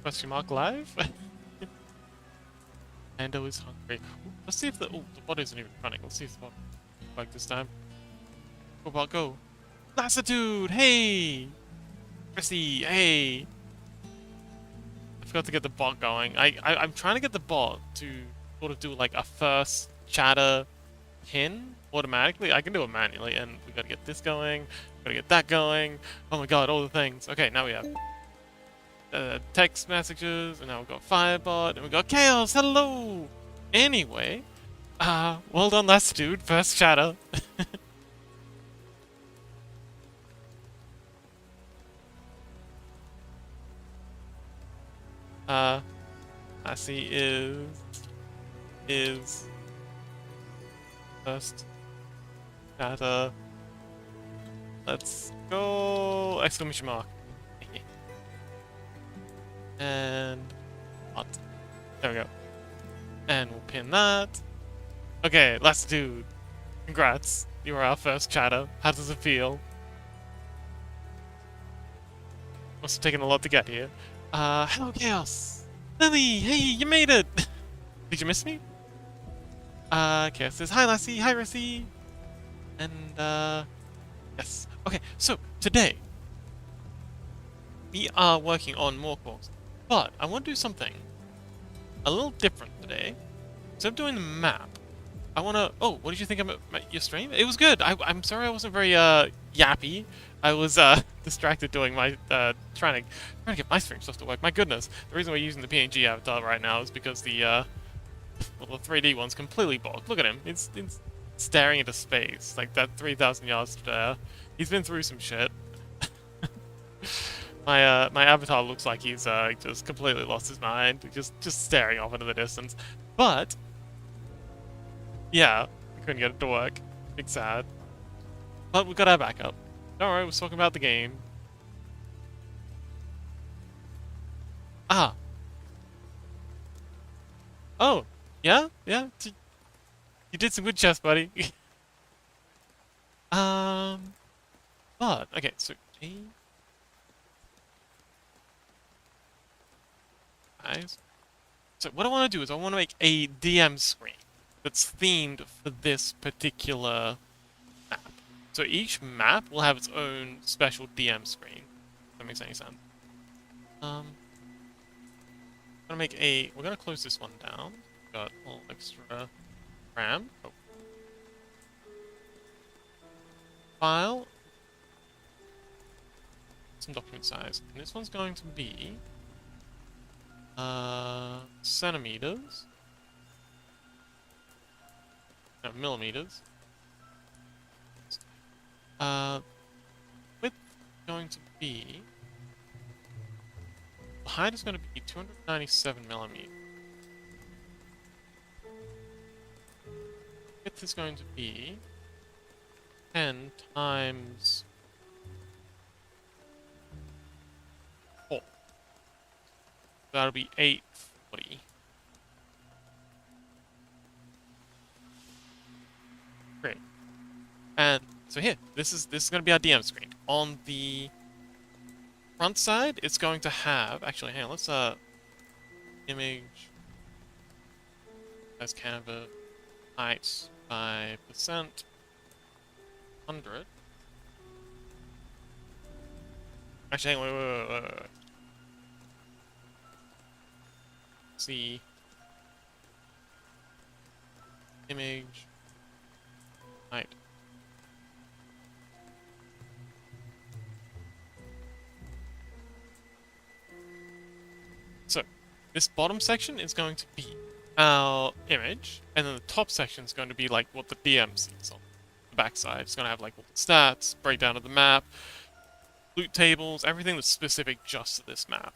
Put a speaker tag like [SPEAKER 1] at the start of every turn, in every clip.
[SPEAKER 1] Question mark live? Ando is hungry. Ooh, let's see if the bot isn't even running. Let's see if the bot like this time. Go bot, go. Lassitude, hey! Chrissy, hey! I forgot to get the bot going. I'm trying to get the bot to sort of do like a first chatter pin automatically. I can do it manually, and we gotta get this going, gotta get that going. Oh my god, all the things. Okay, now we have text messages, and now we've got Firebot, and we've got Chaos, hello! Anyway, well done, last dude, first chatter. I see is first chatter. Let's go! Exclamation mark. And what? There we go. And we'll pin that. Okay, last dude. Congrats. You are our first chatter. How does it feel? Must have taken a lot to get here. Hello Chaos! Lily, hey, you made it! Did you miss me? Chaos says, hi Lassie, hi Rissy! And, yes. Okay, so, today, we are working on more calls. But, I want to do something a little different today. Instead of doing the map, I want to... Oh, what did you think of your stream? It was good! I'm sorry I wasn't very, yappy. I was, distracted doing my, trying to get my stream stuff to work. My goodness. The reason we're using the PNG avatar right now is because the, well, the 3D one's completely bogged. Look at him. It's staring into space. Like that 3,000 yards stare. He's been through some shit. My avatar looks like he's, just completely lost his mind. Just staring off into the distance. But, yeah, we couldn't get it to work. Big sad. But we got our backup. Don't worry, we're talking about the game. Ah. Oh, yeah? Yeah? You did some good chess, buddy. Um, but, okay, so... Guys. So what I want to do is I want to make a DM screen that's themed for this particular map. So each map will have its own special DM screen. If that makes any sense. We're gonna close this one down. Got a little extra RAM. Oh. File. Some document size. And this one's going to be centimeters. No, millimeters. Width going to be... The height is going to be 297 millimeters. Width is going to be 10 times 4. That'll be 840. Great. And so here, this is going to be our DM screen. On the front side, it's going to have... Actually, hang on, let's, image... as canvas, height by percent, 100. Actually, hang on, wait. See... Image... height. So, this bottom section is going to be our image, and then the top section is going to be like what the DM sees on the backside. It's going to have like all the stats, breakdown of the map, loot tables, everything that's specific just to this map.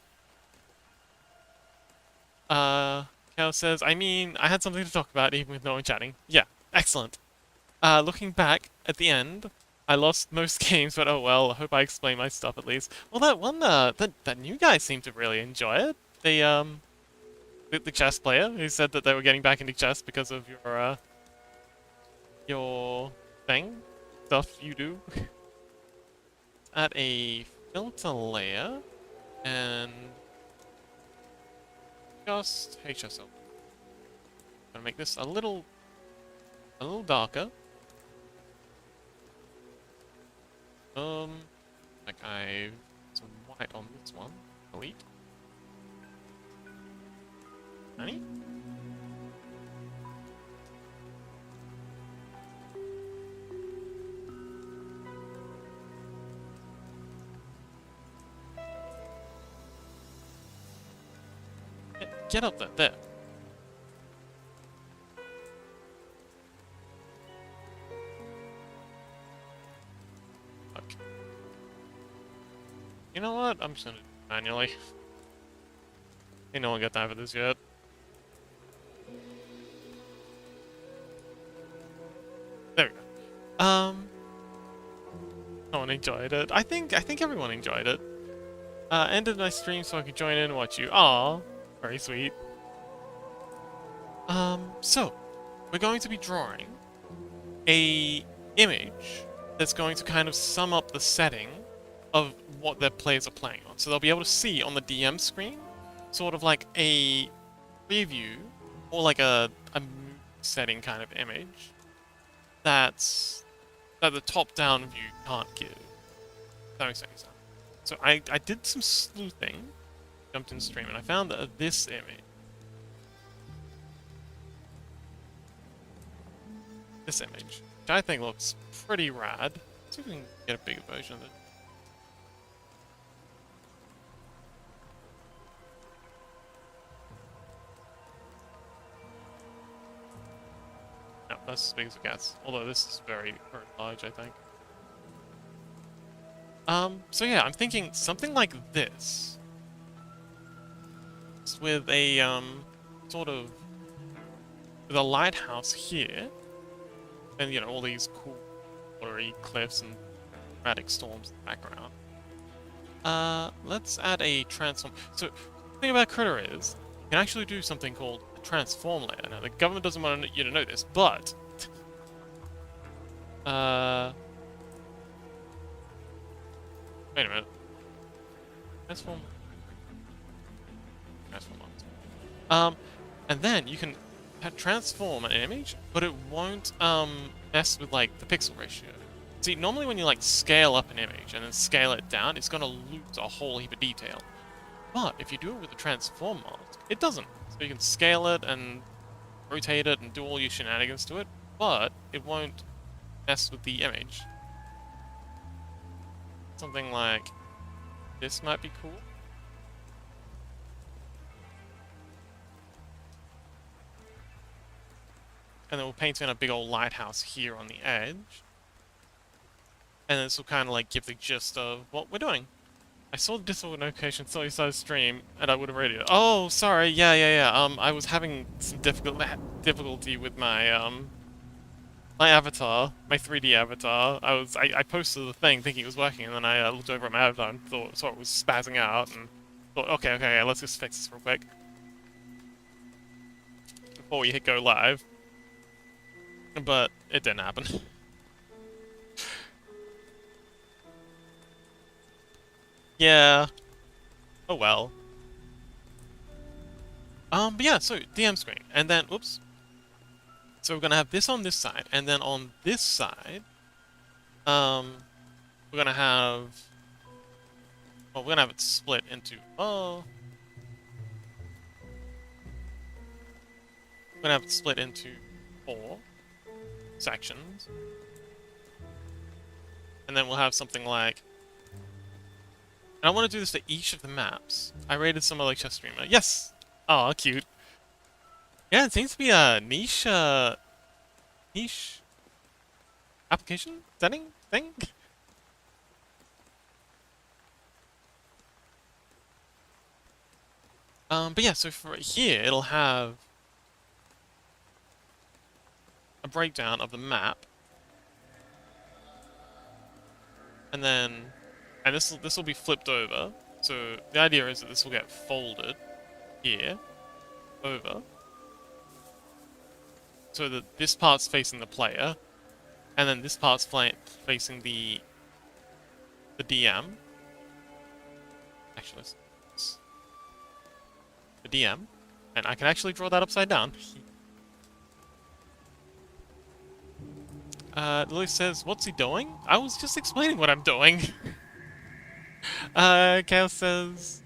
[SPEAKER 1] Cal says, I mean, I had something to talk about even with no one chatting. Yeah, excellent. Looking back at the end, I lost most games, but oh well, I hope I explained my stuff at least. Well, that one, that new guy seemed to really enjoy it. The chess player who said that they were getting back into chess because of your thing, stuff you do. Add a filter layer, and just HSL. Gonna make this a little darker. Like I've some white on this one. Elite. Honey? Get up there. There. Okay. You know what? I'm just gonna do it manually. Ain't no one got time for this yet. There we go. No one enjoyed it. I think everyone enjoyed it. Ended my stream so I could join in and watch you. Aw, very sweet. So we're going to be drawing a image that's going to kind of sum up the setting of what their players are playing on. So they'll be able to see on the DM screen sort of like a preview or like a setting kind of image that the top-down view can't give. That makes any sense. So I did some sleuthing, jumped in stream, and I found that this image, which I think looks pretty rad. Let's see if we can get a bigger version of it. No, that's as big as it gets. Although this is very, very large, I think. So yeah, I'm thinking something like this. Just with a, sort of, with a lighthouse here. And, you know, all these cool watery cliffs and dramatic storms in the background. Let's add a transform. So, the thing about Critter is, you can actually do something called a transform layer. Now, the government doesn't want you to know this, but... Wait a minute. Transform. And then you can transform an image, but it won't mess with like the pixel ratio. See, normally when you like scale up an image and then scale it down, it's gonna lose a whole heap of detail. But if you do it with the transform mask, it doesn't. So you can scale it and rotate it and do all your shenanigans to it, but it won't mess with the image. Something like this might be cool. And then we'll paint in a big old lighthouse here on the edge. And this will kind of like give the gist of what we're doing. I saw the Discord notification, saw you started stream, and I would have read it. Oh, sorry, yeah. I was having some difficulty with my my avatar, my 3D avatar. I posted the thing thinking it was working, and then I looked over at my avatar and saw it was spazzing out, and thought, okay, let's just fix this real quick before we hit go live. But it didn't happen. Yeah. Oh well. But yeah, so DM screen, and then oops. So we're gonna have this on this side, and then on this side, we're gonna have. Well, we're gonna have it split into. We're gonna have it split into 4 sections, and then we'll have something like. And I want to do this to each of the maps. I rated some other chess streamer. Yes! Aw, cute. Yeah, it seems to be a niche application setting thing. But yeah, so for here, it'll have a breakdown of the map. And then... And this will be flipped over. So the idea is that this will get folded here over. So that this part's facing the player, and then this part's facing the DM. Actually, the DM. And I can actually draw that upside down. Lily says, what's he doing? I was just explaining what I'm doing. Chaos says,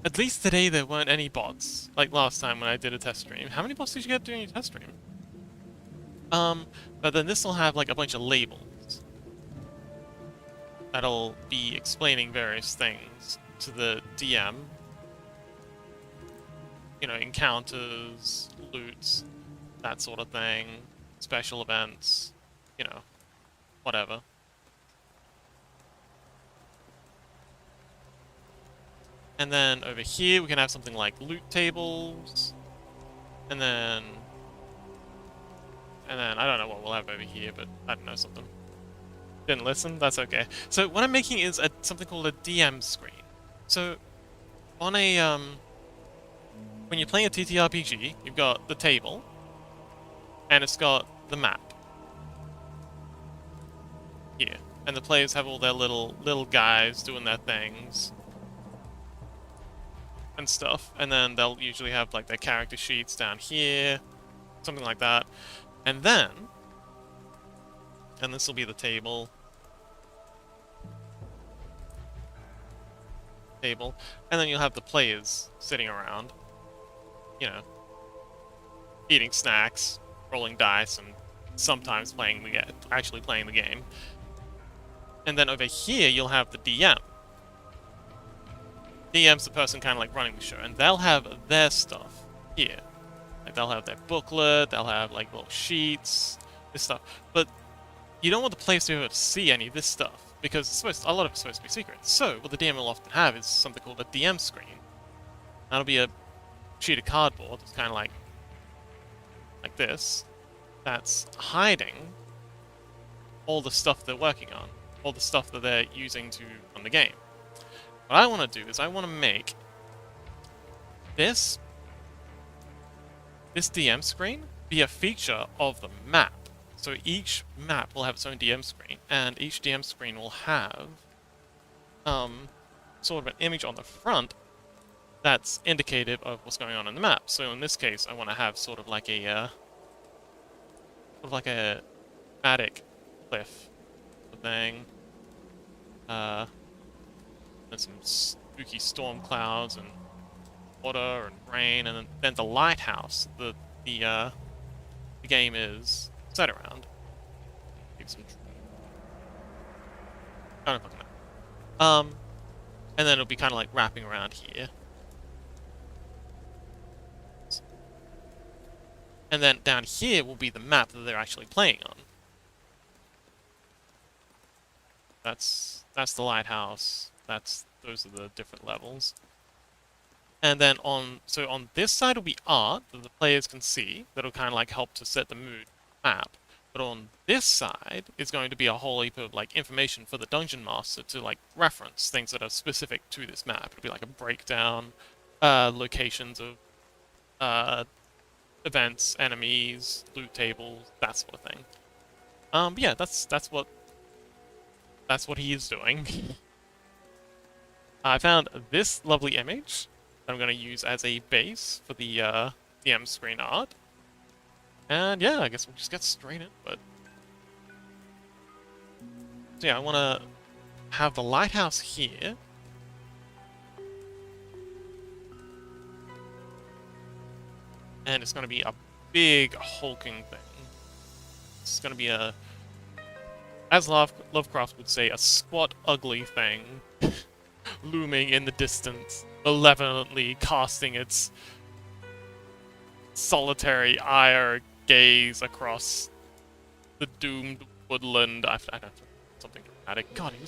[SPEAKER 1] at least today there weren't any bots, like last time when I did a test stream. How many bots did you get during your test stream? But then this will have like a bunch of labels that'll be explaining various things to the DM. You know, encounters, loots, that sort of thing, special events, you know, whatever. And then over here we can have something like loot tables, and then I don't know what we'll have over here, but I don't know, something. Didn't listen? That's okay. So what I'm making is something called a DM screen. So on a when you're playing a TTRPG, you've got the table, and it's got the map here, and the players have all their little guys doing their things and stuff, and then they'll usually have like their character sheets down here, something like that, and this will be the table, and then you'll have the players sitting around, you know, eating snacks, rolling dice, and sometimes actually playing the game. And then over here you'll have the DM. DM's the person kind of like running the show, and they'll have their stuff here. Like they'll have their booklet, they'll have like little sheets, this stuff. But you don't want the players to be able to see any of this stuff, because a lot of it's supposed to be secret. So what the DM will often have is something called a DM screen. That'll be a sheet of cardboard that's kind of like this, that's hiding all the stuff they're working on, all the stuff that they're using to run the game. What I want to do is I want to make this DM screen be a feature of the map. So each map will have its own DM screen, and each DM screen will have sort of an image on the front that's indicative of what's going on in the map. So in this case, I want to have sort of like a attic cliff thing. And some spooky storm clouds and water and rain, and then the lighthouse the game is set around. Give some. I don't fucking know. And then it'll be kind of like wrapping around here. And then down here will be the map that they're actually playing on. That's the lighthouse. Those are the different levels. And then on this side will be art that the players can see that'll kind of like help to set the mood map. But on this side is going to be a whole heap of like information for the dungeon master to like reference things that are specific to this map. It'll be like a breakdown, locations of events, enemies, loot tables, that sort of thing. But yeah, that's what he is doing. I found this lovely image that I'm going to use as a base for the DM screen art. And yeah, I guess we'll just get straight into it. So yeah, I want to have the lighthouse here. And it's going to be a big hulking thing. It's going to be as Lovecraft would say, a squat, ugly thing looming in the distance, malevolently casting its solitary ire gaze across the doomed woodland. I don't know, something dramatic. God, he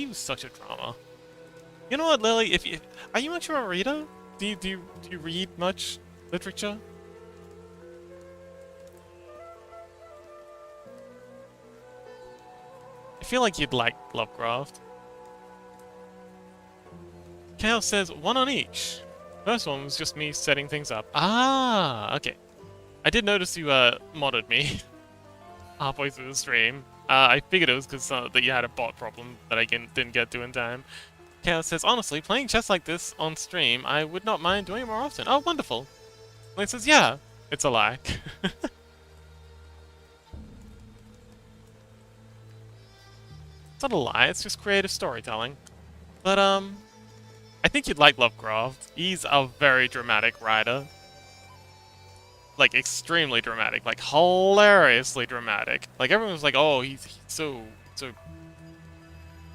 [SPEAKER 1] was such a drama. You know what, Lily? Are you much of a reader? Do you read much literature? I feel like you'd like Lovecraft. Chaos says, one on each. First one was just me setting things up. Ah, okay. I did notice you modded me halfway through the stream. I figured it was because that you had a bot problem that I didn't get to in time. Chaos says, honestly, playing chess like this on stream, I would not mind doing it more often. Oh, wonderful. Lane says, yeah, it's a lie. It's not a lie, it's just creative storytelling. But, I think you'd like Lovecraft. He's a very dramatic writer. Like, extremely dramatic. Like, hilariously dramatic. Like, everyone's like, oh, he's so,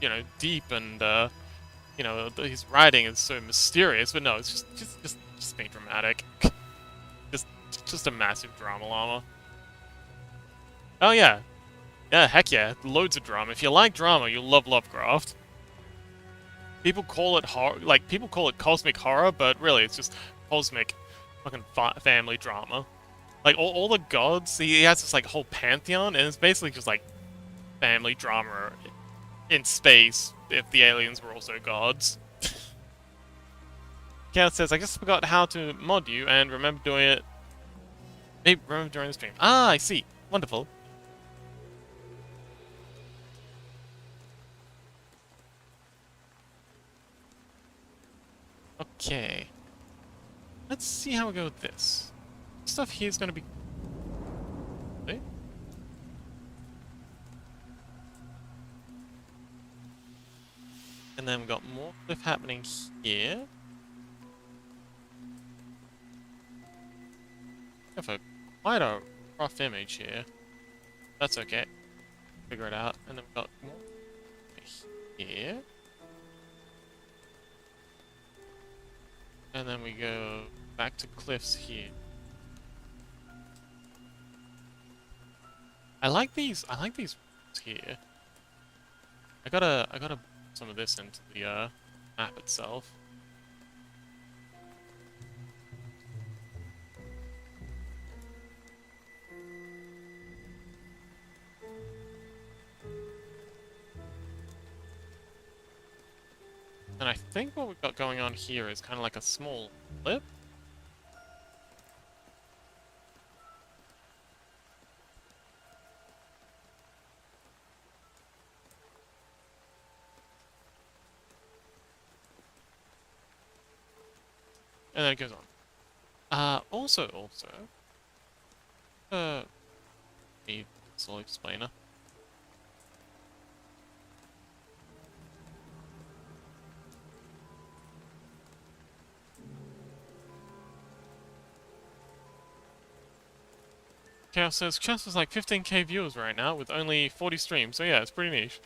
[SPEAKER 1] you know, deep and, you know, his writing is so mysterious. But no, it's just being dramatic. just, just a massive drama llama. Oh, yeah. Yeah, heck yeah. Loads of drama. If you like drama, you'll love Lovecraft. People call it horror, like, people call it cosmic horror, but really, it's just cosmic fucking family drama. Like, all the gods, he has this, like, whole pantheon, and it's basically just, like, family drama in space, if the aliens were also gods. Chaos says, I just forgot how to mod you, and remember doing it... Maybe remember during the stream. Ah, I see. Wonderful. Okay. Let's see how we go with this. Stuff here is going to be... Okay. And then we've got more stuff happening here. Have a quite a rough image here. That's okay. Figure it out. And then we've got more here. And then we go back to cliffs here. I like these here. I gotta put some of this into the map itself. And I think what we've got going on here is kind of like a small flip. And then it goes on. Also, need a slow explainer. Chaos says, Chess is like 15k viewers right now with only 40 streams, so yeah, it's pretty niche.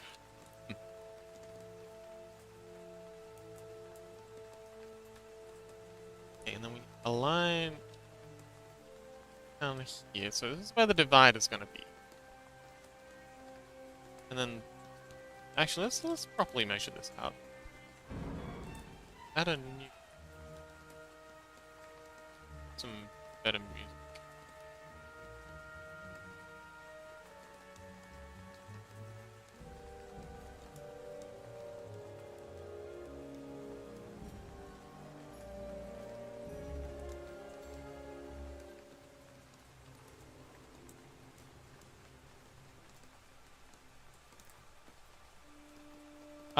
[SPEAKER 1] Okay, and then we align down here, so this is where the divide is going to be. And then, actually, let's properly measure this out. Add a new... some better music.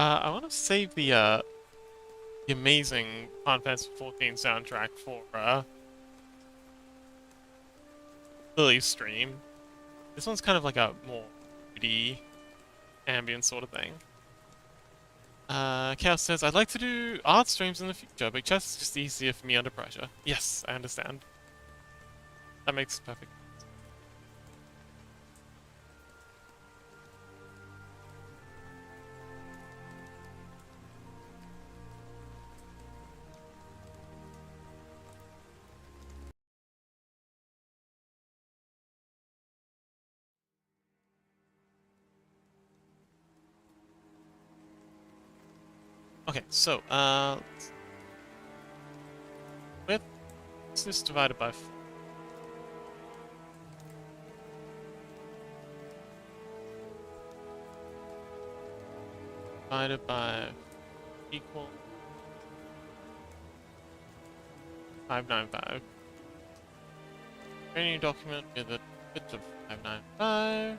[SPEAKER 1] I want to save the amazing Final Fantasy 14 soundtrack for Lily's stream. This one's kind of like a more moody, ambient sort of thing. Chaos says, I'd like to do art streams in the future, but chess is just easier for me under pressure. Yes, I understand. That makes perfect. Okay, so, what's this divided by 4? Divided by equal 595. Training document with a bit of 595.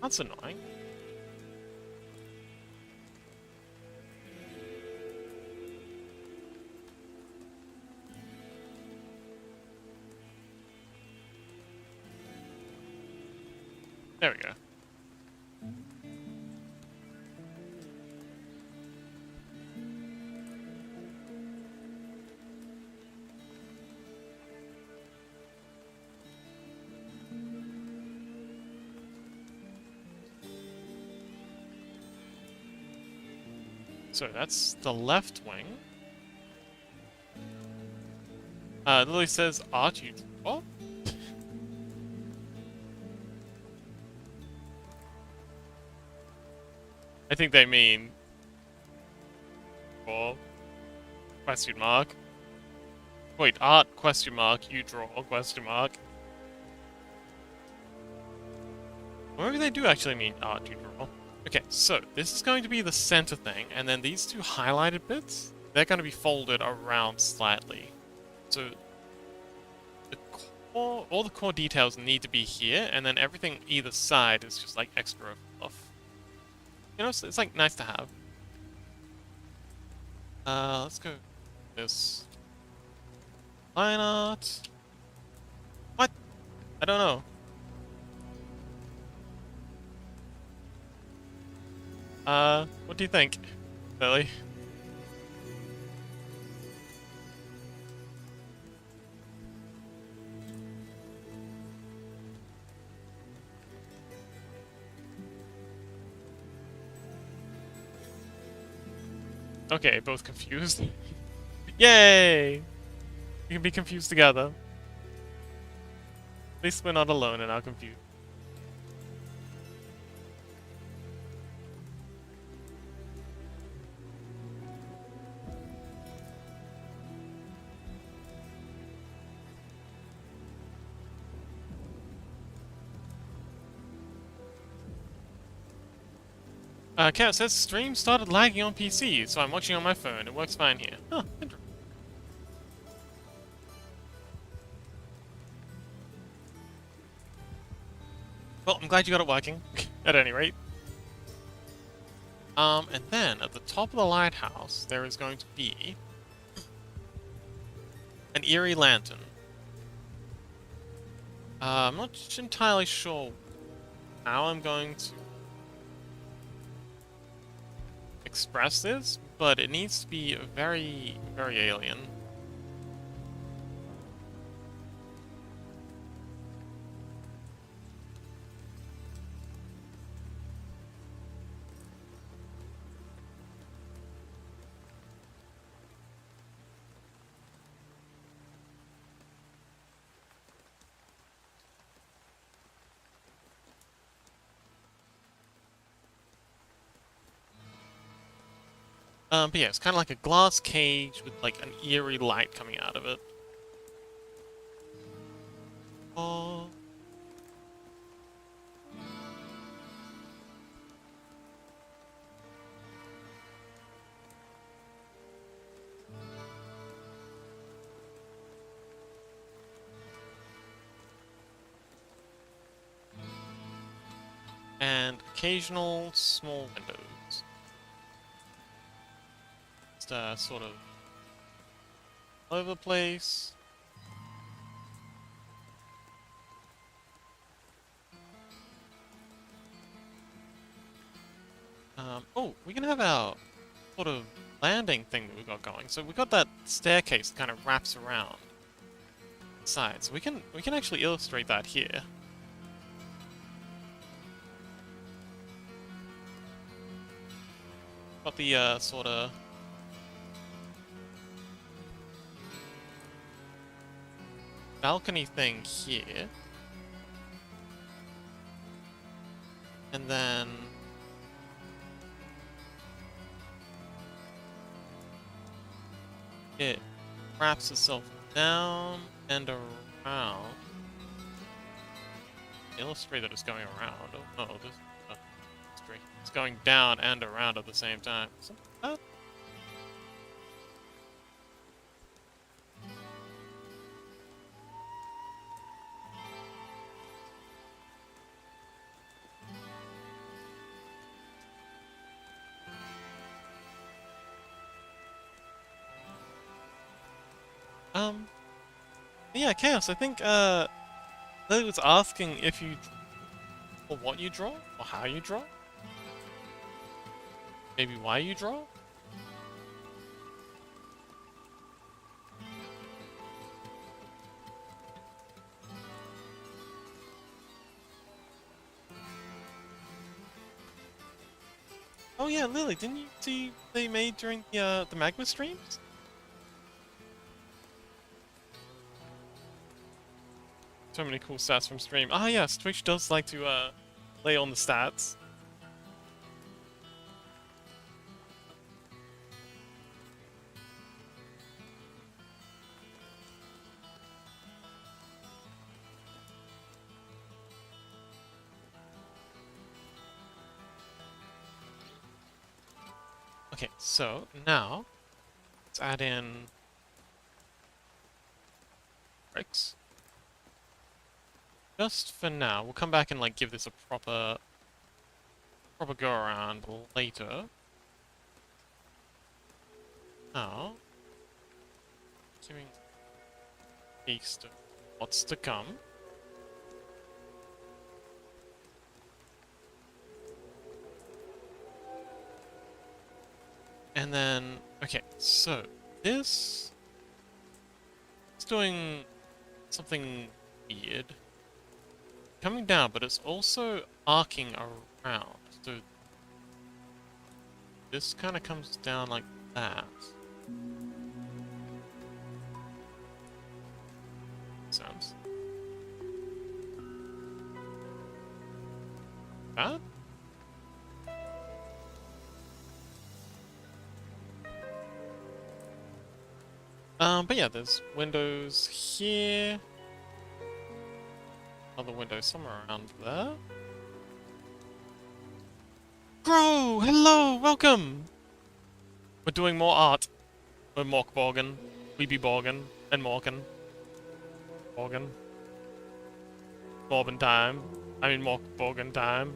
[SPEAKER 1] That's annoying. There we go. So that's the left wing. Lily says, "Art you draw?" I think they mean draw question mark. Wait, art question mark, you draw question mark. Or maybe they do actually mean art you draw. Okay, so this is going to be the center thing, and then these two highlighted bits, they're going to be folded around slightly. So the core, all the core details need to be here, and then everything either side is just like extra fluff. You know, it's like nice to have. Let's go this line art. What? I don't know. What do you think, Lily? Okay, both confused. Yay! We can be confused together. At least we're not alone in our confusion. Cat says stream started lagging on PC, so I'm watching on my phone. It works fine here. Huh, interesting. Well, I'm glad you got it working, at any rate. And then, at the top of the lighthouse, there is going to be an eerie lantern. I'm not entirely sure how I'm going to express this, but it needs to be very, very alien. But yeah, it's kind of like a glass cage with like an eerie light coming out of it. Oh. And occasional small windows. Just sort of all over the place. Oh, we can have our sort of landing thing that we got going. So we got that staircase that kind of wraps around the side. So we can actually illustrate that here. Got the sort of balcony thing here. And then it wraps itself down and around. Illustrate that it's going around. Oh no, this it's going down and around at the same time. Something like that? Um, yeah, Chaos, I think, Lily was asking if you, or what you draw, or how you draw? Maybe why you draw? Oh yeah, Lily, didn't you see they made during the Magma streams? So many cool stats from stream. Ah yes, Twitch does like to lay on the stats. Okay, so now let's add in bricks. Just for now, we'll come back and like give this a proper go around later. Now, giving taste of what's to come. And then, okay, so this is doing something weird. Coming down, but it's also arcing around. So this kind of comes down like that. Sounds bad? But yeah, there's windows here. Another window somewhere around there. Bro, hello, welcome! We're doing more art. We're Mörk Borgen. We be Borgen. And Morgan. Borgen. Borben time. I mean Mörk Borgen time.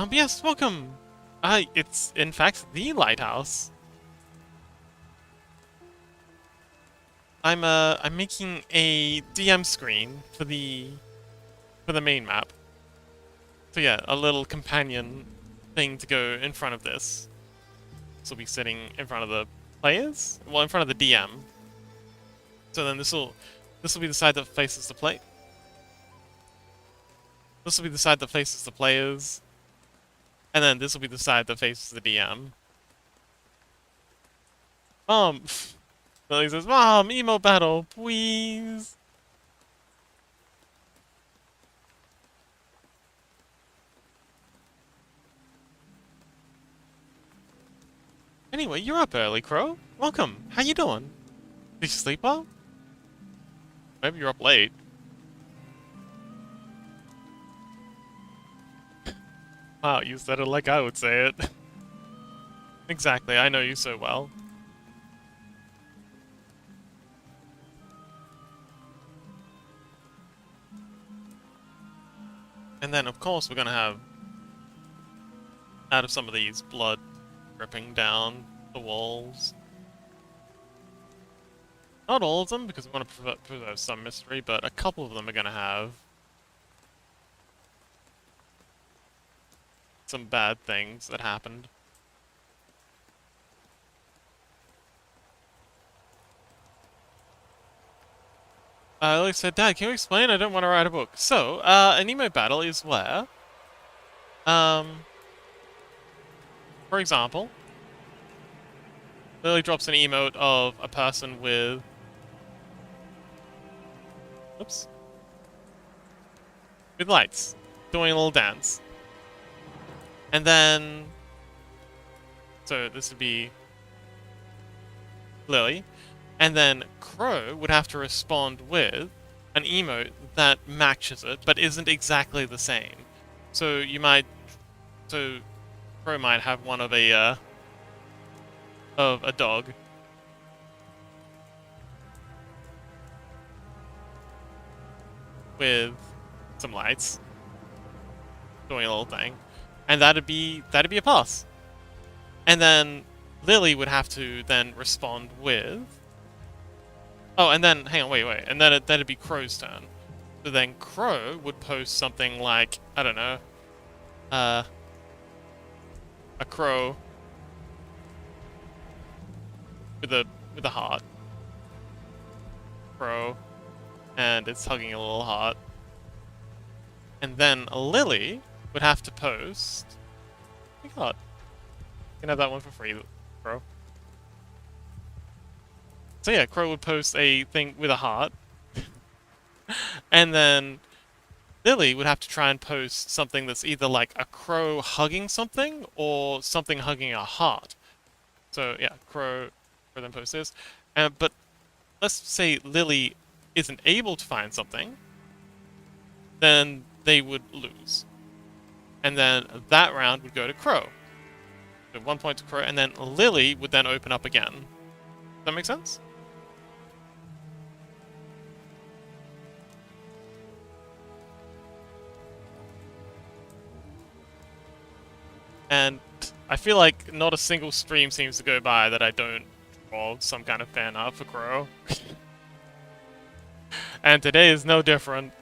[SPEAKER 1] Yes, welcome! It's in fact the lighthouse. I'm making a DM screen for the main map. So yeah, a little companion thing to go in front of this. This will be sitting in front of the players? Well, in front of the DM. So then this will be the side that faces the play. This will be the side that faces the players. And then this will be the side that faces the DM. Mom! Lily says, Mom, emo battle, please! Anyway, you're up early, Crow. Welcome. How you doing? Did you sleep well? Maybe you're up late. Wow, you said it like I would say it. Exactly, I know you so well. And then, of course, we're gonna have out of some of these blood dripping down the walls. Not all of them, because we want to preserve some mystery, but a couple of them are gonna have some bad things that happened. Lily said, Dad, can you explain? I don't want to write a book. So, an emo battle is where, for example, Lily drops an emote of a person with, oops, with lights, doing a little dance. And then, so this would be Lily. And then Crow would have to respond with an emote that matches it, but isn't exactly the same. So you might, so Crow might have one of a of a dog with some lights doing a little thing, and that'd be a pass. And then Lily would have to then respond with, oh, and then hang on, wait, and then that'd be Crow's turn. So then Crow would post something like, I don't know, a crow with a heart. Crow, and it's hugging a little heart. And then Lily would have to post. Oh my god. You can have that one for free, Crow. So yeah, Crow would post a thing with a heart. And then Lily would have to try and post something that's either like a crow hugging something or something hugging a heart. So yeah, Crow then posts this. But let's say Lily isn't able to find something, then they would lose. And then that round would go to Crow. So 1 point to Crow, and then Lily would then open up again. Does that make sense? And I feel like not a single stream seems to go by that I don't draw some kind of fan art for Crow. And today is no different.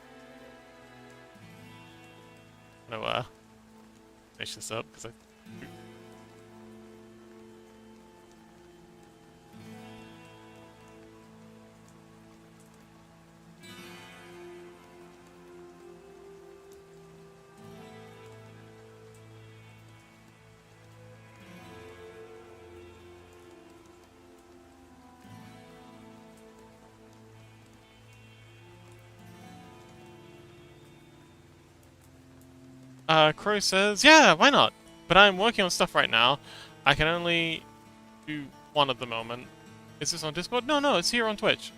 [SPEAKER 1] I'm gonna finish this up because Crow says, yeah, why not? But I'm working on stuff right now. I can only do one at the moment. Is this on Discord? No, it's here on Twitch.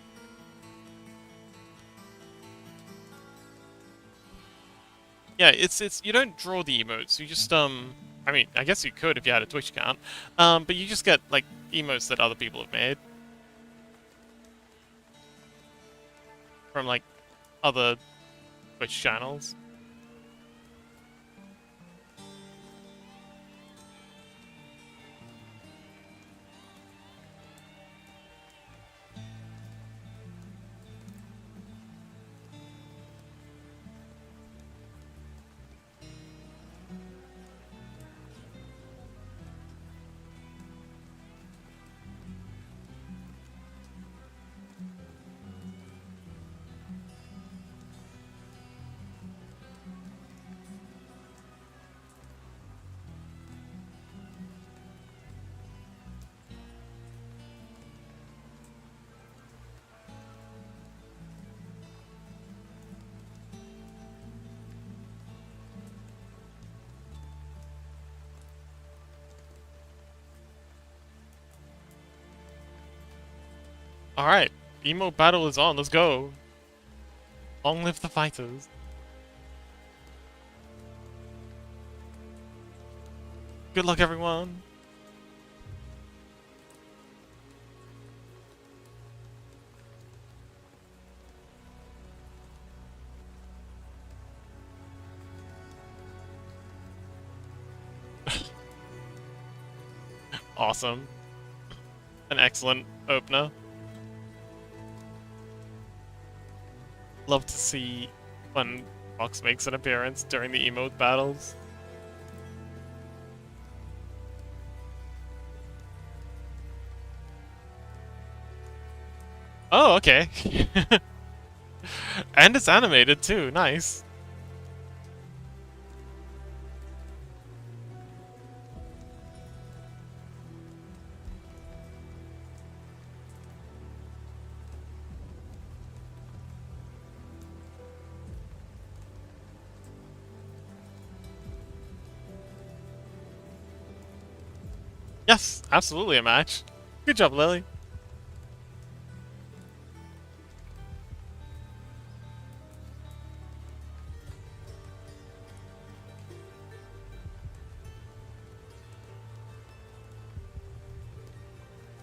[SPEAKER 1] Yeah, it's you don't draw the emotes. You just I mean, I guess you could if you had a Twitch account. But you just get like emotes that other people have made from like other Twitch channels. Alright, emo battle is on, let's go. Long live the fighters. Good luck, everyone. Awesome. An excellent opener. Love to see when Fox makes an appearance during the emote battles. Oh, okay. And it's animated too, nice. Yes, absolutely a match. Good job, Lily.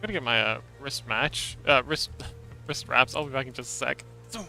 [SPEAKER 1] gonna get my wrist match. Wrist wrist wraps. I'll be back in just a sec. So.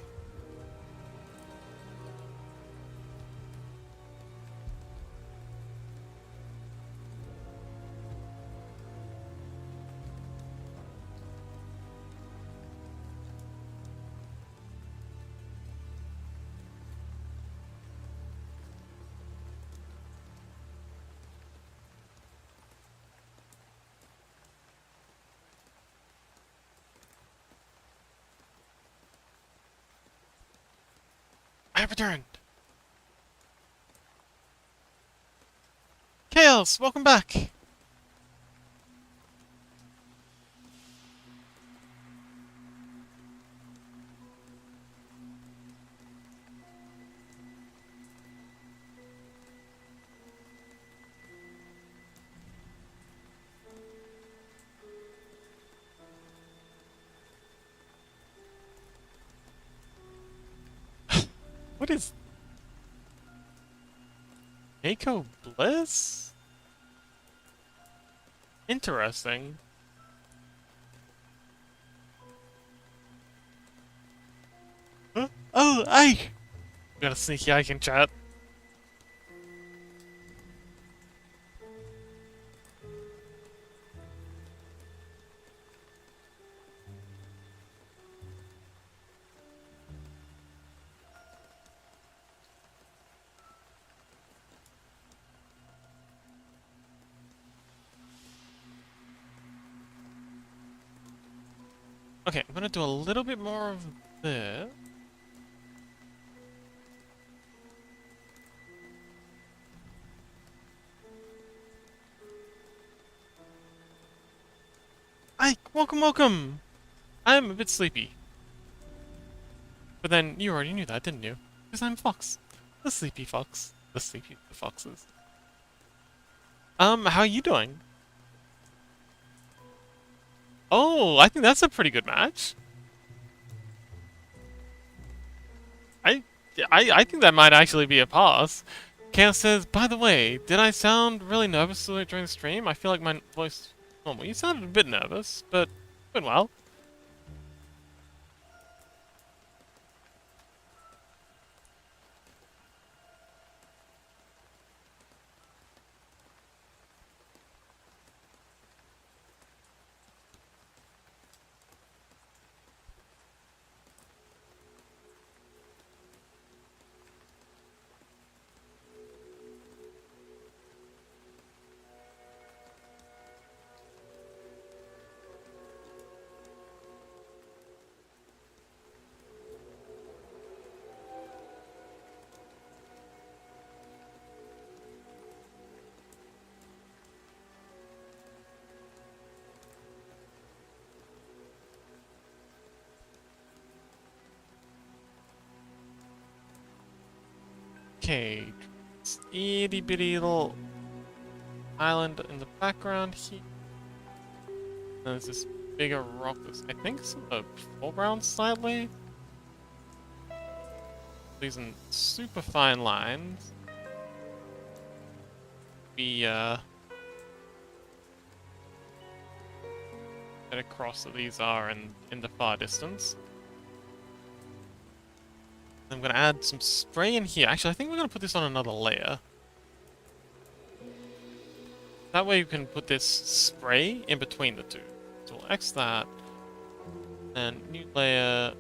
[SPEAKER 1] I have returned. Chaos, welcome back. What is Mako Bliss? Interesting. Huh? Oh, Ike! Got a sneaky Ike in chat. Okay, I'm gonna do a little bit more of this. Ike, welcome, welcome! I'm a bit sleepy. But then, you already knew that, didn't you? Because I'm Fox. The sleepy fox. The foxes. How are you doing? Oh, I think that's a pretty good match. I, I think that might actually be a pass. Chaos says, by the way, did I sound really nervous during the stream? I feel like my voice... Normal. You sounded a bit nervous, but went well. Okay, itty bitty little island in the background here. And there's this bigger rock that's, I think, is in the foreground slightly. These in super fine lines. We, get across that these are in the far distance. I'm gonna add some spray in here. Actually, I think we're gonna put this on another layer. That way you can put this spray in between the two. So we'll X that. And new layer.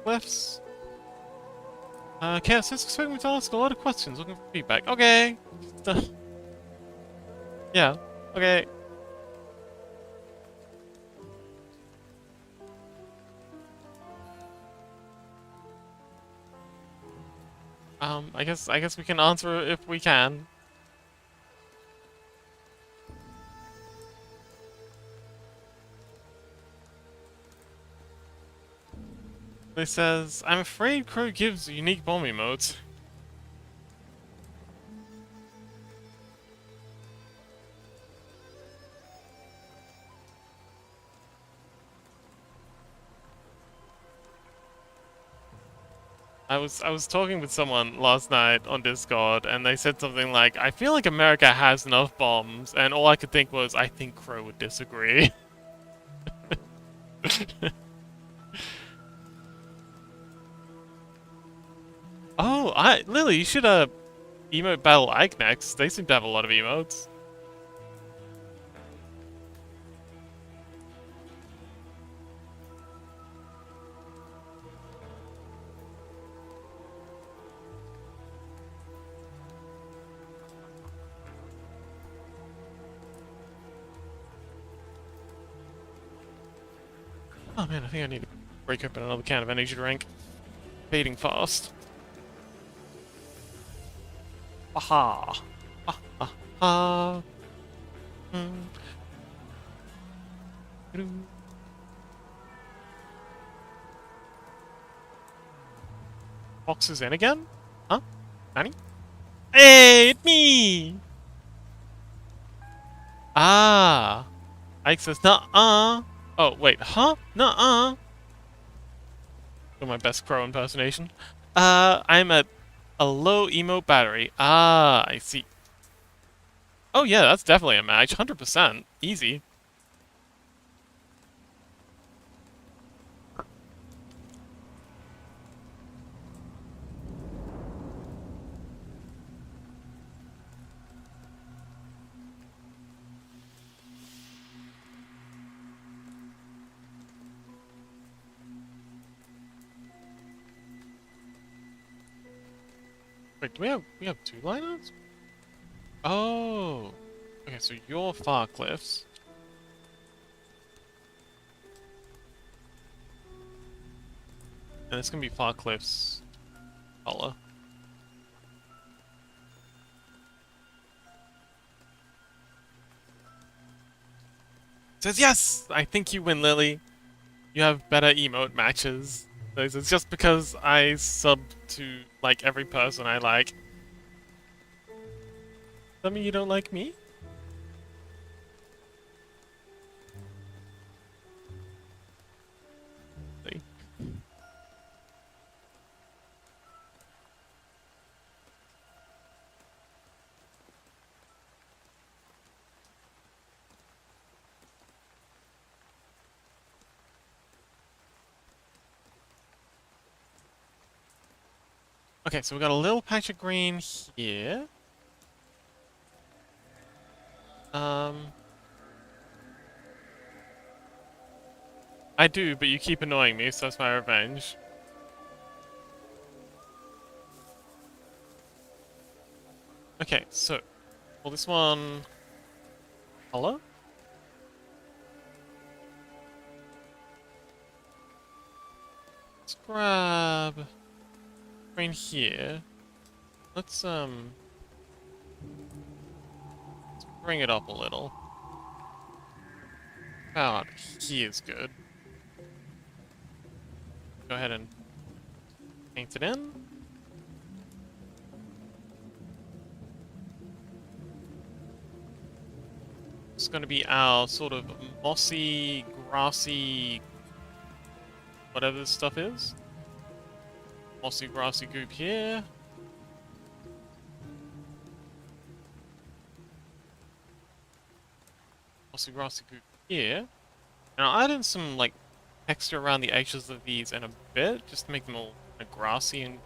[SPEAKER 1] Cliffs. Chaos says expect me to ask a lot of questions, looking for feedback. Okay. Yeah, okay. I guess we can answer if we can. It says, I'm afraid Crow gives unique bomb emotes. I was talking with someone last night on Discord, and they said something like, "I feel like America has enough bombs," and all I could think was, "I think Crow would disagree." Oh, Lily, you should emote battle Ike next. They seem to have a lot of emotes. Oh man, I think I need to break open another can of energy drink. Fading fast. Aha! Ah, ah, ah. Mm. Fox is in again? Huh? Nanny? Hey, it's me! Ah! Ike says, nuh-uh! Oh, wait, huh? Nuh-uh! Do my best crow impersonation. I'm at a low emote battery. Ah, I see. Oh yeah, that's definitely a match. 100%. Easy. Wait, do we have two lineups? Oh. Okay, so you're Far Cliffs. And it's gonna be Far Cliffs color. Says yes! I think you win, Lily. You have better emote matches. Says it's just because I sub to like every person I like. Does that mean you don't like me? See? Okay, so we got a little patch of green here. I do, but you keep annoying me, so that's my revenge. Okay, so, well, this one... Hello? Let's grab... green here. Let's bring it up a little. About here's good. Go ahead and paint it in. It's going to be our sort of mossy, grassy, whatever this stuff is. Mossy, grassy goop here. Mossy, grassy goop here. And I'll add in some, like, texture around the edges of these in a bit, just to make them all kind of grassy and...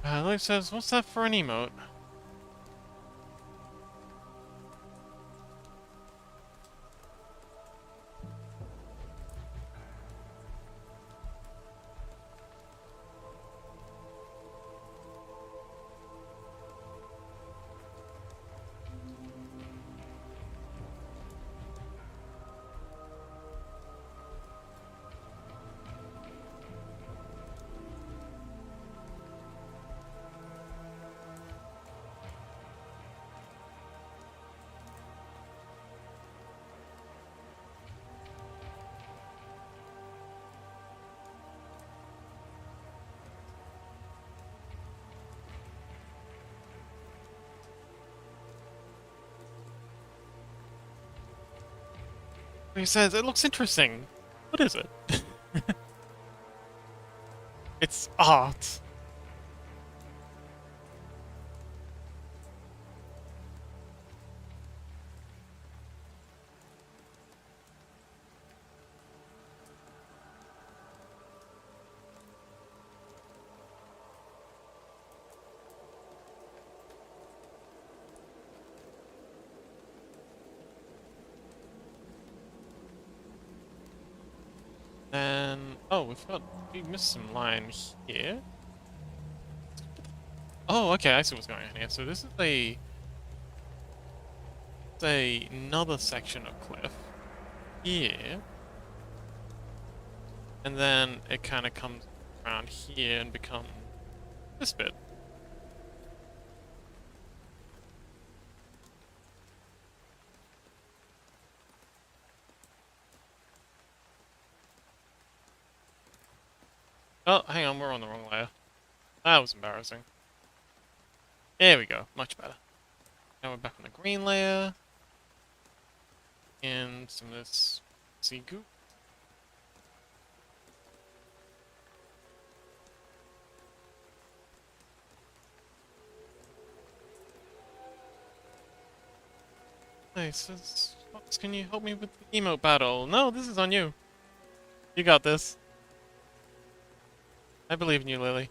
[SPEAKER 1] Life says, what's that for an emote? He says, it looks interesting. What is it? It's art. Then, oh, we missed some line here. Oh, okay, I see what's going on here. So this is another section of cliff here, and then it kind of comes around here and becomes this bit. Oh, hang on, we're on the wrong layer. That was embarrassing. There we go, much better. Now we're back on the green layer. And some of this sea goop. Nice. Fox, can you help me with the emote battle? No, this is on you. You got this. I believe in you, Lily.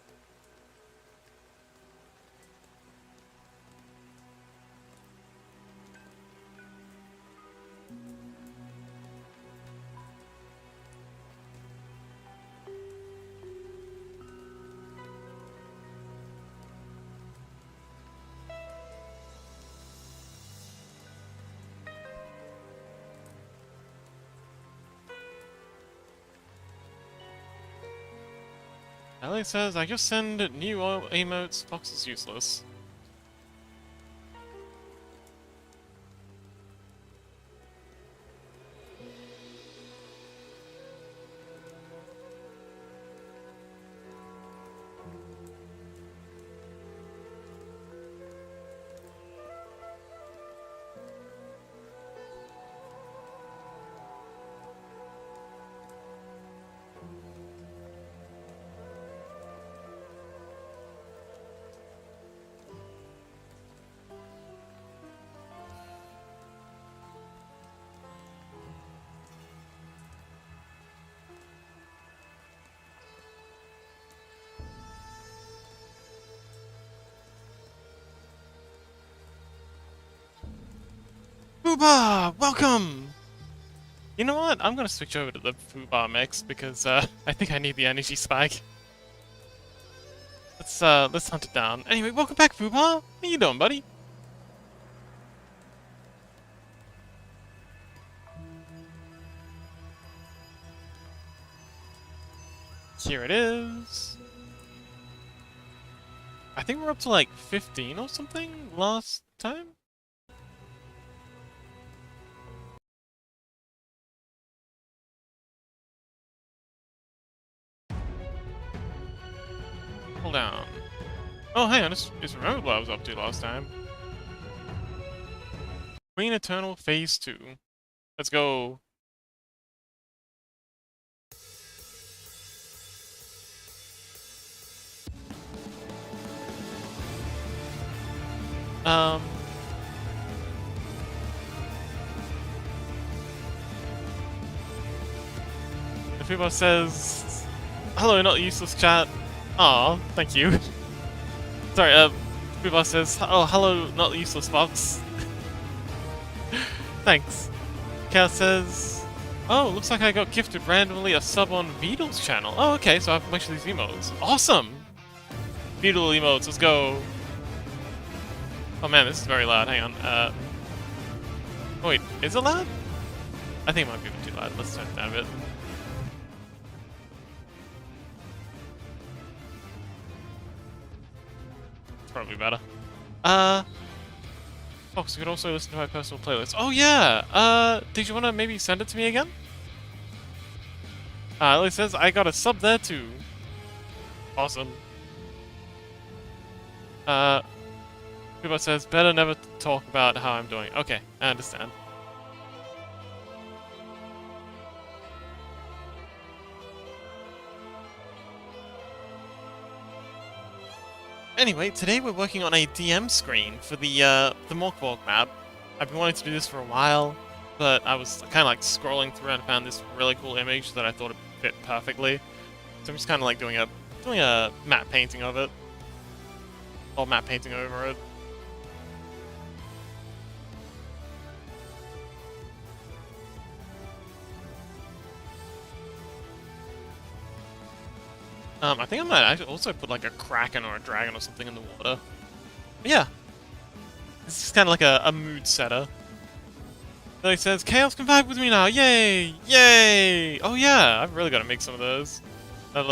[SPEAKER 1] Ellie says, I just send new emotes, Fox is useless. Fubar! Welcome! You know what? I'm gonna switch over to the Fubar mix because I think I need the energy spike. Let's hunt it down. Anyway, welcome back, Fubar! How you doing, buddy? Here it is. I think we're up to like 15 or something last time? Hold down. Oh, hang on, just remembered what I was up to last time. Green Eternal Phase 2. Let's go. If people says, hello, not useless chat. Aw, thank you. Sorry, Fubar says, oh, hello, not useless Fox. Thanks. Chaos says, oh, looks like I got gifted randomly a sub on Beetle's channel. Oh, okay, so I have a bunch of these emotes. Awesome! Beetle emotes, let's go. Oh man, this is very loud, hang on. Oh, wait, is it loud? I think it might be a bit too loud, let's turn it down a bit. Probably better. Fox, you could also listen to my personal playlist. Oh yeah! Did you want to maybe send it to me again? Ellie says, I got a sub there too. Awesome. Kuba says, better never talk about how I'm doing. Okay, I understand. Anyway, today we're working on a DM screen for the Mörk Borg map. I've been wanting to do this for a while, but I was kind of like scrolling through and found this really cool image that I thought it fit perfectly. So I'm just kind of like doing a matte painting of it, or matte painting over it. I think I might actually also put like a kraken or a dragon or something in the water. But yeah, this is kind of like a mood setter. So he says, "Chaos, come back with me now! Yay! Yay! Oh yeah, I've really got to make some of those. A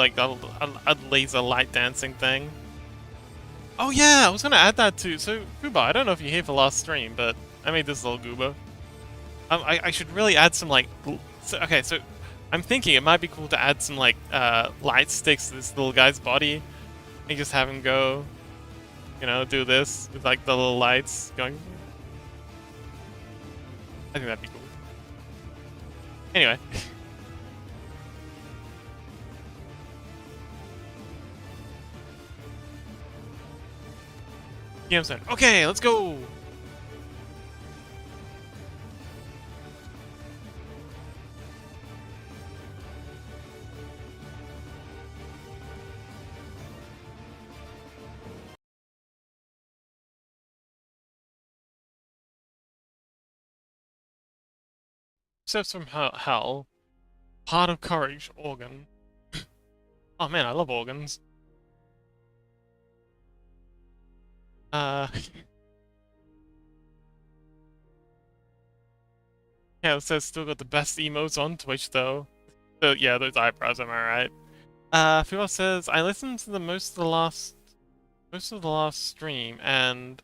[SPEAKER 1] laser light dancing thing. Oh yeah, I was gonna add that too. So Gooba, I don't know if you're here for last stream, but I made this little Gooba. I should really add some like. So I'm thinking it might be cool to add some like light sticks to this little guy's body, and just have him go, you know, do this with like the little lights going. I think that'd be cool. Anyway. DM said, okay, let's go! Steps from hell. Heart of courage, organ. Oh man, I love organs. Yeah, it says still got the best emotes on Twitch though. So yeah, those eyebrows, am I right? Fuel says, I listened to the most of the last stream and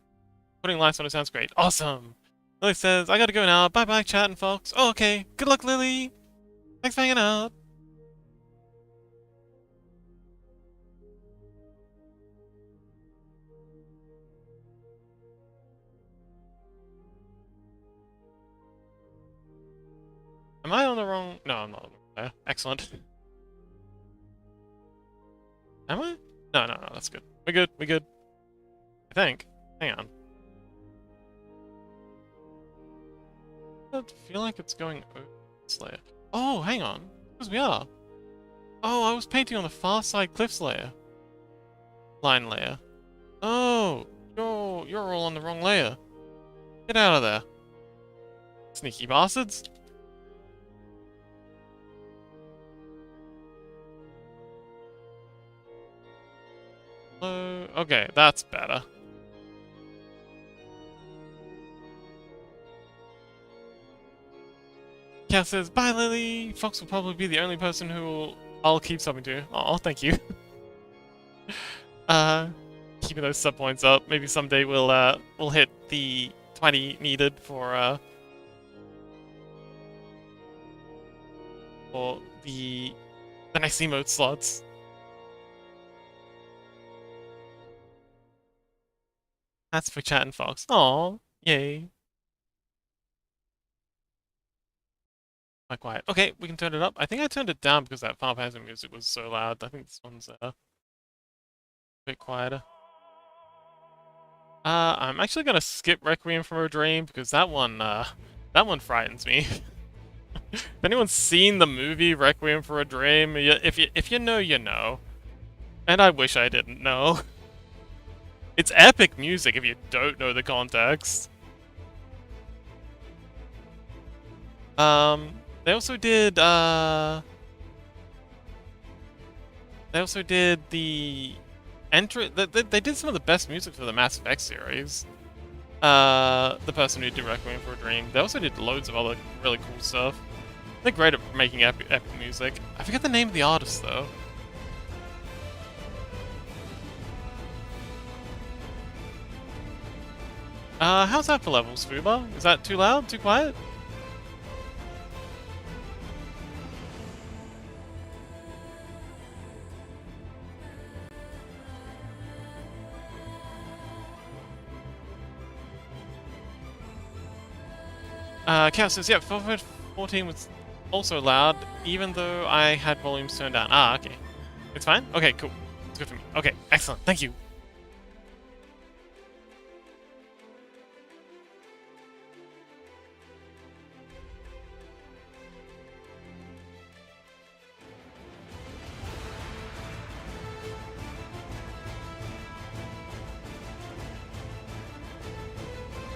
[SPEAKER 1] putting lights on it sounds great. Awesome! Lily says, I gotta go now. Bye bye, chat and folks. Oh, okay. Good luck, Lily! Thanks for hanging out! Am I on the wrong... No, I'm not on the wrong. Excellent. Am I? No, that's good. We're good. I think. Hang on. I feel like it's going over this layer. Oh, hang on. Because we are. Oh, I was painting on the far side cliffs layer. Line layer. Oh, you're all on the wrong layer. Get out of there. Sneaky bastards. Okay, that's better. Cat says, bye Lily! Fox will probably be the only person who I'll keep subbing to. Oh, thank you. Keeping those sub points up. Maybe someday we'll hit the 20 needed for the next emote slots. That's for Chat and Fox. Aw, yay. Quite quiet. Okay, we can turn it up. I think I turned it down because that Final Fantasy music was so loud. I think this one's a bit quieter. I'm actually gonna skip Requiem for a Dream because that one frightens me. If anyone's seen the movie Requiem for a Dream, if you know, you know. And I wish I didn't know. It's epic music if you don't know the context. They also did the they did some of the best music for the Mass Effect series. The person who did Requiem for a Dream. They also did loads of other really cool stuff. They're great at making epic music. I forget the name of the artist though. How's that for levels, Fuba? Is that too loud? Too quiet? Cat says, yep, 14 was also loud, even though I had volumes turned down. Ah, okay. It's fine? Okay, cool. It's good for me. Okay, excellent. Thank you.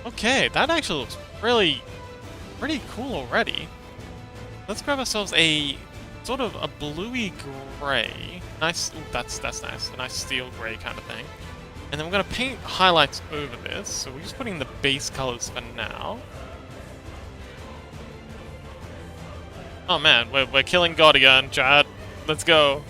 [SPEAKER 1] Okay, that actually looks really pretty cool already. Let's grab ourselves a sort of a bluey gray. Nice, ooh, that's nice. A nice steel gray kind of thing. And then we're gonna paint highlights over this. So we're just putting the base colors for now. Oh man, we're killing God again, Chad. Let's go.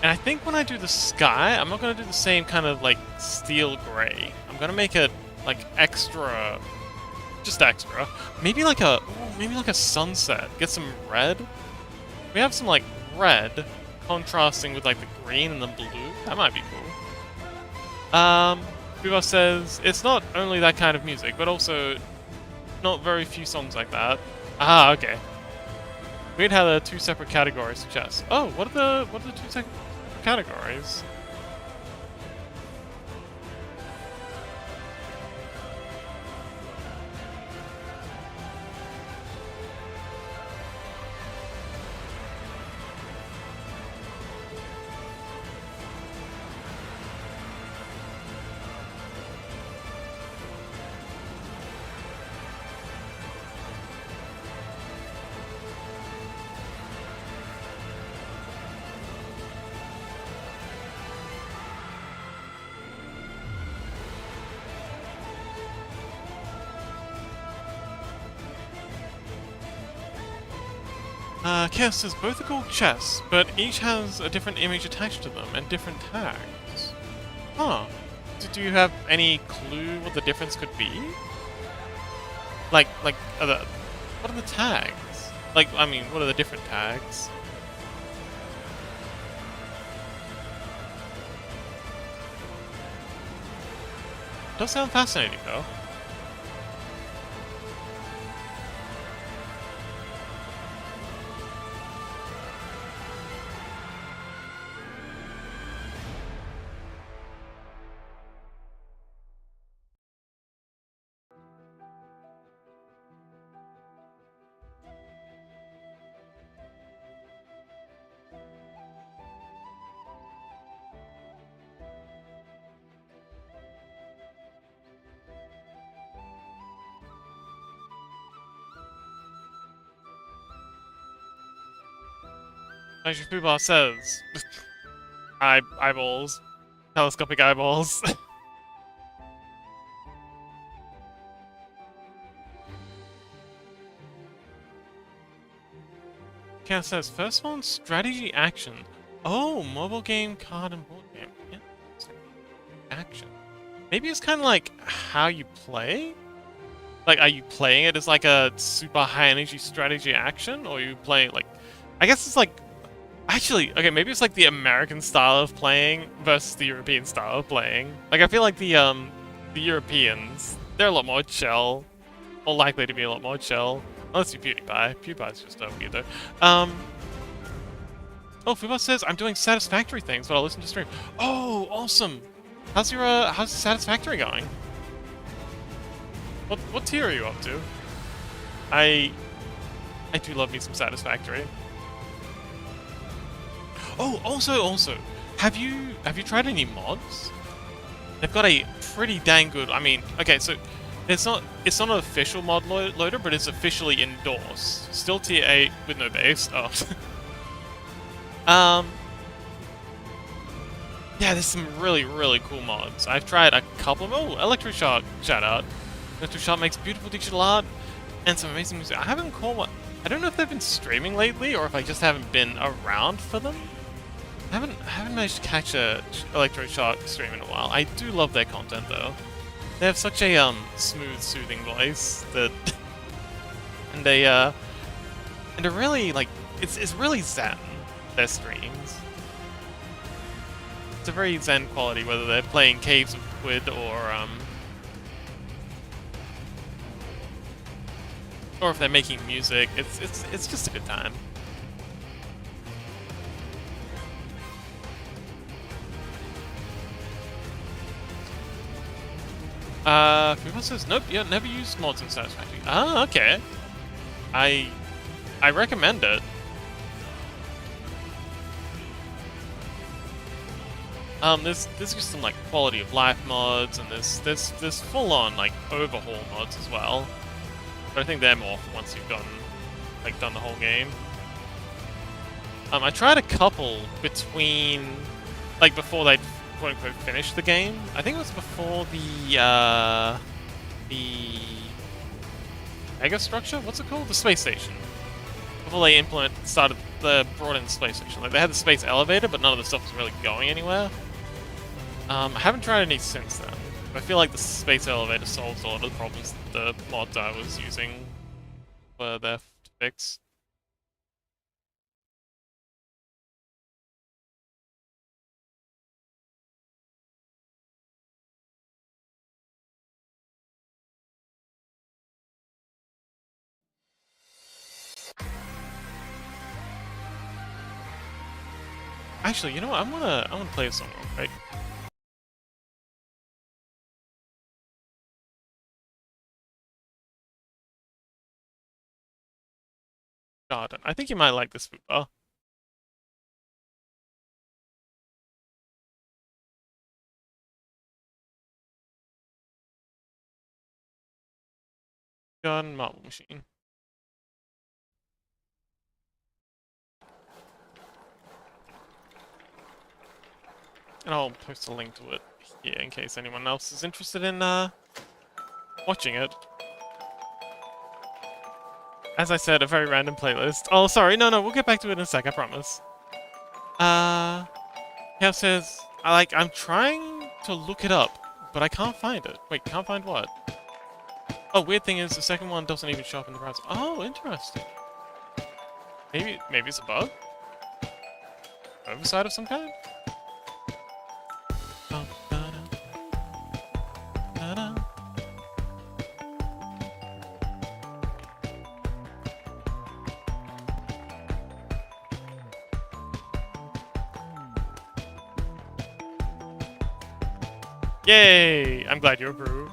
[SPEAKER 1] And I think when I do the sky, I'm not gonna do the same kind of like steel gray. I'm gonna make it like extra, just extra. Maybe like a sunset. Get some red. We have some like red contrasting with like the green and the blue. That might be cool. Bubo says it's not only that kind of music, but also not very few songs like that. Ah, okay. We'd have the two separate categories suggest. Oh, what are the two separate categories? Chaos says both are called chests, but each has a different image attached to them and different tags. Huh. Do you have any clue what the difference could be? Like, what are the tags? Like, I mean, what are the different tags? Does sound fascinating, though. As your food says, eyeballs, telescopic eyeballs. Cat says first one strategy action. Oh, mobile game, card, and board game. Yeah, action. Maybe it's kind of like how you play. Like, are you playing it as like a super high energy strategy action, or are you playing like? I guess it's like. Actually, okay, maybe it's like the American style of playing versus the European style of playing. Like, I feel like the Europeans, they're a lot more chill. Or likely to be a lot more chill. Unless you're PewDiePie. PewDiePie's just a weirdo. Oh, Fubo says, I'm doing satisfactory things while I listen to stream. Oh, awesome! How's your satisfactory going? What tier are you up to? I do love me some satisfactory. Oh, also, have you tried any mods? They've got a pretty dang good. I mean, okay, so it's not an official mod loader, but it's officially endorsed. Still tier 8 with no base. Oh. Yeah, there's some really cool mods. I've tried a couple of. Oh, Electroshock, shout out. Electroshock makes beautiful digital art and some amazing music. I haven't caught one. I don't know if they've been streaming lately or if I just haven't been around for them. I haven't managed to catch a Electroshock stream in a while. I do love their content though. They have such a smooth, soothing voice that, and they're really like it's really zen. Their streams. It's a very zen quality, whether they're playing Caves of Quid or if they're making music. It's just a good time. Fuba says, nope, yeah, never used mods in Satisfactory. Ah, okay. I recommend it. There's just some like quality of life mods, and there's full on like overhaul mods as well. But I think they're more for once you've done the whole game. I tried a couple between like before they'd quote unquote finish the game. I think it was before the mega structure. What's it called? The space station. Before they brought in the space station. Like they had the space elevator, but none of the stuff was really going anywhere. I haven't tried any since then. I feel like the space elevator solves a lot of the problems that the mods I was using were there to fix. Actually, you know what? I'm gonna play a song real quick. Garden. I think you might like this Fuba. Garden marble machine. And I'll post a link to it here in case anyone else is interested in watching it. As I said, a very random playlist. Oh, sorry, no, we'll get back to it in a sec, I promise. Kev says, I'm trying to look it up, but I can't find it. Wait, can't find what? Oh, weird thing is, the second one doesn't even show up in the browser. Oh, interesting. Maybe it's a bug? Oversight of some kind? Yay! I'm glad you approve.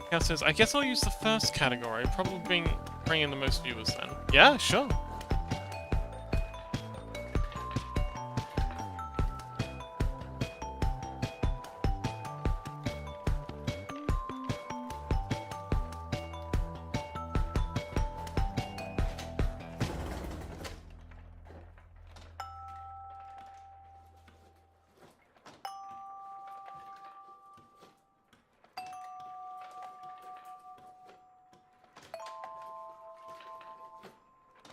[SPEAKER 1] Cal says, I guess I'll use the first category, probably bring in the most viewers then. Yeah, sure.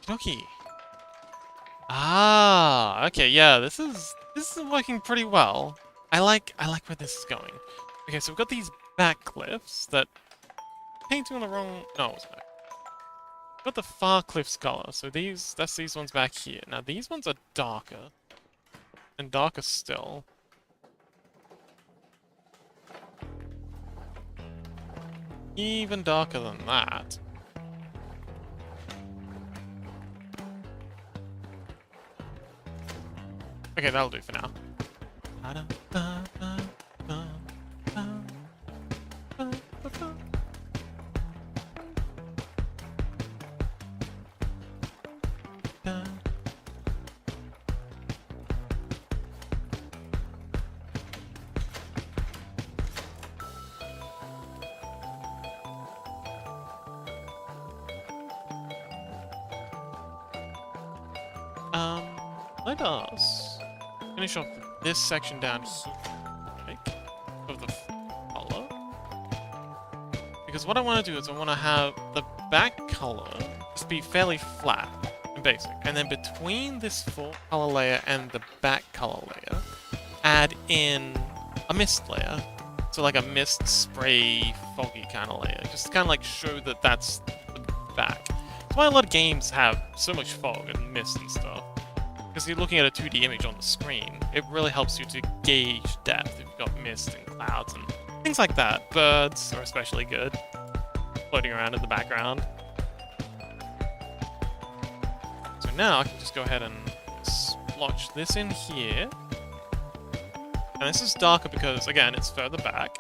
[SPEAKER 1] Okay. Ah, okay, yeah, this is working pretty well. I like where this is going. Okay, so we've got these back cliffs that painting on the wrong. No, it was back. We've got the far cliffs color. So that's these ones back here. Now these ones are darker, and darker still. Even darker than that. Okay, that'll do for now. Let us finish off this section down here of the color. Because what I want to do is I want to have the back color just be fairly flat and basic. And then between this full color layer and the back color layer, add in a mist layer. So like a mist spray foggy kind of layer. Just kind of like show that that's the back. That's why a lot of games have so much fog and mist and stuff. Because you're looking at a 2D image on the screen, it really helps you to gauge depth if you've got mist and clouds and things like that. Birds are especially good, floating around in the background. So now I can just go ahead and splotch this in here. And this is darker because, again, it's further back.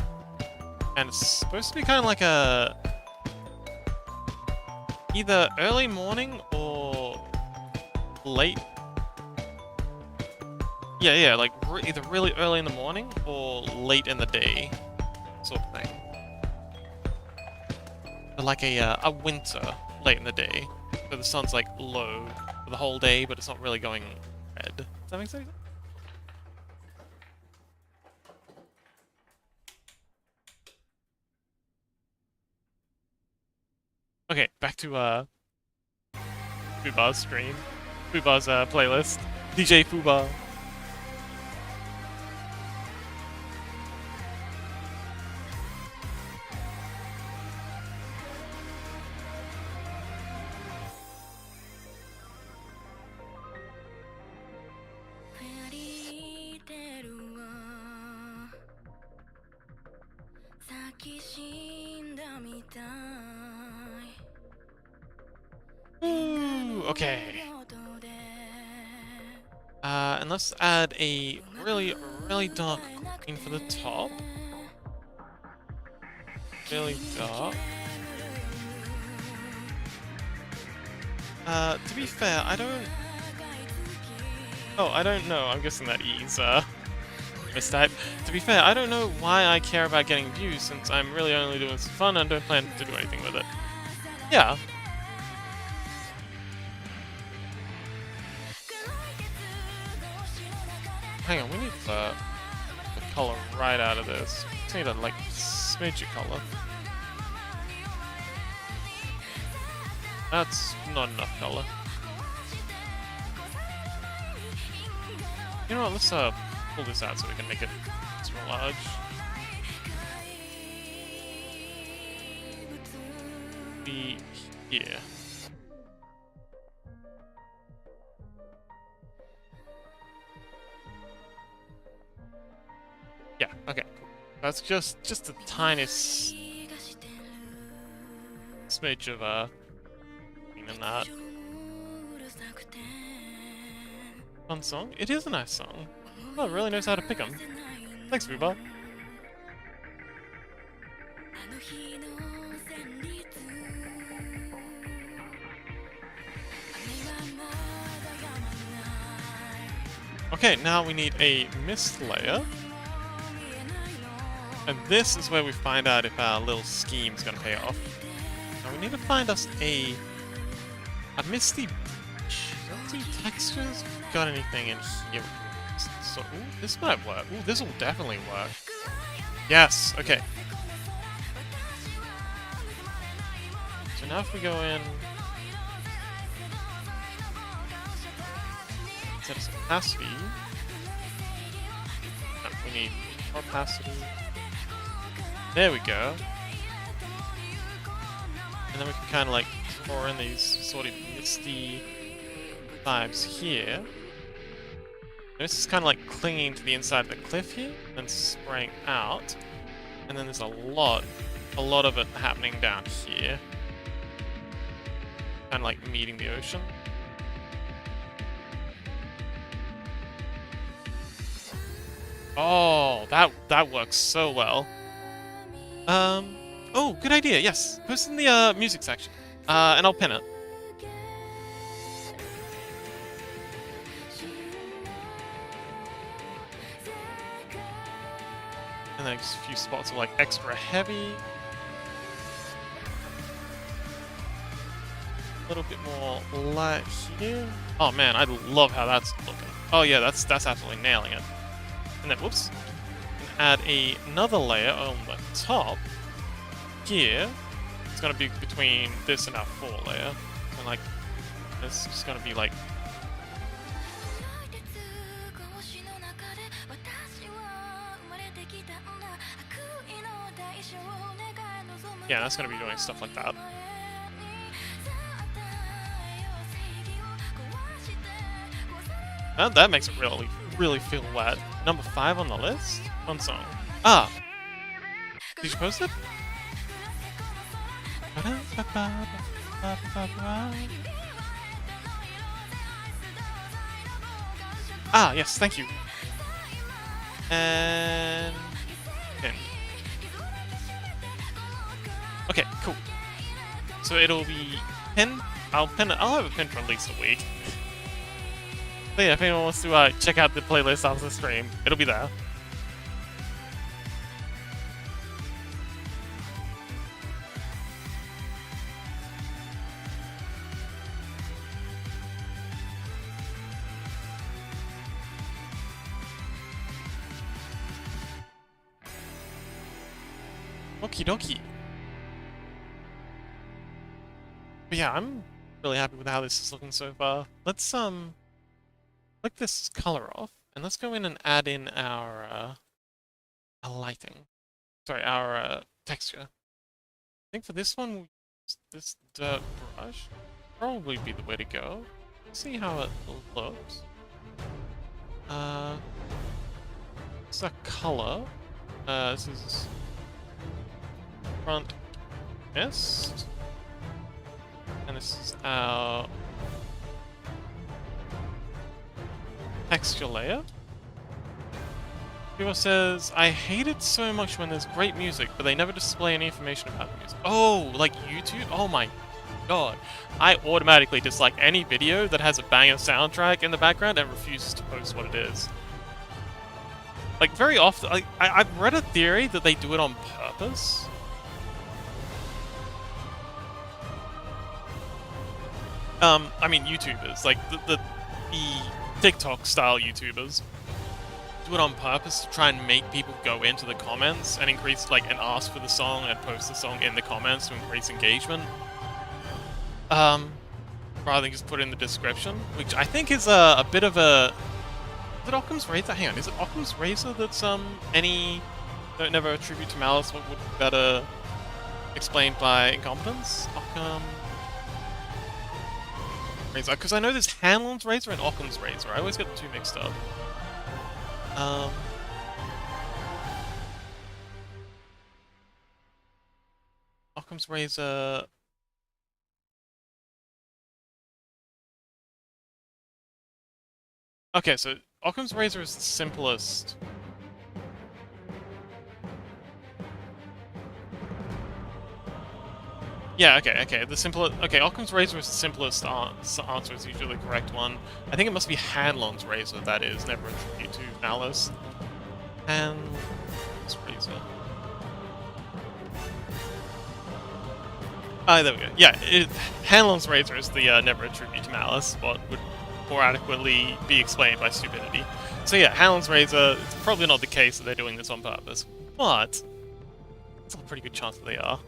[SPEAKER 1] And it's supposed to be kind of like a... either early morning or late... Yeah, like either really early in the morning or late in the day sort of thing. But like a winter late in the day. So the sun's like low for the whole day, but it's not really going red. Does that make sense? Okay, back to Fubar's stream. Fubar's playlist. DJ Fubar. Ooh, okay. And let's add a really dark green for the top. Really dark. To be fair, I don't... Oh, I don't know. I'm guessing that E's, mistype. To be fair, I don't know why I care about getting views, since I'm really only doing this for fun and don't plan to do anything with it. Yeah. Hang on, we need the color right out of this. We just need a, like, smidge of color. That's not enough color. You know what, let's pull this out so we can make it extra large. Be here. Yeah, okay, cool. That's just the tiniest smidge of in that. Fun song? It is a nice song. Oh, it really knows how to pick them. Thanks, Fubar. Okay, now we need a mist layer. And this is where we find out if our little scheme's gonna pay off. Now we need to find us a misty beach. Don't see textures. Got anything in here? So, ooh, this might work. Ooh, this will definitely work. Yes. Okay. So now if we go in, set some opacity. No, we need more opacity. There we go. And then we can kind of like draw in these sort of misty vibes here. And this is kind of like clinging to the inside of the cliff here, and spraying out. And then there's a lot of it happening down here. Kind of like meeting the ocean. Oh, that works so well. Oh, good idea, yes. Post in the music section. And I'll pin it. And then just a few spots are like extra heavy. A little bit more light here. Oh man, I love how that's looking. Oh yeah, that's absolutely nailing it. And then, whoops. Add another layer on the top here. It's gonna be between this and our 4 layer. And like, this is gonna be like... Yeah, that's gonna be doing stuff like that. That makes it really feel wet. Number 5 on the list? Fun song. Ah! Did you post it? Ah, yes, thank you. And pin. Okay, cool. So it'll be pin. I'll pin it. I'll have a pin for at least a week. So yeah, if anyone wants to check out the playlist after the stream, it'll be there. Okie dokie. But yeah, I'm really happy with how this is looking so far. Let's click this color off, and let's go in and add in our lighting. Sorry, our texture. I think for this one, this dirt brush probably be the way to go. Let's see how it looks. It's a color. This is front mist, and this is our texture layer. People says, I hate it so much when there's great music, but they never display any information about the music. Oh, like YouTube? Oh my god. I automatically dislike any video that has a banger soundtrack in the background and refuses to post what it is. Like, very often, I've read a theory that they do it on purpose. I mean YouTubers, like the TikTok-style YouTubers do it on purpose to try and make people go into the comments and increase, like, and ask for the song and post the song in the comments to increase engagement. Rather than just put it in the description, which I think is a bit of a... Is it Occam's Razor? Hang on, is it Occam's Razor that's, any... Don't never attribute to malice what would be better explained by incompetence? Occam... Razor, because I know there's Hanlon's Razor and Occam's Razor. I always get the two mixed up. Occam's Razor... Okay, so Occam's Razor is the simplest. Yeah, okay. The simplest. Okay, Occam's Razor is the simplest answer. Is usually the correct one. I think it must be Hanlon's Razor. That is never attributed to malice. Hanlon's Razor. Ah, there we go. Yeah, Hanlon's Razor is the never attribute to malice. What would more adequately be explained by stupidity. So yeah, Hanlon's Razor. It's probably not the case that they're doing this on purpose, but it's a pretty good chance that they are.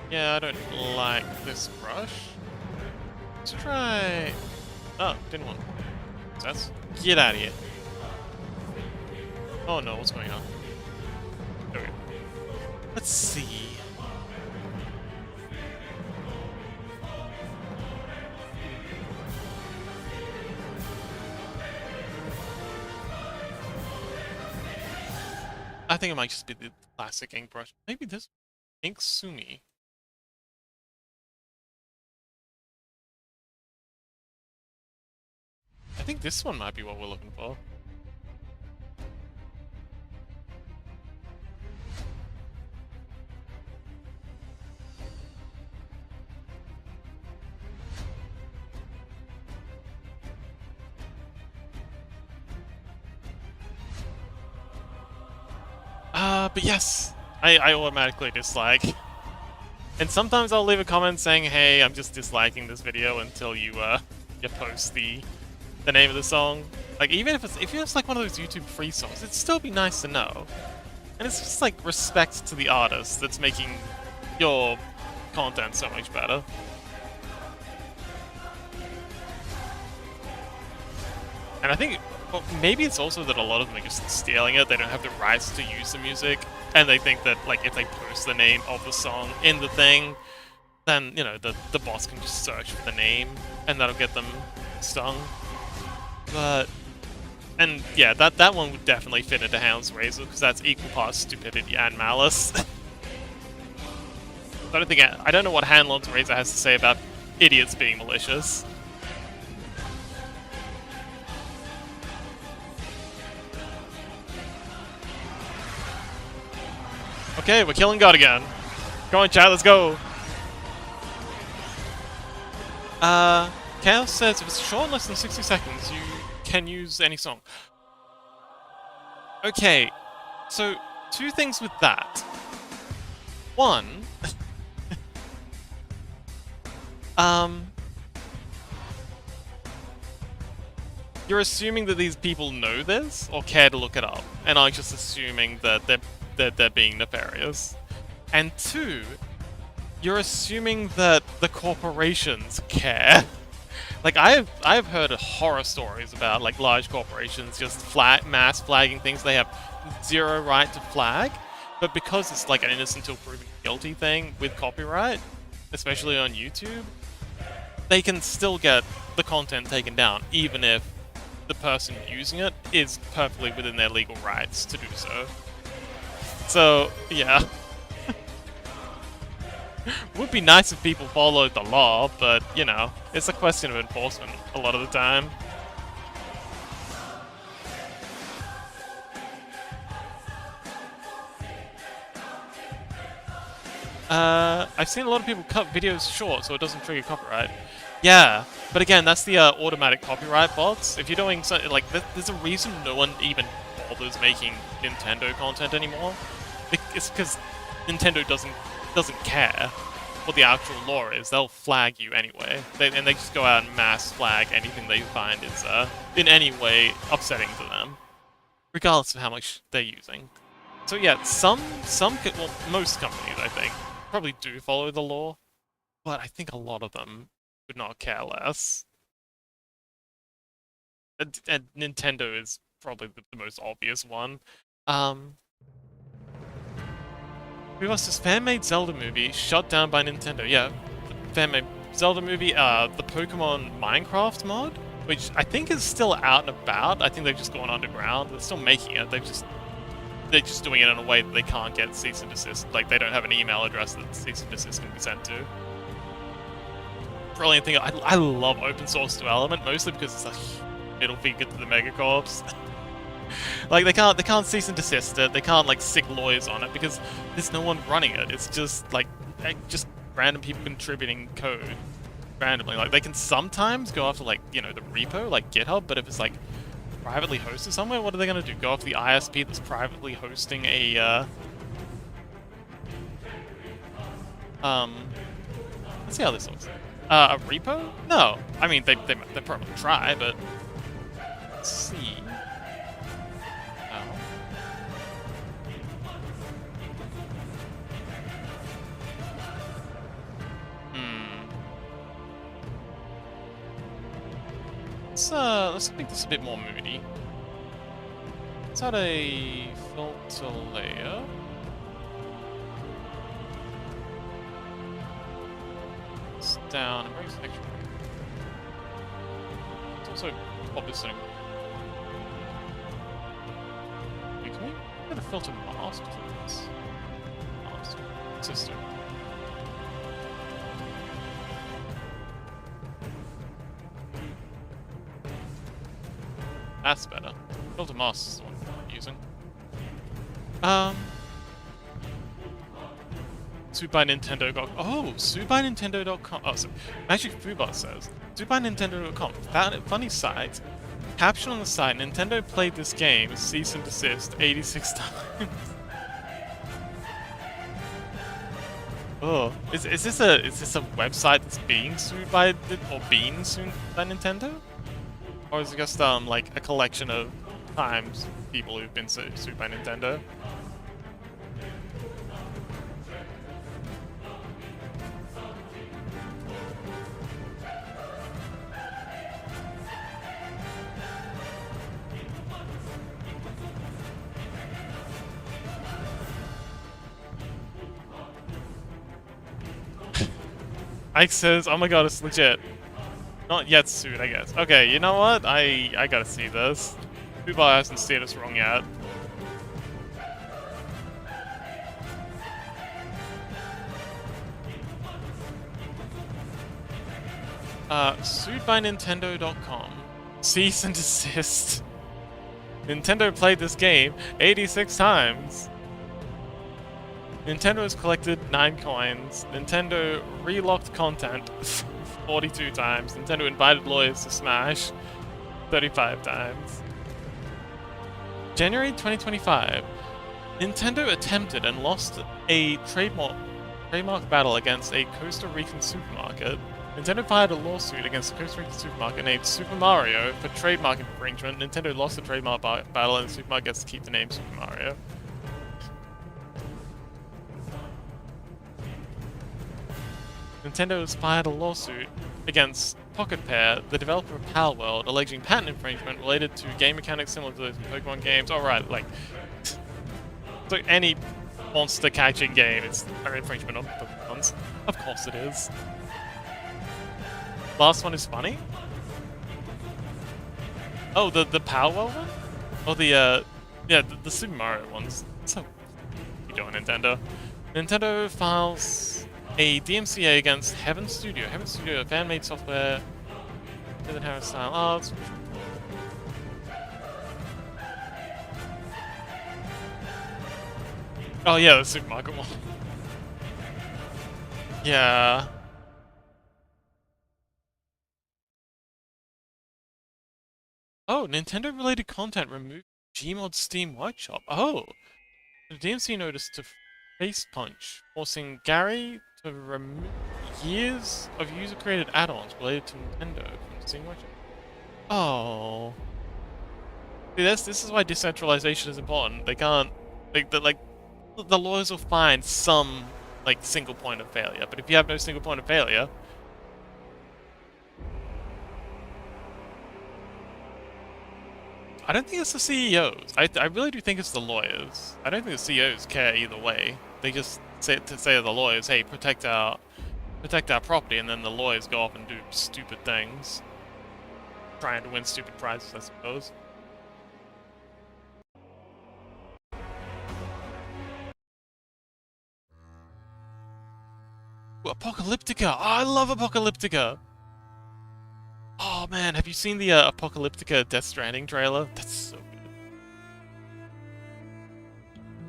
[SPEAKER 1] Yeah, I don't like this brush. Let's try... Oh, didn't want... That's... Get out of here. Oh no, what's going on? Okay. Let's see. I think it might just be the classic ink brush. Maybe this Ink Sumi. I think this one might be what we're looking for. But yes, I automatically dislike. And sometimes I'll leave a comment saying, hey, I'm just disliking this video until you post the name of the song. Like, even if it's like one of those YouTube free songs, it'd still be nice to know. And it's just like respect to the artist that's making your content so much better. And I think, well, maybe it's also that a lot of them are just stealing it. They don't have the rights to use the music, and they think that, like, if they post the name of the song in the thing, then, you know, the boss can just search for the name, and that'll get them stung. But And yeah, that one would definitely fit into Handlon's Razor, because that's equal parts stupidity and malice. I don't know what Handlon's Razor has to say about idiots being malicious. Okay, we're killing God again. Go on, chat, let's go. Chaos says if it's short, less than 60 seconds, you can use any song. Okay, so two things with that. One, you're assuming that these people know this or care to look it up, and I'm just assuming that they're being nefarious. And two, you're assuming that the corporations care. Like I've heard horror stories about like large corporations just mass flagging things they have zero right to flag, but because it's like an innocent until proven guilty thing with copyright, especially on YouTube, they can still get the content taken down, even if the person using it is perfectly within their legal rights to do so. So, yeah. Would be nice if people followed the law, but, you know, it's a question of enforcement a lot of the time. I've seen a lot of people cut videos short so it doesn't trigger copyright. Yeah, but again, that's the automatic copyright bots. If you're doing something like, there's a reason no one even bothers making Nintendo content anymore. It's because Nintendo doesn't care what the actual law is. They'll flag you anyway, and they just go out and mass flag anything they find is in any way upsetting to them, regardless of how much they're using. So yeah, well, most companies I think probably do follow the law, but I think a lot of them would not care less. And Nintendo is probably the most obvious one. This fan-made Zelda movie shut down by Nintendo. Yeah, fan-made Zelda movie. The Pokemon Minecraft mod, which I think is still out and about. I think they've just gone underground. They're still making it. They're just doing it in a way that they can't get cease and desist. Like they don't have an email address that cease and desist can be sent to. Brilliant thing. I love open source development mostly because it's a middle finger to the megacorps. Like they can't cease and desist it. They can't like sick lawyers on it because there's no one running it. It's just like just random people contributing code randomly. Like they can sometimes go after like, you know, the repo like GitHub, but if it's like privately hosted somewhere, what are they gonna do? Go after the ISP that's privately hosting a let's see how this looks. A repo? No. I mean they probably try, but let's see. Let's make this a bit more moody. Let's add a filter layer. It's down and bring some extra. Let's also pop this in. Wait, can we get a filter mask for this? Mask. System. That's better. Filter mask is the one I'm using. SuedByNintendo.com. Oh, so Magic Fubot says SuedByNintendo.com. Funny site. Caption on the site: Nintendo played this game cease and desist 86 times. Oh, is this a website that's being sued by Nintendo? Or is it just like a collection of times people who've been sued by Nintendo? Ike says, "Oh my god, it's legit." Not yet sued, I guess. Okay, you know what? I gotta see this. Fubar hasn't steered us wrong yet. Sued by Nintendo.com. Cease and desist. Nintendo played this game 86 times. Nintendo has collected 9 coins. Nintendo relocked content 42 times. Nintendo invited lawyers to Smash 35 times. January 2025. Nintendo attempted and lost a trademark battle against a Costa Rican supermarket. Nintendo filed a lawsuit against a Costa Rican supermarket named Super Mario for trademark infringement. Nintendo lost the trademark battle and the supermarket gets to keep the name Super Mario. Nintendo has filed a lawsuit against Pocket Pair, the developer of Pal World, alleging patent infringement related to game mechanics similar to those in Pokemon games. Alright, like... so any monster catching game is an infringement on Pokemon's. Of course it is. Last one is funny? Oh, the Pal World one? Or the, yeah, the Super Mario ones. So, what you doing, Nintendo? Nintendo files a DMCA against Heaven Studio. Heaven Studio, a fan-made software. Doesn't have a style. Oh, it's... oh yeah, the supermarket one. Yeah. Oh, Nintendo-related content removed Gmod Steam Workshop. Oh! The DMC noticed to face punch, forcing Gary to remove years of user-created add-ons related to Nintendo from Steam Workshop. Oh. See, this is why decentralization is important. They can't... the lawyers will find some, like, single point of failure, but if you have no single point of failure... I don't think it's the CEOs. I really do think it's the lawyers. I don't think the CEOs care either way. They just say to the lawyers, "Hey, protect our property," and then the lawyers go off and do stupid things, trying to win stupid prizes, I suppose. Ooh, Apocalyptica! Oh, I love Apocalyptica! Oh man, have you seen the Apocalyptica Death Stranding trailer? That's so good.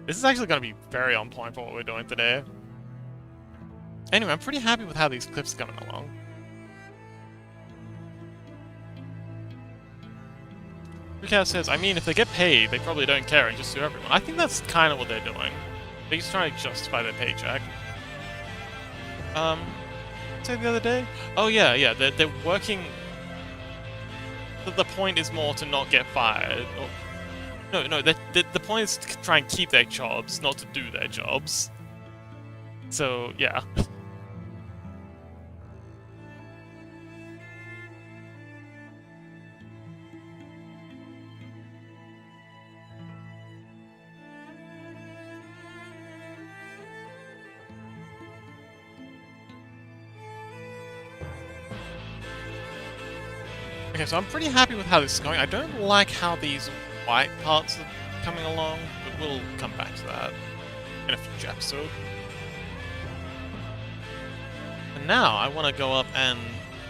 [SPEAKER 1] This is actually going to be very on point for what we're doing today. Anyway, I'm pretty happy with how these clips are coming along. Rukow says, I mean, if they get paid, they probably don't care and just sue everyone. I think that's kind of what they're doing. They're just trying to justify their paycheck. Say the other day? Oh yeah, they're working... The point is more to not get fired. Or, no, the point is to try and keep their jobs, not to do their jobs. So, yeah. Okay, so I'm pretty happy with how this is going. I don't like how these white parts are coming along, but we'll come back to that in a future episode. And now I want to go up and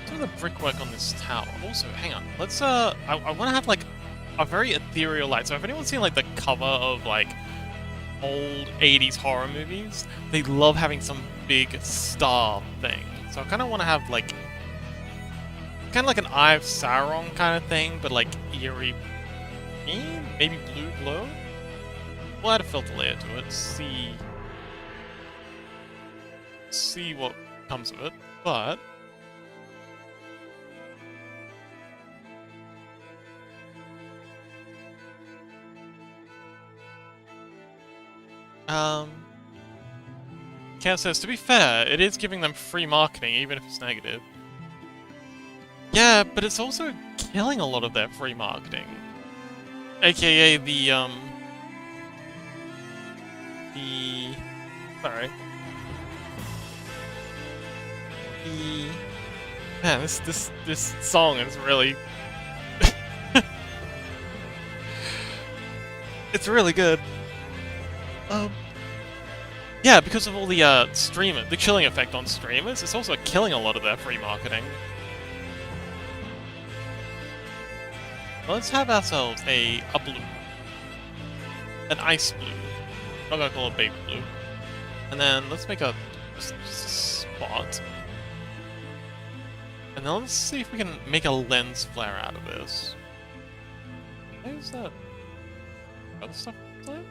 [SPEAKER 1] do the brickwork on this tower. Also, hang on, let's I want to have like a very ethereal light. So if anyone's seen like the cover of like old 80s horror movies, they love having some big star thing. So I kind of want to have like kind of like an Eye of Sauron kind of thing, but like eerie green, maybe blue glow. We'll add a filter layer to it, see what comes of it, but Cat says, to be fair, it is giving them free marketing, even if it's negative. Yeah, but it's also killing a lot of their free marketing. AKA sorry. Man, this song is really... It's really good. Yeah, because of all the the killing effect on streamers, it's also killing a lot of their free marketing. Let's have ourselves a blue. An ice blue. I'm not gonna call it baby blue. And then let's make a spot. And then let's see if we can make a lens flare out of this. Where's that other stuff there?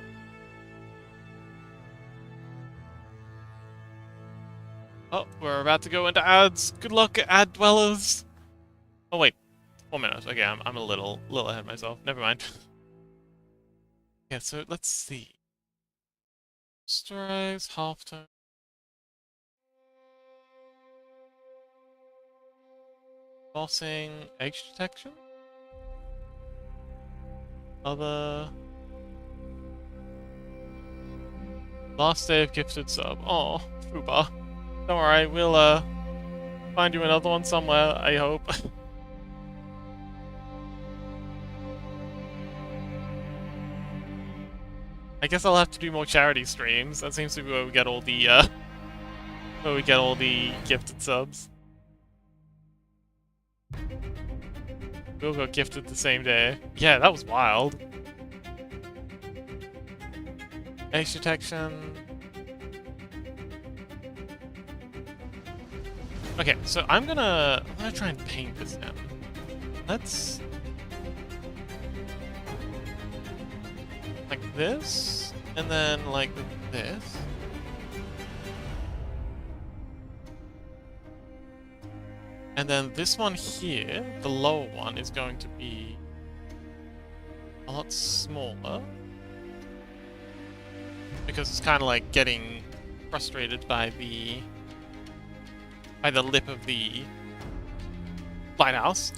[SPEAKER 1] Oh, we're about to go into ads. Good luck, ad dwellers. Oh wait, 4 minutes. Okay, I'm a little ahead of myself. Never mind. Yeah, so let's see. Strides, halftone. Bossing, age detection. Other. Last day of gifted sub. Oh, Fuba. Don't worry, we'll find you another one somewhere, I hope. I guess I'll have to do more charity streams. That seems to be where we get all the gifted subs. We all got gifted the same day. Yeah, that was wild. Age detection. Okay, so I'm gonna try and paint this in. Let's like this, and then like this. And then this one here, the lower one, is going to be a lot smaller. Because it's kind of like getting frustrated by the lip of the lighthouse.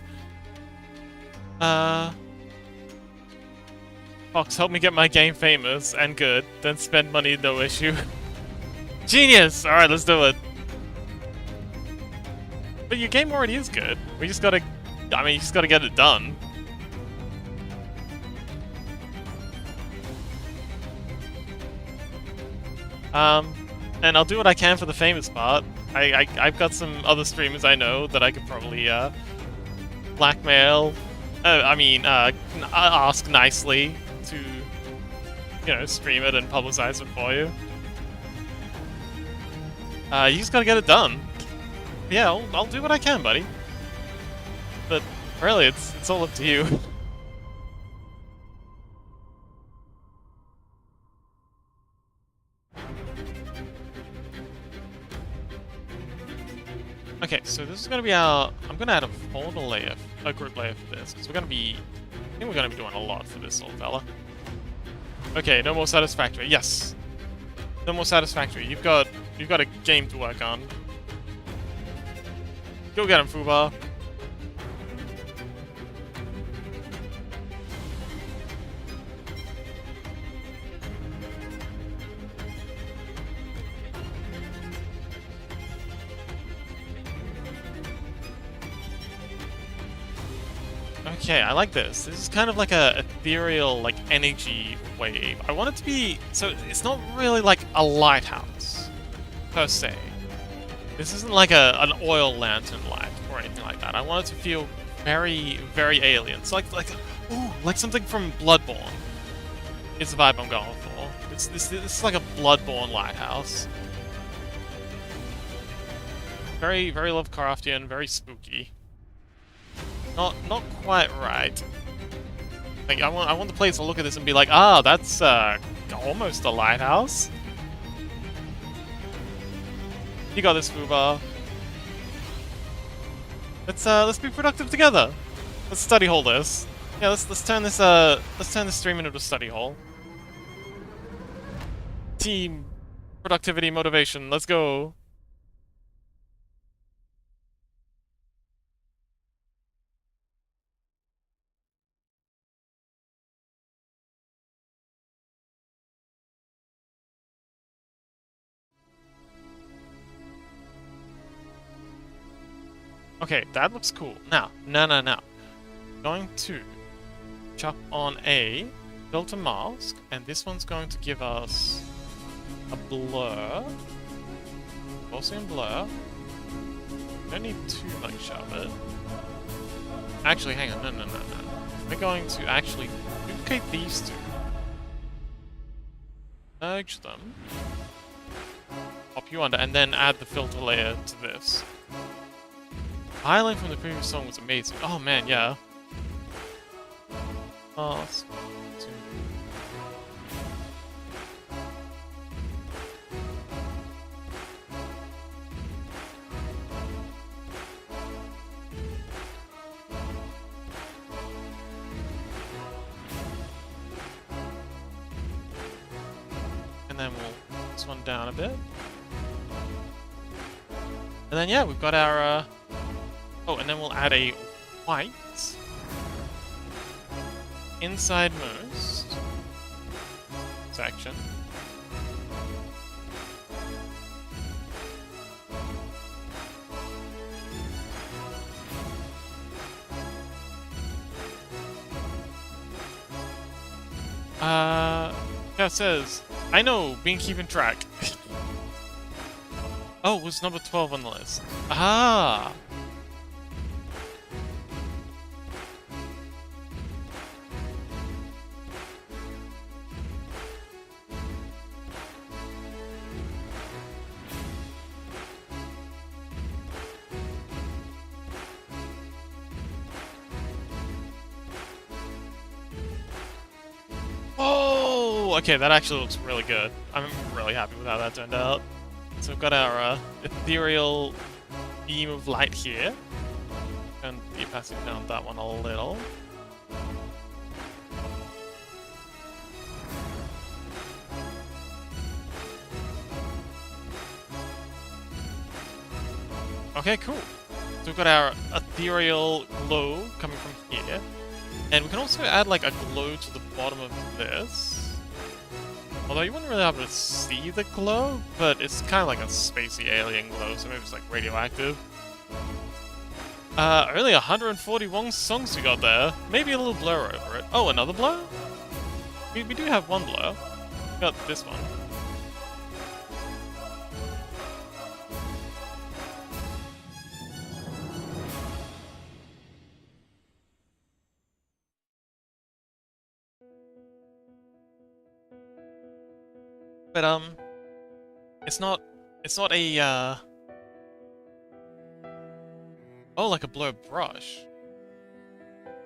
[SPEAKER 1] Fox, help me get my game famous and good, then spend money, no issue. Genius! Alright, let's do it. But your game already is good. We just gotta... I mean, you just gotta get it done. And I'll do what I can for the famous part. I've got some other streamers I know that I could probably, blackmail... ask nicely to, you know, stream it and publicize it for you. You just gotta get it done. Yeah, I'll do what I can, buddy. But really, it's all up to you. Okay, so this is gonna be our. I'm gonna add a folder layer, a group layer for this, because we're gonna be. I think we're gonna be doing a lot for this little fella. Okay, no more satisfactory. Yes, no more satisfactory. You've got a game to work on. Go get him, Fuba. Okay, I like this. This is kind of like a ethereal, like, energy wave. I want it to be... So, it's not really like a lighthouse, per se. This isn't like an oil lantern light or anything like that. I want it to feel very, very alien. It's like something from Bloodborne. It's the vibe I'm going for. This is like a Bloodborne lighthouse. Very, very Lovecraftian, very spooky. Not quite right. Like I want the players to look at this and be like, ah, that's almost a lighthouse. You got this, Fuba. Let's be productive together. Let's study hall this. Yeah, let's turn this stream into a study hall. Team productivity motivation. Let's go. Okay, that looks cool. Now, no. Going to chop on a filter mask, and this one's going to give us a blur. Gaussian blur. Don't need too much of it. Actually, hang on, no. We're going to actually duplicate these two. Merge them. Pop you under, and then add the filter layer to this. The highlight from the previous song was amazing. Oh man, yeah. Mask. And then we'll put this one down a bit. And then yeah, we've got our oh, and then we'll add a white insidemost section. Yeah, it says, I know, been keeping track. Oh, it was number 12 on the list. Ah! Oh, okay, that actually looks really good. I'm really happy with how that turned out. So we've got our ethereal beam of light here. Turn the opacity down that one a little. Okay, cool. So we've got our ethereal glow coming from here. And we can also add like a glow to the bottom of this. Although you wouldn't really be able to see the glow, but it's kind of like a spacey alien glow, so maybe it's like radioactive. Only 141 songs we got there. Maybe a little blur over it. Oh, another blur? We do have one blur. We got this one. But it's not a oh, like a blur brush.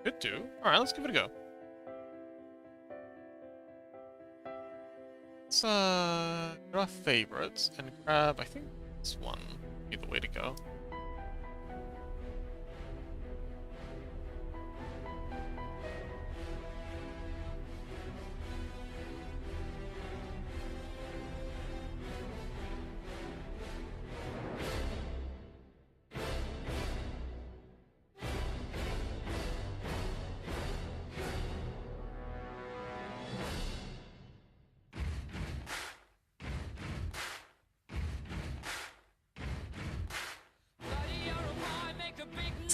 [SPEAKER 1] Could do. All right, let's give it a go. Let's go to our favorites and grab, I think this one would be the way to go.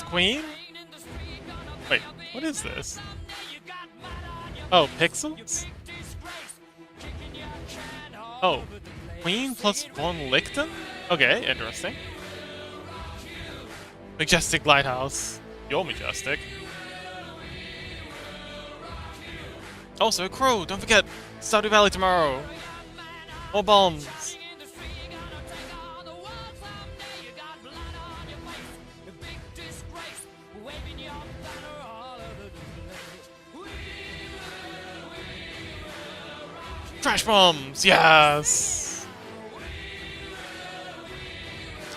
[SPEAKER 1] Queen? Wait, what is this? Oh, pixels? Oh, Queen plus Von Lichten? Okay, interesting. Majestic Lighthouse. You're majestic. Also, Crow, don't forget, Stardew Valley tomorrow. More bombs. Trash bombs, yes.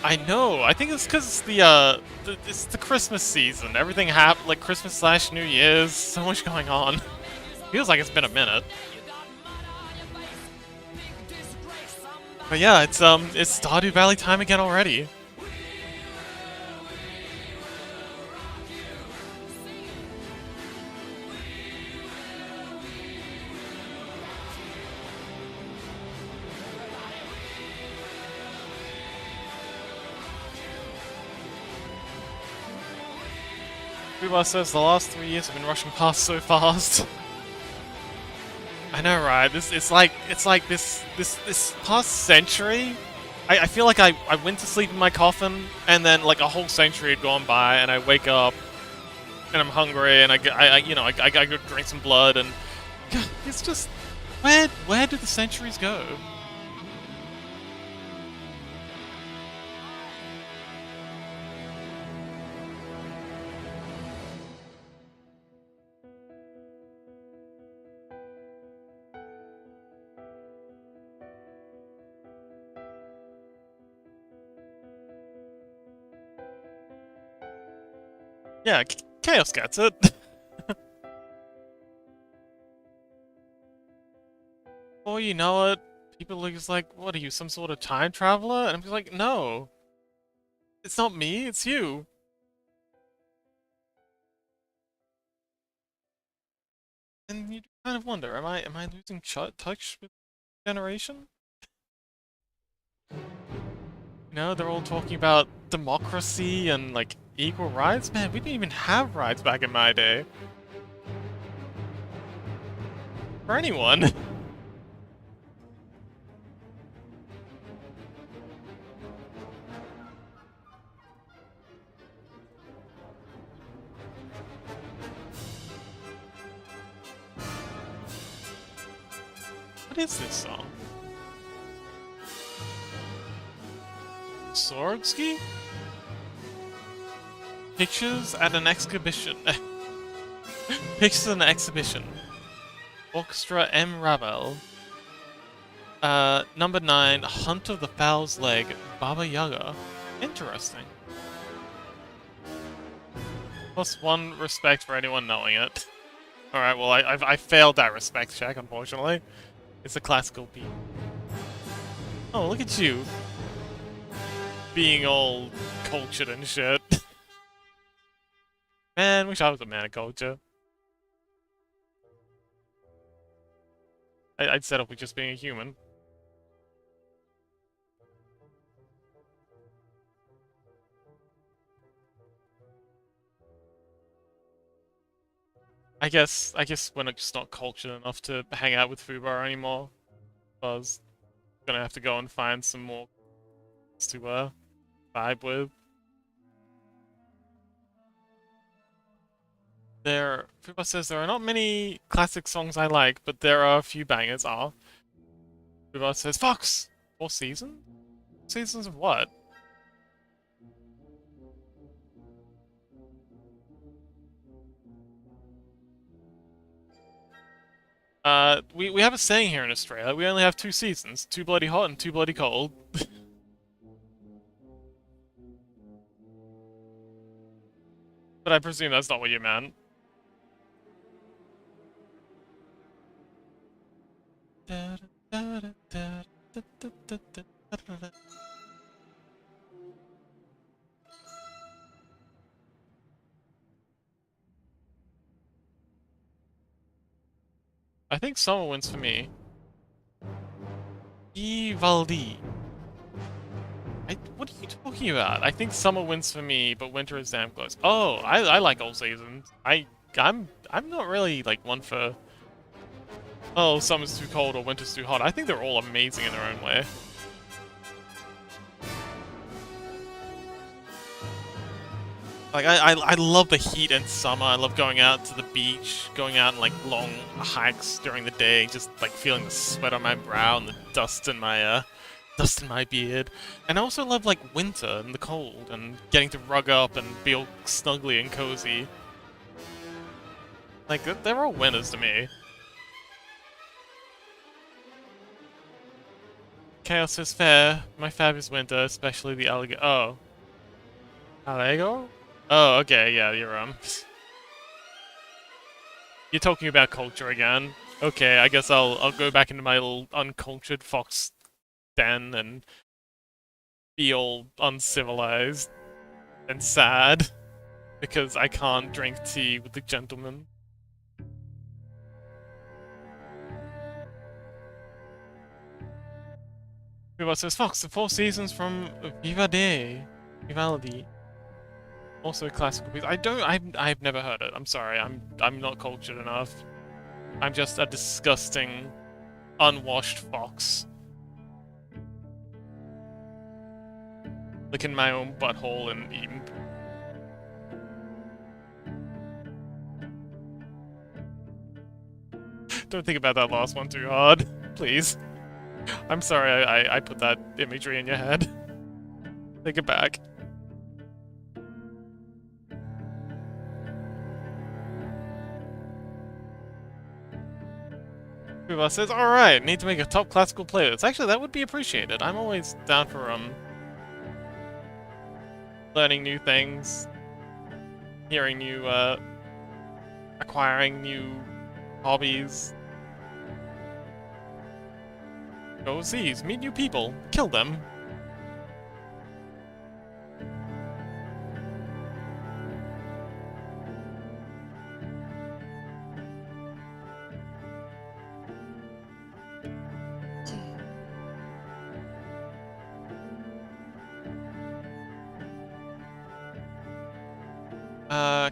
[SPEAKER 1] I know. I think it's because it's the Christmas season. Everything happened like Christmas / New Year's. So much going on. Feels like it's been a minute. But yeah, it's Stardew Valley time again already. Everyone says the last 3 years have been rushing past so fast. I know, right? It's like this past century. I feel like I went to sleep in my coffin, and then like a whole century had gone by, and I wake up and I'm hungry, and I go drink some blood, and it's just where did the centuries go? Yeah, chaos gets it. Or you know it, people are just like, what are you, some sort of time traveler? And I'm just like, no, it's not me, it's you. And you kind of wonder, am I losing touch with generation? You know, they're all talking about democracy and like equal rights. Man, we didn't even have rights back in my day. For anyone. What is this song? Swordsky? Pictures at an exhibition. Pictures at an exhibition. Orchestra M. Ravel. Number 9, Hunt of the Fowl's Leg, Baba Yaga. Interesting. Plus 1 respect for anyone knowing it. Alright, well, I failed that respect check, unfortunately. It's a classical beat. Oh, look at you. Being all cultured and shit. Man, wish I was a man of culture. I'd settle with just being a human. I guess we're just not cultured enough to hang out with Fubar anymore. Because I'm gonna have to go and find some more to vibe with. Fubar says there are not many classic songs I like, but there are a few bangers. Fubar says, Fox! 4 seasons? Seasons of what? We have a saying here in Australia. We only have 2 seasons. 2 bloody hot and 2 bloody cold. But I presume that's not what you meant. I think summer wins for me. Vivaldi. What are you talking about? I think summer wins for me, but winter is damn close. Oh, I like all seasons. I'm not really like one for, oh, summer's too cold or winter's too hot. I think they're all amazing in their own way. Like I love the heat in summer. I love going out to the beach, going out on like long hikes during the day, just like feeling the sweat on my brow and the dust in my beard. And I also love like winter and the cold and getting to rug up and be all snuggly and cozy. Like they're all winners to me. Chaos is fair. My fab is winter, especially the alligator. Oh, Allego? Oh, okay, yeah, you're talking about culture again. Okay, I guess I'll go back into my little uncultured fox den and be all uncivilized and sad because I can't drink tea with the gentleman. Who else says Fox? The 4 seasons from Vivaldi. Also a classical piece. I've never heard it. I'm sorry. I'm not cultured enough. I'm just a disgusting, unwashed fox. Licking my own butthole and eating. Don't think about that last one too hard, please. I'm sorry I put that imagery in your head. Take it back. Kuba says, alright, need to make a top classical playlist. Actually, that would be appreciated. I'm always down for, learning new things. Hearing new, acquiring new hobbies. Go overseas, meet new people, kill them.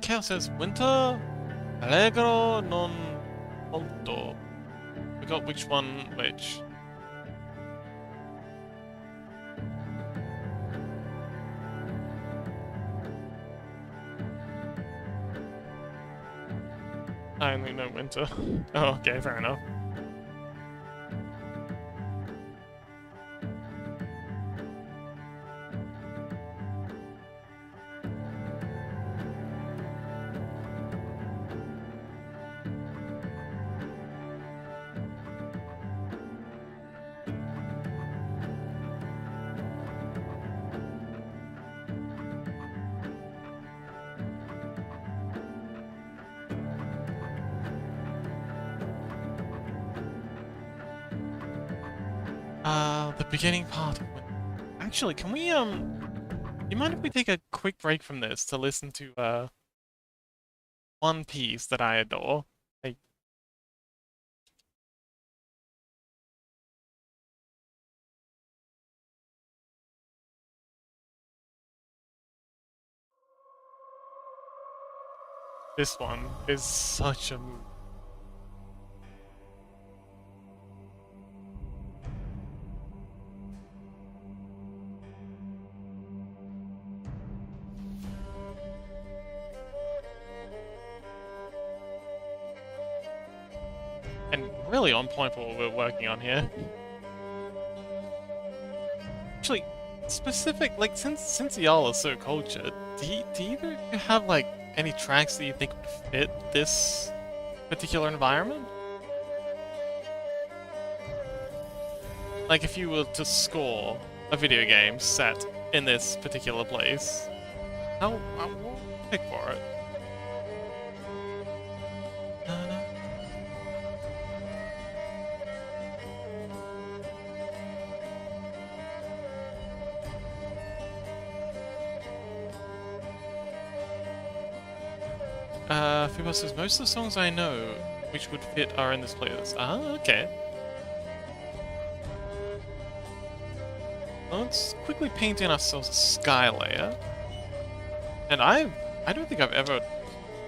[SPEAKER 1] Chaos says, winter? Allegro non molto. Forgot which one which. I only know winter. Oh, okay, fair enough. The beginning part of it. Actually, can we, you mind if we take a quick break from this to listen to, one piece that I adore? Like, this one is such a move. And really on point for what we're working on here. Actually, specific, like, since y'all are so cultured, do either of you have, like, any tracks that you think would fit this particular environment? Like, if you were to score a video game set in this particular place, what would you pick for it? Fuba says, most of the songs I know which would fit are in this playlist. Ah, okay. Let's quickly paint in ourselves a sky layer. And I don't think I've ever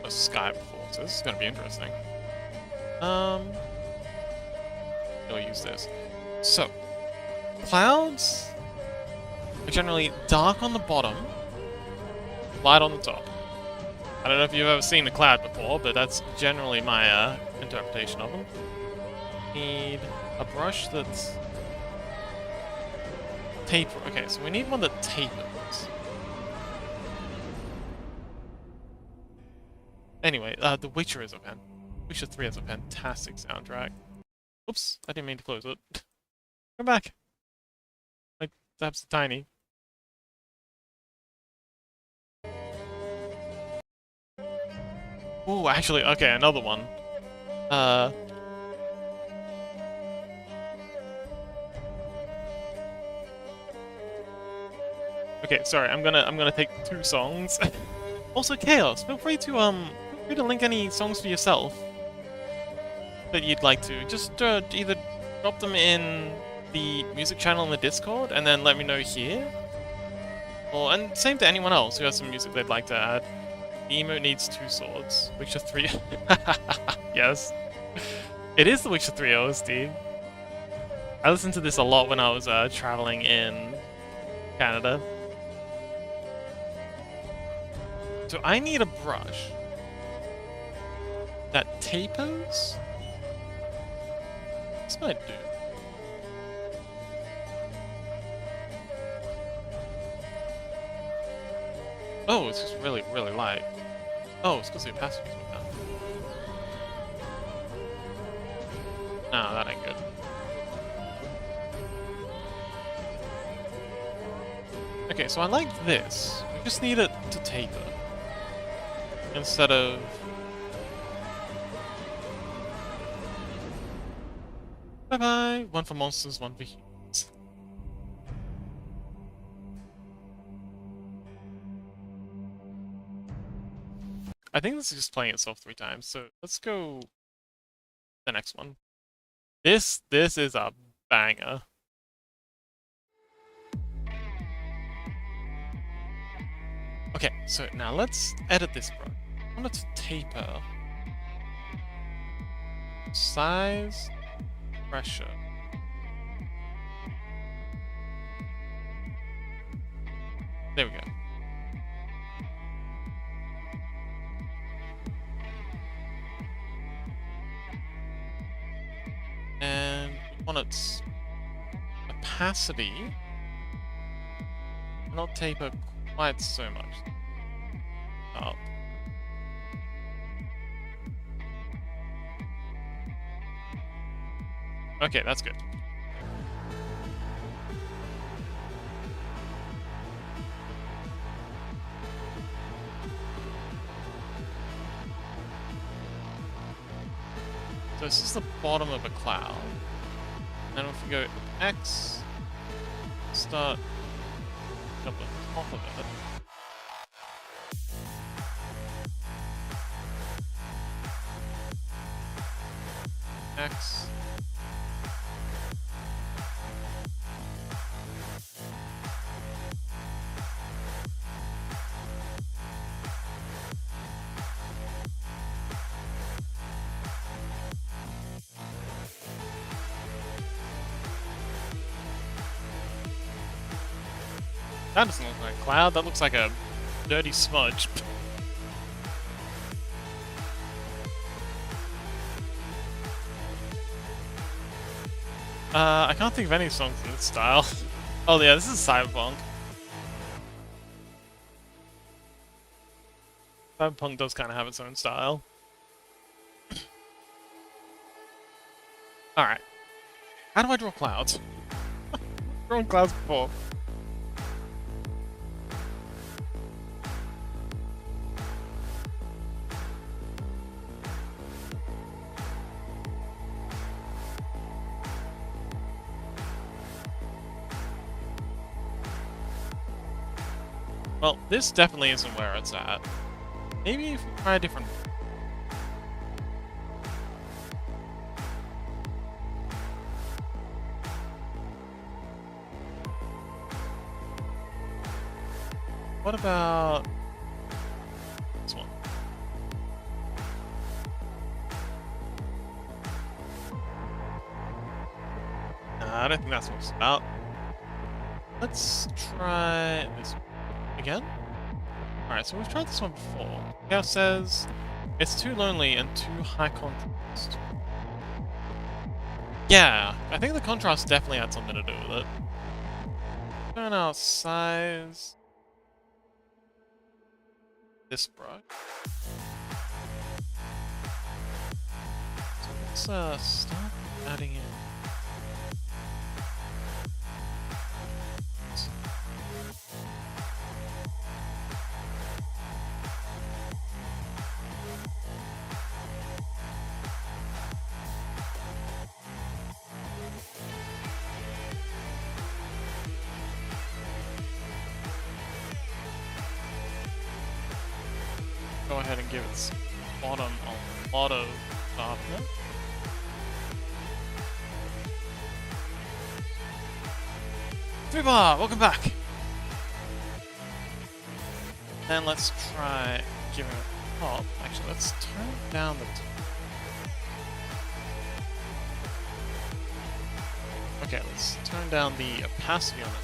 [SPEAKER 1] a sky before, so this is gonna be interesting. I'll use this. So, clouds are generally dark on the bottom, light on the top. I don't know if you've ever seen a cloud before, but that's generally my interpretation of them. Need a brush that's taper. Okay, so we need one that tapers. Anyway, The Witcher is a fan. Witcher 3 has a fantastic soundtrack. Oops, I didn't mean to close it. Come back. My tabs are tiny. Ooh, actually, okay, another one. Okay, sorry, I'm gonna take 2 songs. Also, Chaos, feel free to link any songs for yourself that you'd like to. Just either drop them in the music channel in the Discord, and then let me know here. Or, and same to anyone else who has some music they'd like to add. The emote needs 2 swords, which are 3. Yes. It is the Witcher 3 OST. I listened to this a lot when I was traveling in Canada. So I need a brush that tapers. This might do. Oh, it's just really, really light. Oh, it's because the opacity's went down. No, that ain't good. Okay, so I like this. We just need it to taper. Instead of... Bye-bye! One for monsters, one for humans. I think this is just playing itself 3 times, so let's go the next one. This is a banger. Okay, so now let's edit this, bro. I want it to taper. Size, pressure. There we go. And we want its opacity to not taper quite so much. Up. Okay, that's good. So this is the bottom of a cloud. And then if we go X, start up the top of it. X. That doesn't look like a cloud, that looks like a dirty smudge. I can't think of any songs in this style. Oh yeah, this is Cyberpunk. Cyberpunk does kind of have its own style. Alright. How do I draw clouds? I've drawn clouds before. Well, this definitely isn't where it's at. Maybe if we try a different... What about... this one? Nah, I don't think that's what it's about. Let's try this one. Again? Alright, so we've tried this one before. Now it says it's too lonely and too high contrast. Yeah, I think the contrast definitely had something to do with it. Turn out size. This brush. So let's start adding in. Go ahead and give its bottom a lot of sharpness. Fubar, welcome back! Then let's try giving it top. Actually, let's turn down the top. Okay, let's turn down the opacity on it.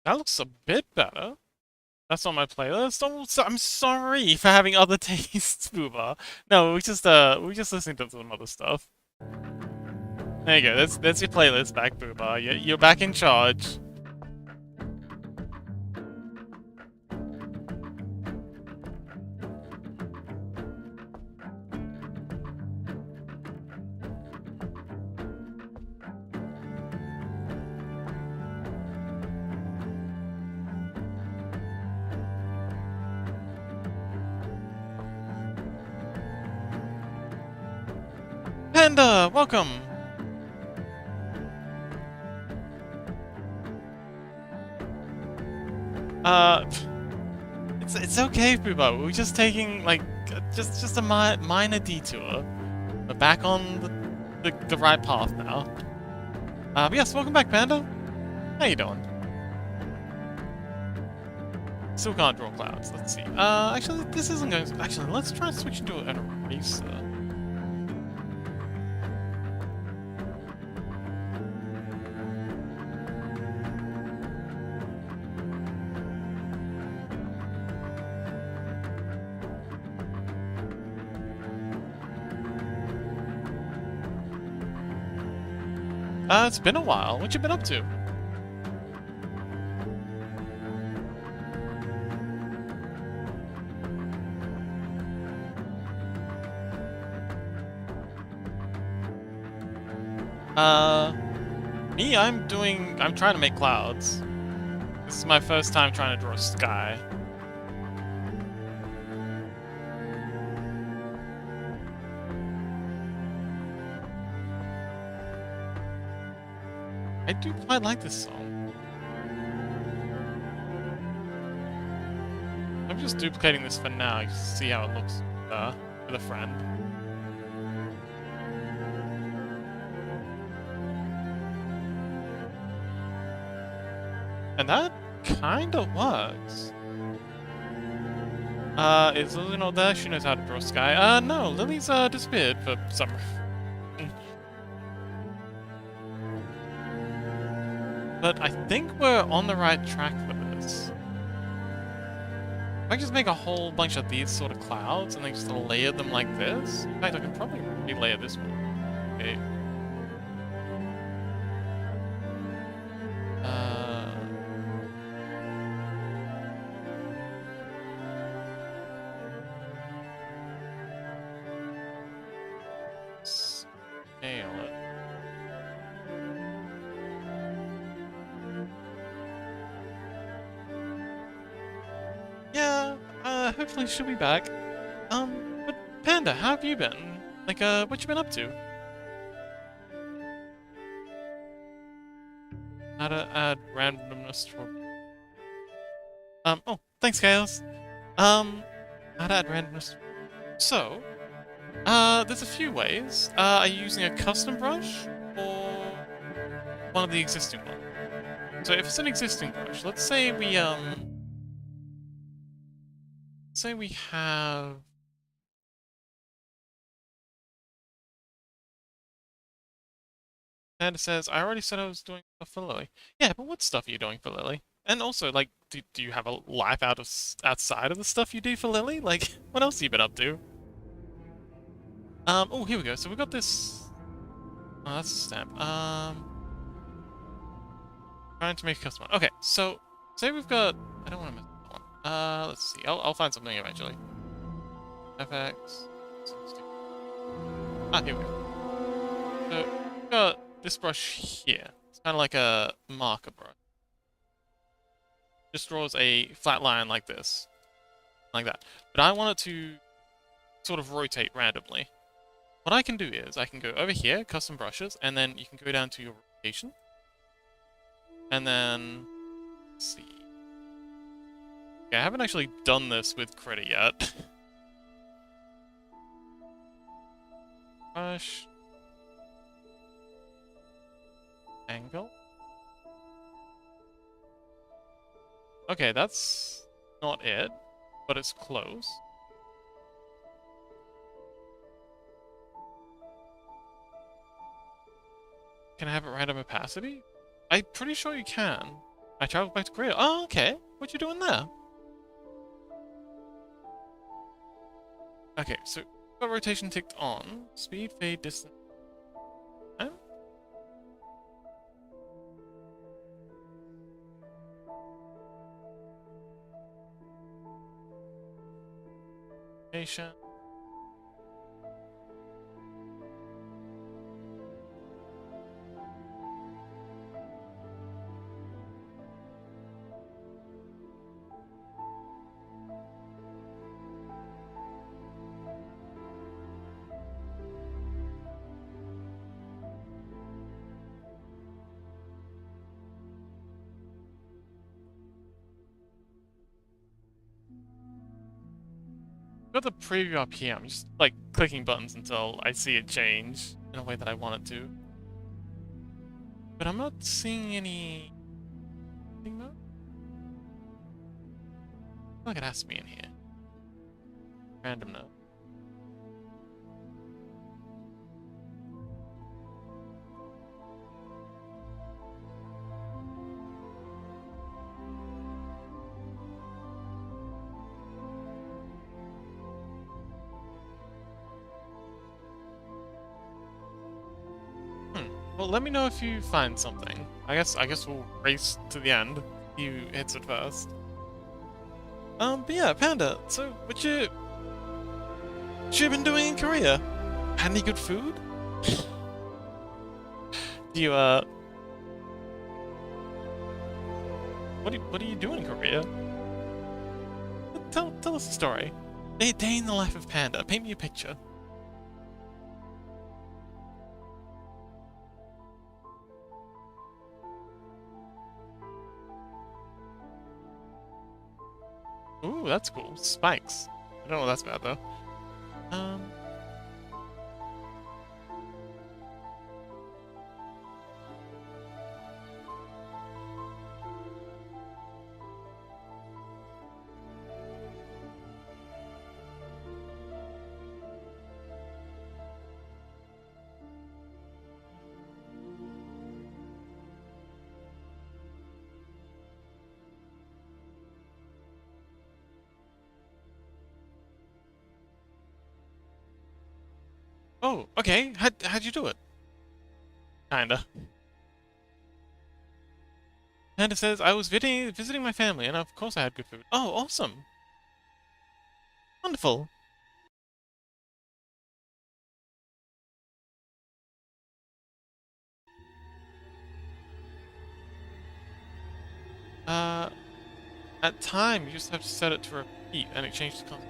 [SPEAKER 1] That looks a bit better. That's on my playlist. Oh, I'm sorry for having other tastes, Booba. No, we just listening to some other stuff. There you go. That's your playlist back, Booba. You're back in charge. Panda, welcome. It's okay, Booba. We're just taking like just a minor detour. We're back on the right path now. But yes, welcome back, Panda. How you doing? Still can't draw clouds. Let's see. Actually, this isn't going. Actually, let's try and switch into an eraser. It's been a while. What you been up to? Me, I'm trying to make clouds. This is my first time trying to draw a sky. I do quite like this song. I'm just duplicating this for now, just to see how it looks with a friend. And that kinda works. Is Lily not there? She knows how to draw sky. No, Lily's disappeared for some reason. But I think we're on the right track for this. If I just make a whole bunch of these sort of clouds and then just layer them like this. In fact, I can probably relayer this one. Okay. Scale it. Yeah, hopefully she'll be back. But Panda, how have you been? Like, what you been up to? How to add randomness for... oh, thanks, Chaos. How to add randomness... So, there's a few ways. Are you using a custom brush, or one of the existing ones? So if it's an existing brush, let's say we have... Panda says, I already said I was doing stuff for Lily. Yeah, but what stuff are you doing for Lily? And also, like, do you have a life outside of the stuff you do for Lily? Like, what else have you been up to? Oh, here we go. So we got this... Oh, that's a stamp. Trying to make a custom one. Okay, so, say we've got... I don't want to miss that one. Let's see. I'll find something eventually. FX... Ah, here we go. So, we've got this brush here. It's kind of like a marker brush. Just draws a flat line like this. Like that. But I want it to sort of rotate randomly. What I can do is, I can go over here, custom brushes, and then you can go down to your rotation. And then... Let's see. Okay, I haven't actually done this with Critter yet. Push. Angle. Okay, that's not it, but it's close. Can I have it random opacity? I'm pretty sure you can. I traveled back to Korea. Oh, okay. What you doing there? Okay, so got rotation ticked on. Speed, fade, distance. Time? Rotation. Got the preview up here. I'm just like clicking buttons until I see it change in a way that I want it to. But I'm not seeing any. Anything though? I feel like it has to be in here. Random note. Well, let me know if you find something. I guess we'll race to the end. You hits it first. But yeah, Panda. So, what you been doing in Korea? Had any good food? Do you what do you do in Korea? Tell us a story. Day in the life of Panda. Paint me a picture. Ooh, that's cool. Spikes. I don't know what that's about though. Oh, okay. How'd you do it? Kinda. Panda says, I was visiting my family, and of course I had good food. Oh, awesome. Wonderful. Uh, at time, you just have to set it to repeat, and it changes the content.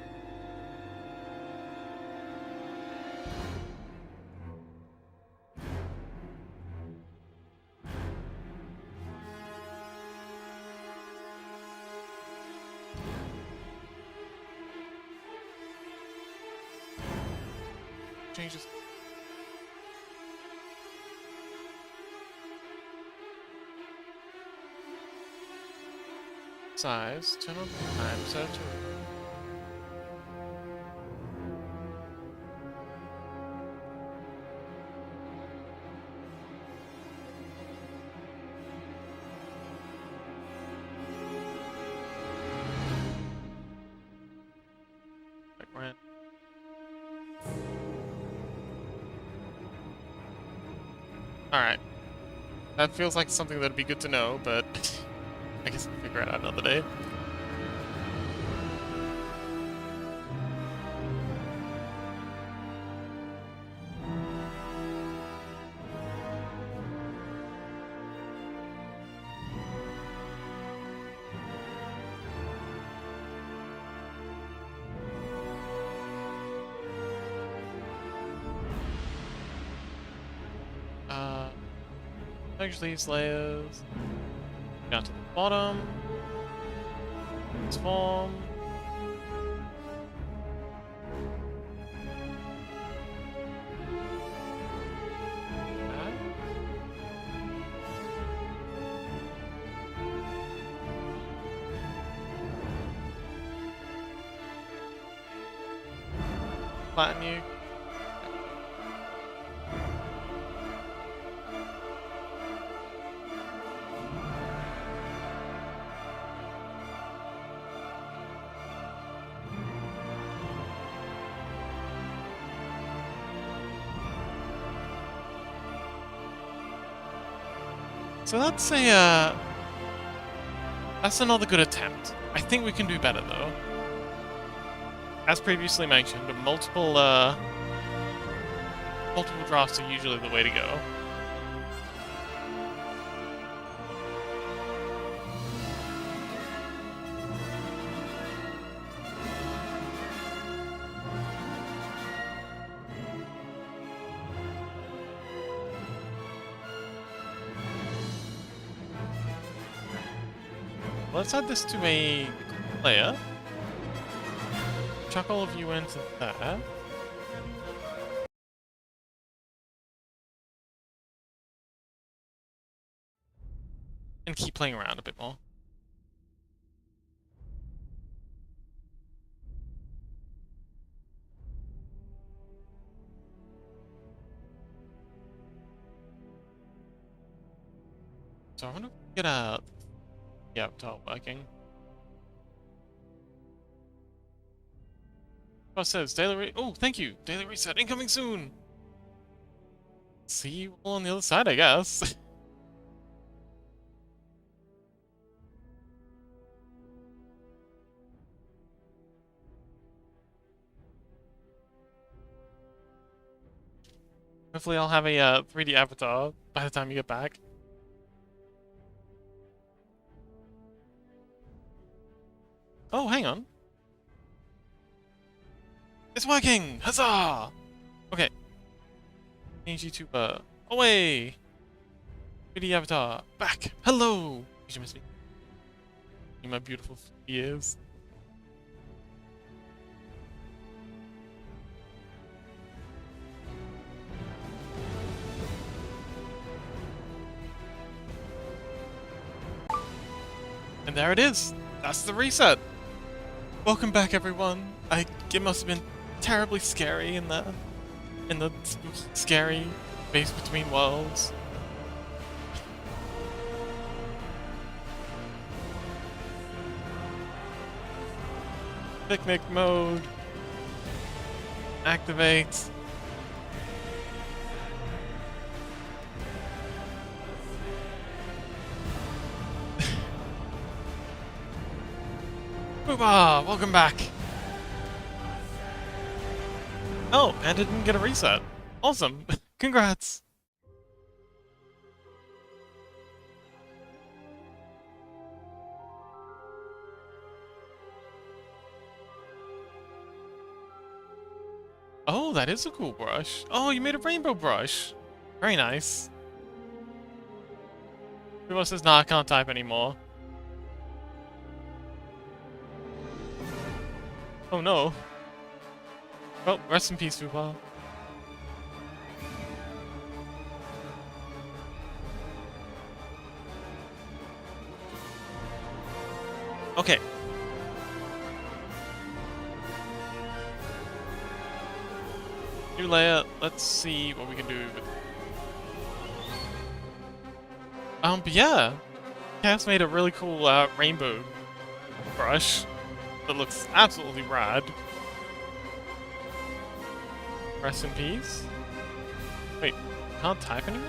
[SPEAKER 1] Changes. Size, turn on time, set it to. Like rent. Alright. That feels like something that'd be good to know, but I guess we'll figure it out another day. Change these layers down to the bottom. Transform. flatten you. So that's that's another good attempt. I think we can do better though. As previously mentioned, multiple drafts are usually the way to go. Let's add this to a player. Chuck all of you into that. And keep playing around a bit more. So I want to get out. Yeah, it's working. Oh, it says oh, thank you. Daily reset incoming soon. See you all on the other side, I guess. Hopefully I'll have a 3D avatar by the time you get back. Oh, hang on. It's working! Huzzah! Okay. Need you to, away! 3D avatar, back! Hello! Did you miss me? You my beautiful ears. And there it is! That's the reset! Welcome back, everyone. It must have been terribly scary in the spooky, scary space between worlds. Picnic mode. Activate. Booba! Welcome back! Oh, and it didn't get a reset. Awesome! Congrats! Oh, that is a cool brush. Oh, you made a rainbow brush. Very nice. Who else says, nah, I can't type anymore? Oh no. Well, rest in peace, Fupa. Okay. New layer. Let's see what we can do with... but yeah. Cass made a really cool rainbow brush that looks absolutely rad. Rest in peace. Wait, can't type anymore?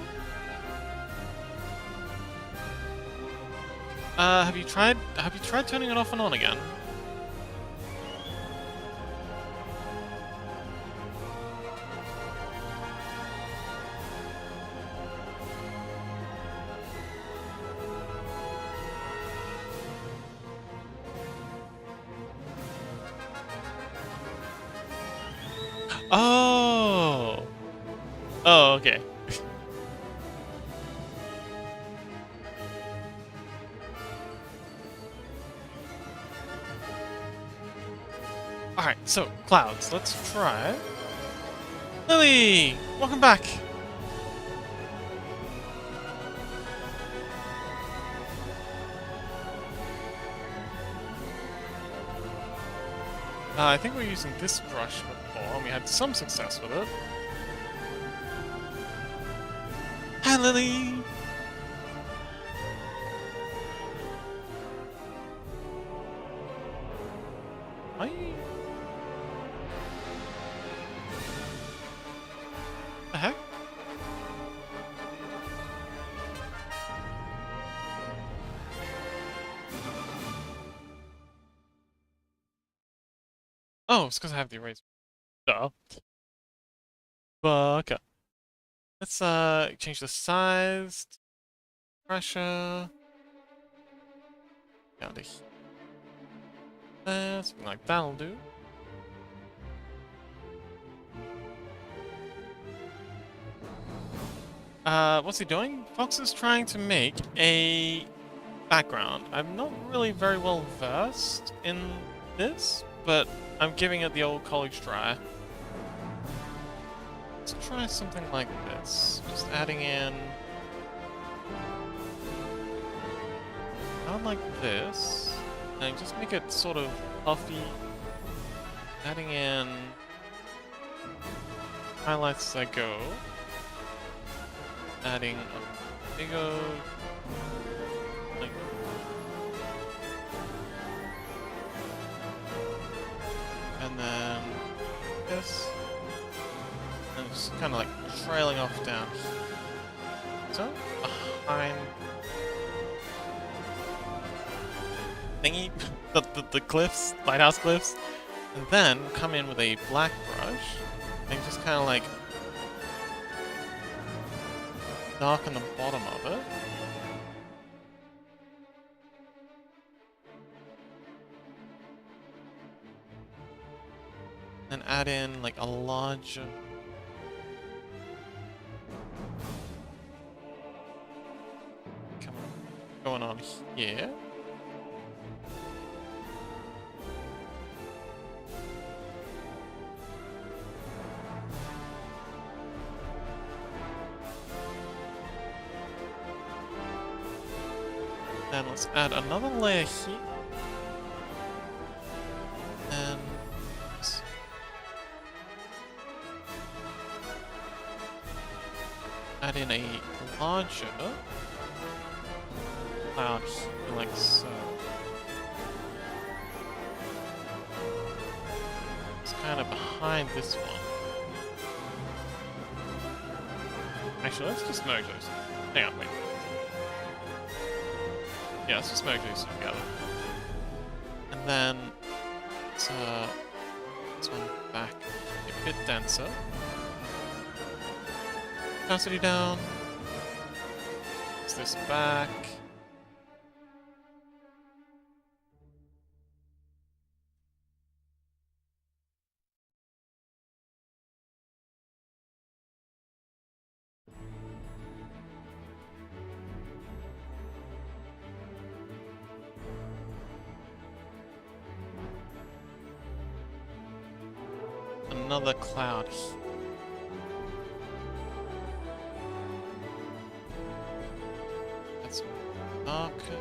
[SPEAKER 1] Have you tried turning it off and on again? Oh. Oh, okay. Alright, so, clouds. Let's try. Lily! Welcome back! I think we were using this brush before, and we had some success with it. Hi, Lily! Hi! The heck? Oh, it's because I have the eraser. Duh. But, okay. Let's change the size, pressure, down to here. Something like that'll do. What's he doing? Fox is trying to make a background. I'm not really very well versed in this, but I'm giving it the old college try. Let's try something like this. Just adding in... Not like this. And just make it sort of puffy. Adding in... highlights as I go. Adding a bigger... like... and then... this. And just kind of like trailing off down. So, behind... thingy, the cliffs, lighthouse cliffs, and then come in with a black brush and just kind of like darken the bottom of it. And add in like a larger going on here. And let's add another layer here. And add in a larger cloud here, like so. It's kind of behind this one. Actually, let's just merge those. Hang on, wait. Yeah, let's just merge these together. And then let's this one back a bit denser. Opacity down. Let's this back. Another cloud. That's darker.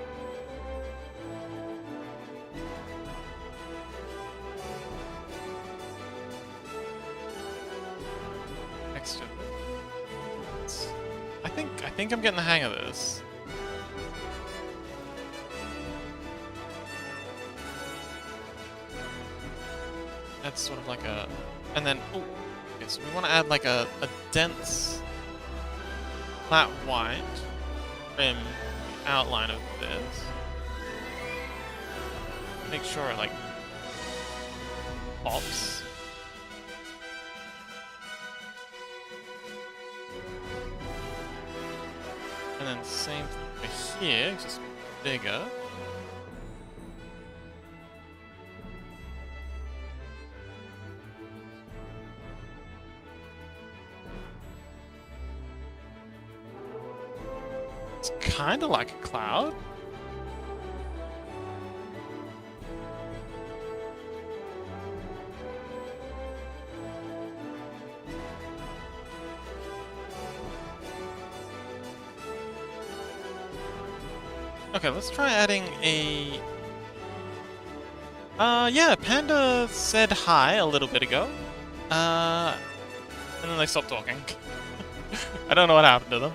[SPEAKER 1] Texture. I think I'm getting the hang of this. That's sort of like a... And then, oh, okay, so we want to add like a dense, flat white trim outline of this. Make sure it like pops. And then same thing for here, just bigger. Kind of like a cloud. Okay, let's try adding a Yeah, Panda said hi a little bit ago. And then they stopped talking. I don't know what happened to them.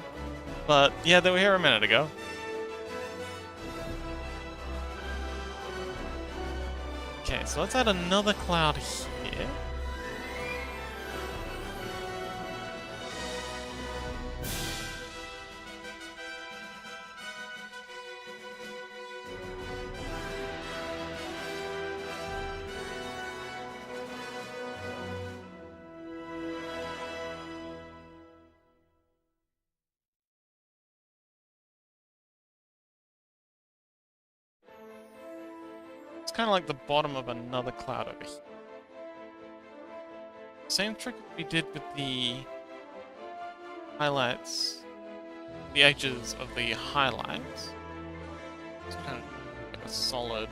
[SPEAKER 1] But yeah, they were here a minute ago. Okay, so let's add another cloud here. It's kind of like the bottom of another cloud over here. Same trick we did with the highlights, the edges of the highlights. It's kind of like a solid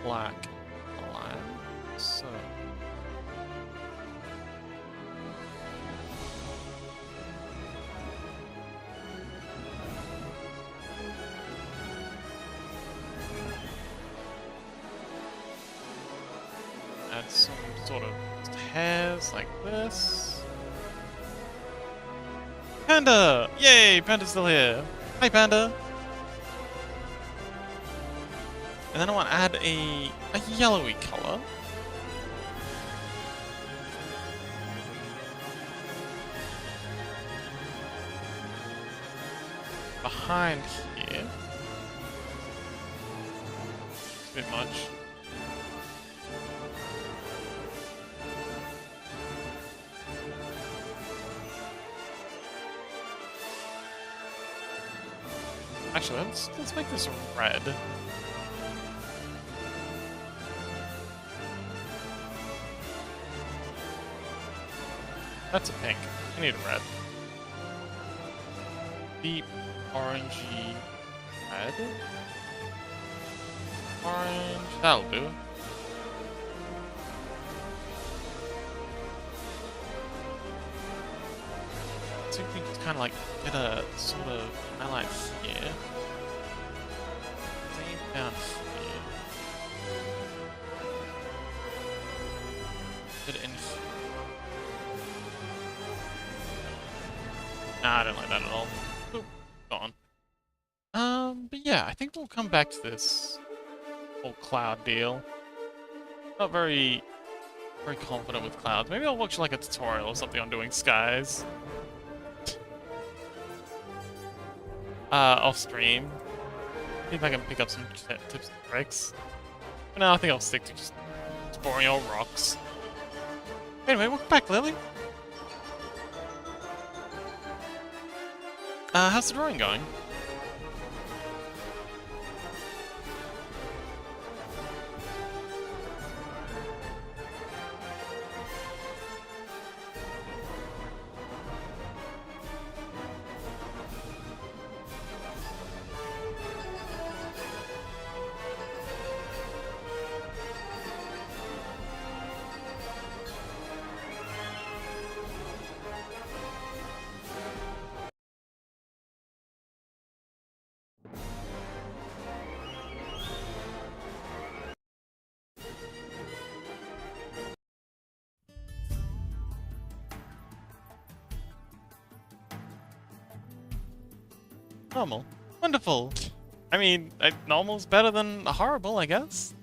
[SPEAKER 1] black line. So add some sort of hairs like this. Panda! Yay! Panda's still here. Hi, Panda! And then I want to add a yellowy color. Behind here. It's a bit much. Actually, let's make this red. That's a pink. I need a red. Deep orangey red. Orange. That'll do. So you can just kind of like get a sort of highlight here. Same down here. Get it in here. Nah, I don't like that at all. Oop, gone. But yeah, I think we'll come back to this whole cloud deal. Not very confident with clouds. Maybe I'll watch like a tutorial or something on doing skies. Off stream. See if I can pick up some tips and tricks. But no, I think I'll stick to just exploring all rocks. Anyway, welcome back, Lily. How's the drawing going? Normal. Wonderful. I mean, normal's better than horrible, I guess.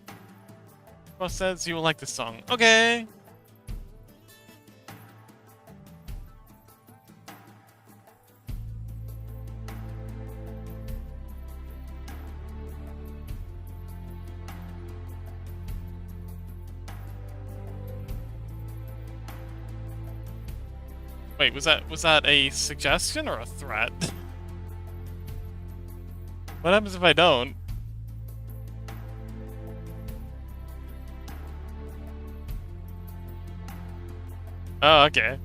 [SPEAKER 1] Boss says you will like this song. Okay. Wait, was that a suggestion or a threat? What happens if I don't? Oh, okay.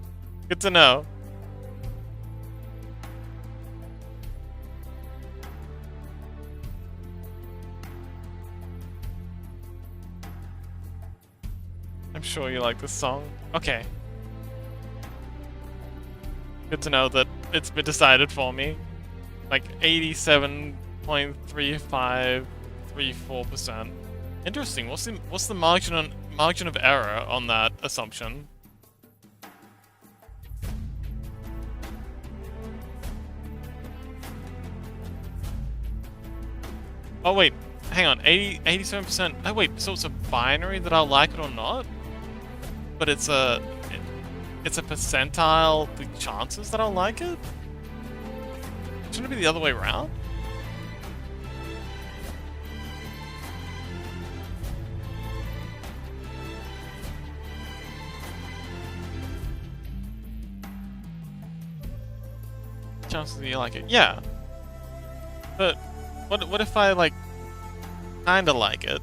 [SPEAKER 1] Good to know. I'm sure you like this song. Okay. Good to know that it's been decided for me. Like 87.3534%. Interesting. What's the margin of error on that assumption? Oh wait, hang on. 87%. Oh wait, so it's a binary that I'll like it or not? But it's a percentile the chances that I'll like it? Shouldn't it be the other way around? Chances that you like it. Yeah. But what if I like kinda like it?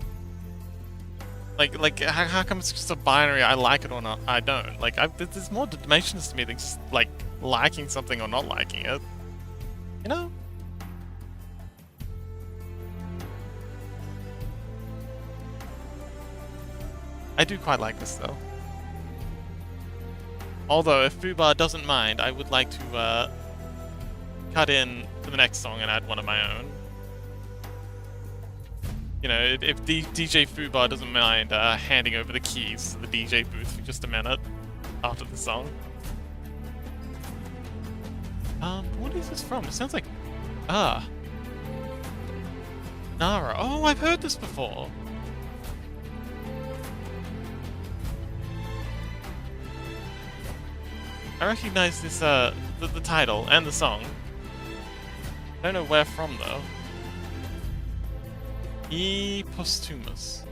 [SPEAKER 1] Like how come it's just a binary, I like it or not, I don't? Like there's more dimensions to me than just like liking something or not liking it. You know? I do quite like this though. Although if Fubar doesn't mind, I would like to cut in to the next song and add one of my own. You know, if DJ Fubar doesn't mind handing over the keys to the DJ booth for just a minute after the song. What is this from? It sounds like... Nara. Oh, I've heard this before. I recognize this, the title and the song. I don't know where from, though. E Posthumus.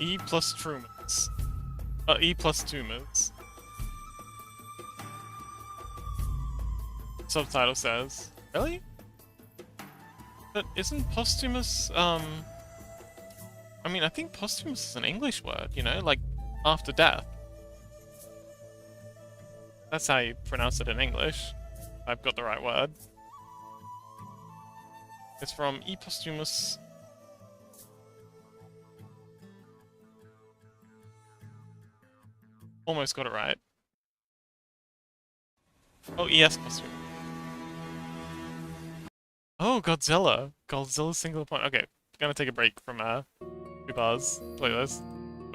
[SPEAKER 1] E plus Trumans. E plus Tumors. Subtitle says. Really? But isn't posthumous, I mean, I think posthumous is an English word, you know? Like, after death. That's how you pronounce it in English. I've got the right word. It's from E posthumous. Almost got it right. Oh, ES posthumous. Oh, Godzilla. Godzilla single point. Okay, gonna take a break from 2 bars playlist.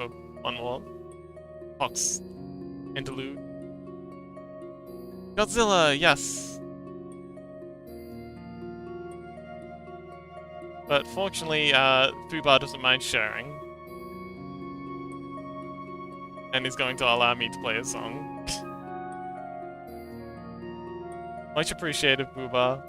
[SPEAKER 1] Oh, one more. Fox. Interlude. Godzilla, yes! But fortunately, Fubar doesn't mind sharing. And is going to allow me to play a song. Much appreciated, Fubar.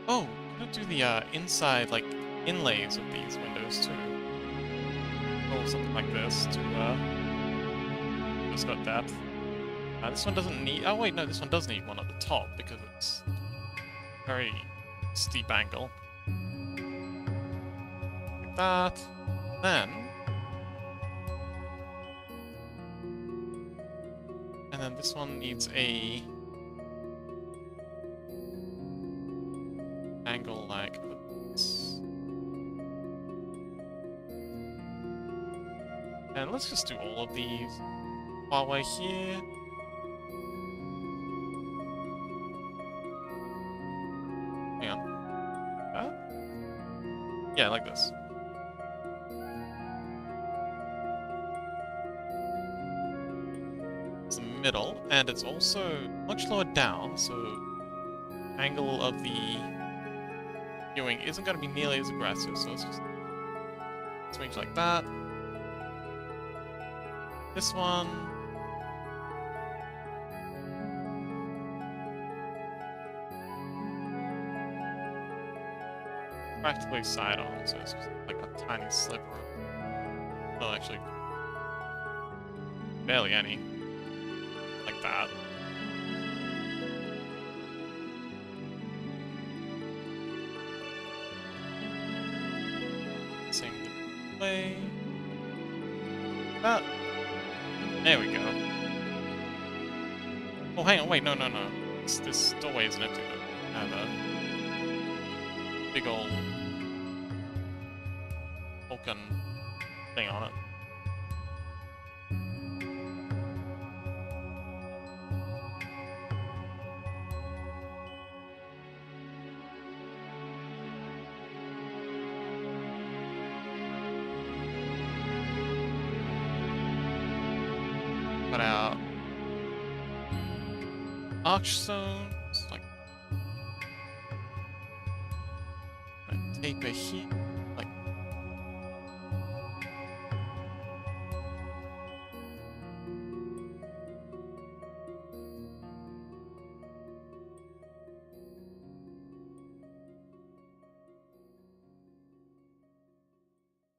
[SPEAKER 1] Oh, I'm gonna do the inside, like, inlays of these windows too. Or something like this to, just got depth. This one doesn't need... Oh wait, no, this one does need one at the top because it's very steep angle. Like that. Then... And then this one needs a... angle like this. And let's just do all of these while we're here. Hang on. Yeah, like this. It's the middle, and it's also much lower down, so angle of the viewing isn't going to be nearly as aggressive, so let's just switch like that. This one. Practically side on, so it's just like a tiny sliver. Well, actually, barely any. Like that. Same way. That. There we go. Oh, hang on, wait, no. This doorway isn't empty though. I have a big old Vulcan thing on it. Put out arch zones, like taper here, like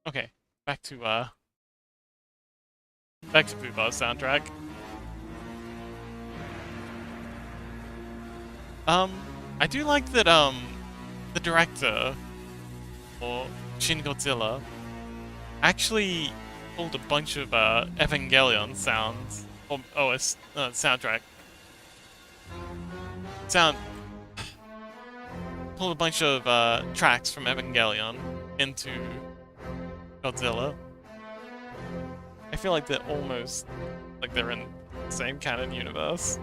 [SPEAKER 1] okay, back to Pubar's soundtrack. I do like that, the director, or Shin Godzilla, actually pulled a bunch of, Evangelion sounds, or OS, soundtrack. Pulled a bunch of, tracks from Evangelion into Godzilla. I feel like they're almost, like they're in the same canon universe.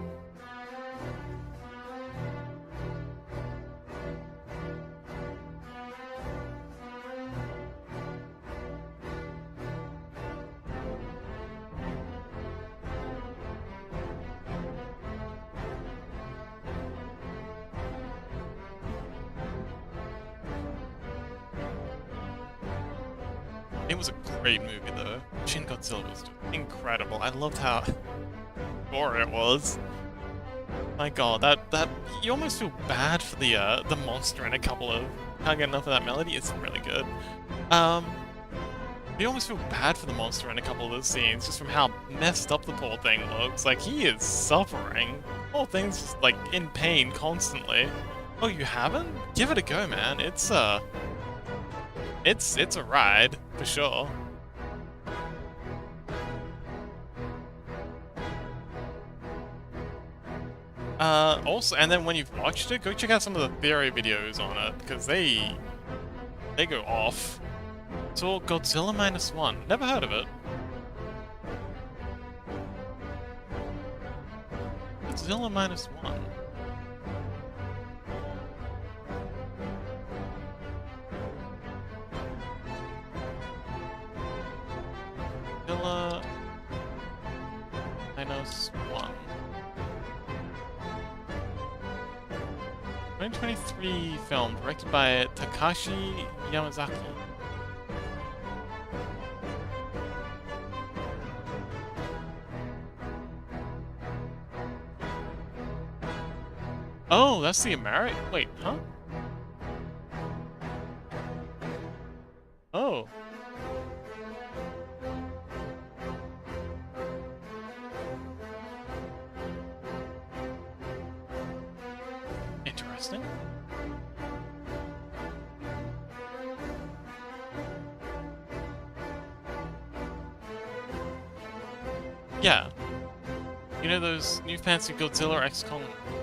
[SPEAKER 1] It was a great movie though. Shin Godzilla was incredible. I loved how gory it was. My god, that you almost feel bad for the monster in a couple of... Can't get enough of that melody, it's really good. You almost feel bad for the monster in a couple of those scenes, just from how messed up the poor thing looks. Like, he is suffering. The whole thing's just, like, in pain constantly. Oh, you haven't? Give it a go, man. It's a ride, for sure. Also, and then when you've watched it, go check out some of the theory videos on it, because they go off. So, Godzilla -1. Never heard of it. Godzilla -1. Godzilla -1. 2023 film directed by Takashi Yamazaki. Oh, that's the American. Wait, huh? Interesting. Yeah. You know those new fancy Godzilla X Kong?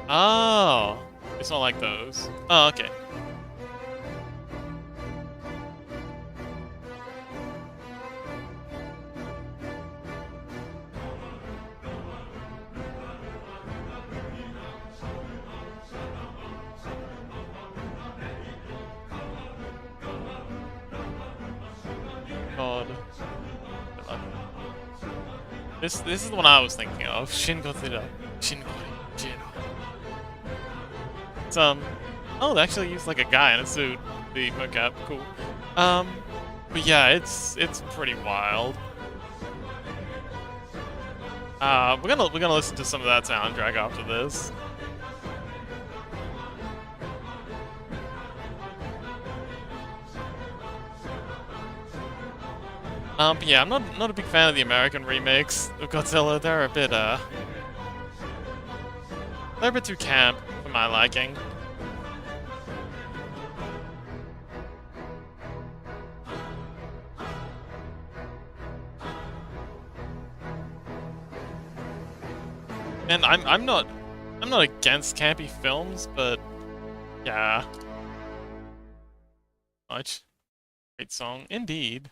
[SPEAKER 1] Oh, it's not like those. Oh, okay. God. This is the one I was thinking of. Shin Godzilla. Shin Godzilla. It's oh, they actually used like a guy in a suit. The mocap, cool. But yeah, it's pretty wild. We're gonna listen to some of that soundtrack after this. But yeah, I'm not a big fan of the American remakes of Godzilla. They're a bit too camp for my liking. And I'm not against campy films, but yeah. Much. Great song indeed.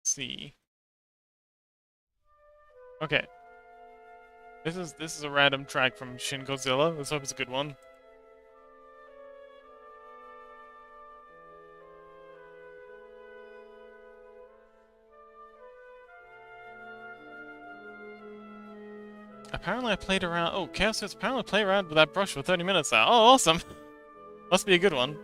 [SPEAKER 1] Let's see. Okay. This is a random track from Shin Godzilla. Let's hope it's a good one. Apparently I played around. Oh, Chaos says apparently play around with that brush for 30 minutes now. Oh, awesome. Must be a good one.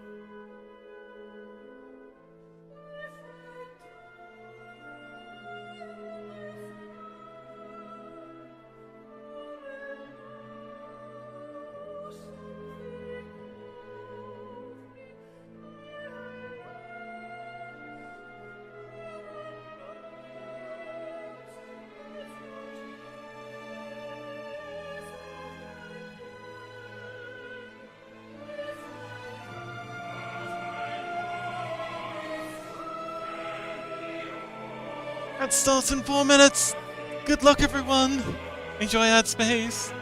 [SPEAKER 1] That starts in 4 minutes. Good luck, everyone. Enjoy that space.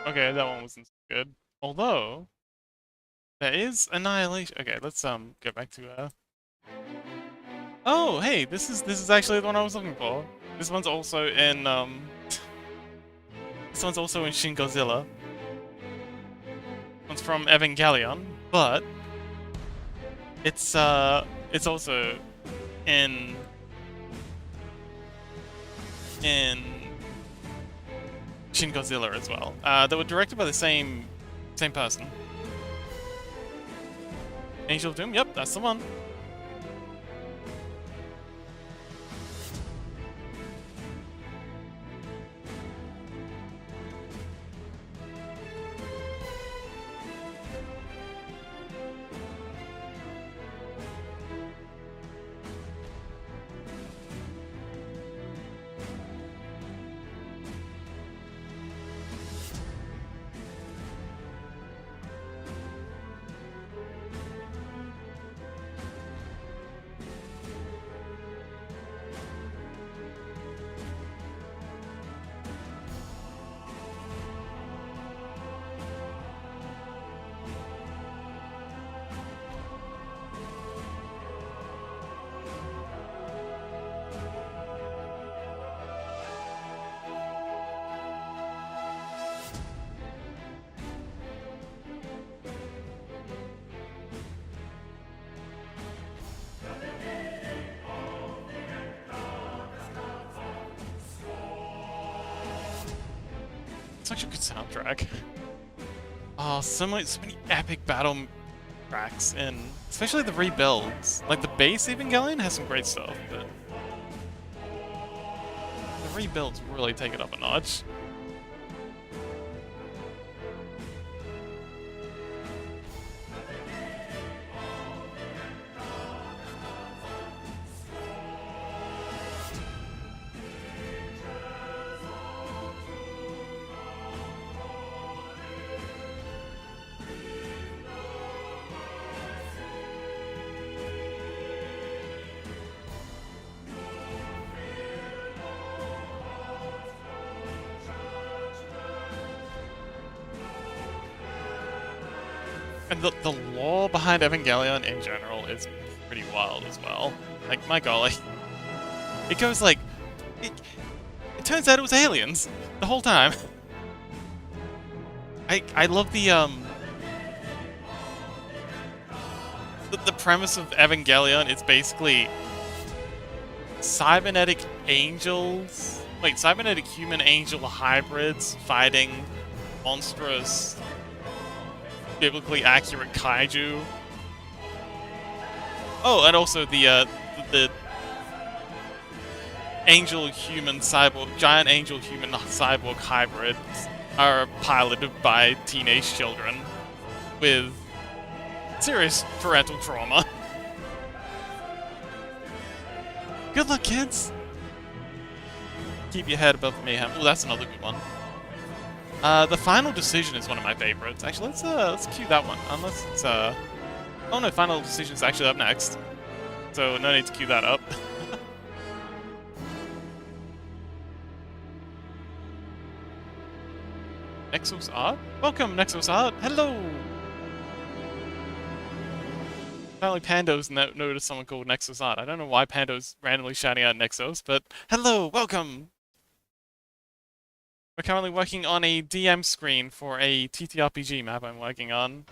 [SPEAKER 1] Okay, that one wasn't so good. Although there is Annihilation. Okay, let's go back to Oh, hey, this is actually the one I was looking for. This one's also in this one's also in Shin Godzilla. One's from Evangelion, but it's also in Shin Godzilla as well. They were directed by the same person. Angel of Doom. Yep, that's the one. such a good soundtrack. Oh, so many epic battle tracks, and especially the rebuilds. Like the base Evangelion has some great stuff, but the rebuilds really take it up a notch. And the lore behind Evangelion in general is pretty wild as well. Like, my golly. It goes like... It turns out it was aliens the whole time. I love the premise of Evangelion is basically cybernetic angels... Wait, cybernetic human-angel hybrids fighting monstrous... biblically accurate kaiju. Oh, and also the angel human cyborg, giant angel human cyborg hybrids are piloted by teenage children with serious parental trauma. Good luck, kids. Keep your head above the mayhem. Oh, that's another good one. The Final Decision is one of my favorites. Actually, let's cue that one. Unless it's oh no, Final Decision is actually up next, so no need to cue that up. Nexus Art? Welcome, Nexus Art. Hello. Apparently, Pando's noticed someone called Nexus Art. I don't know why Pando's randomly shouting out Nexus, but hello, welcome. We're currently working on a DM screen for a TTRPG map I'm working on.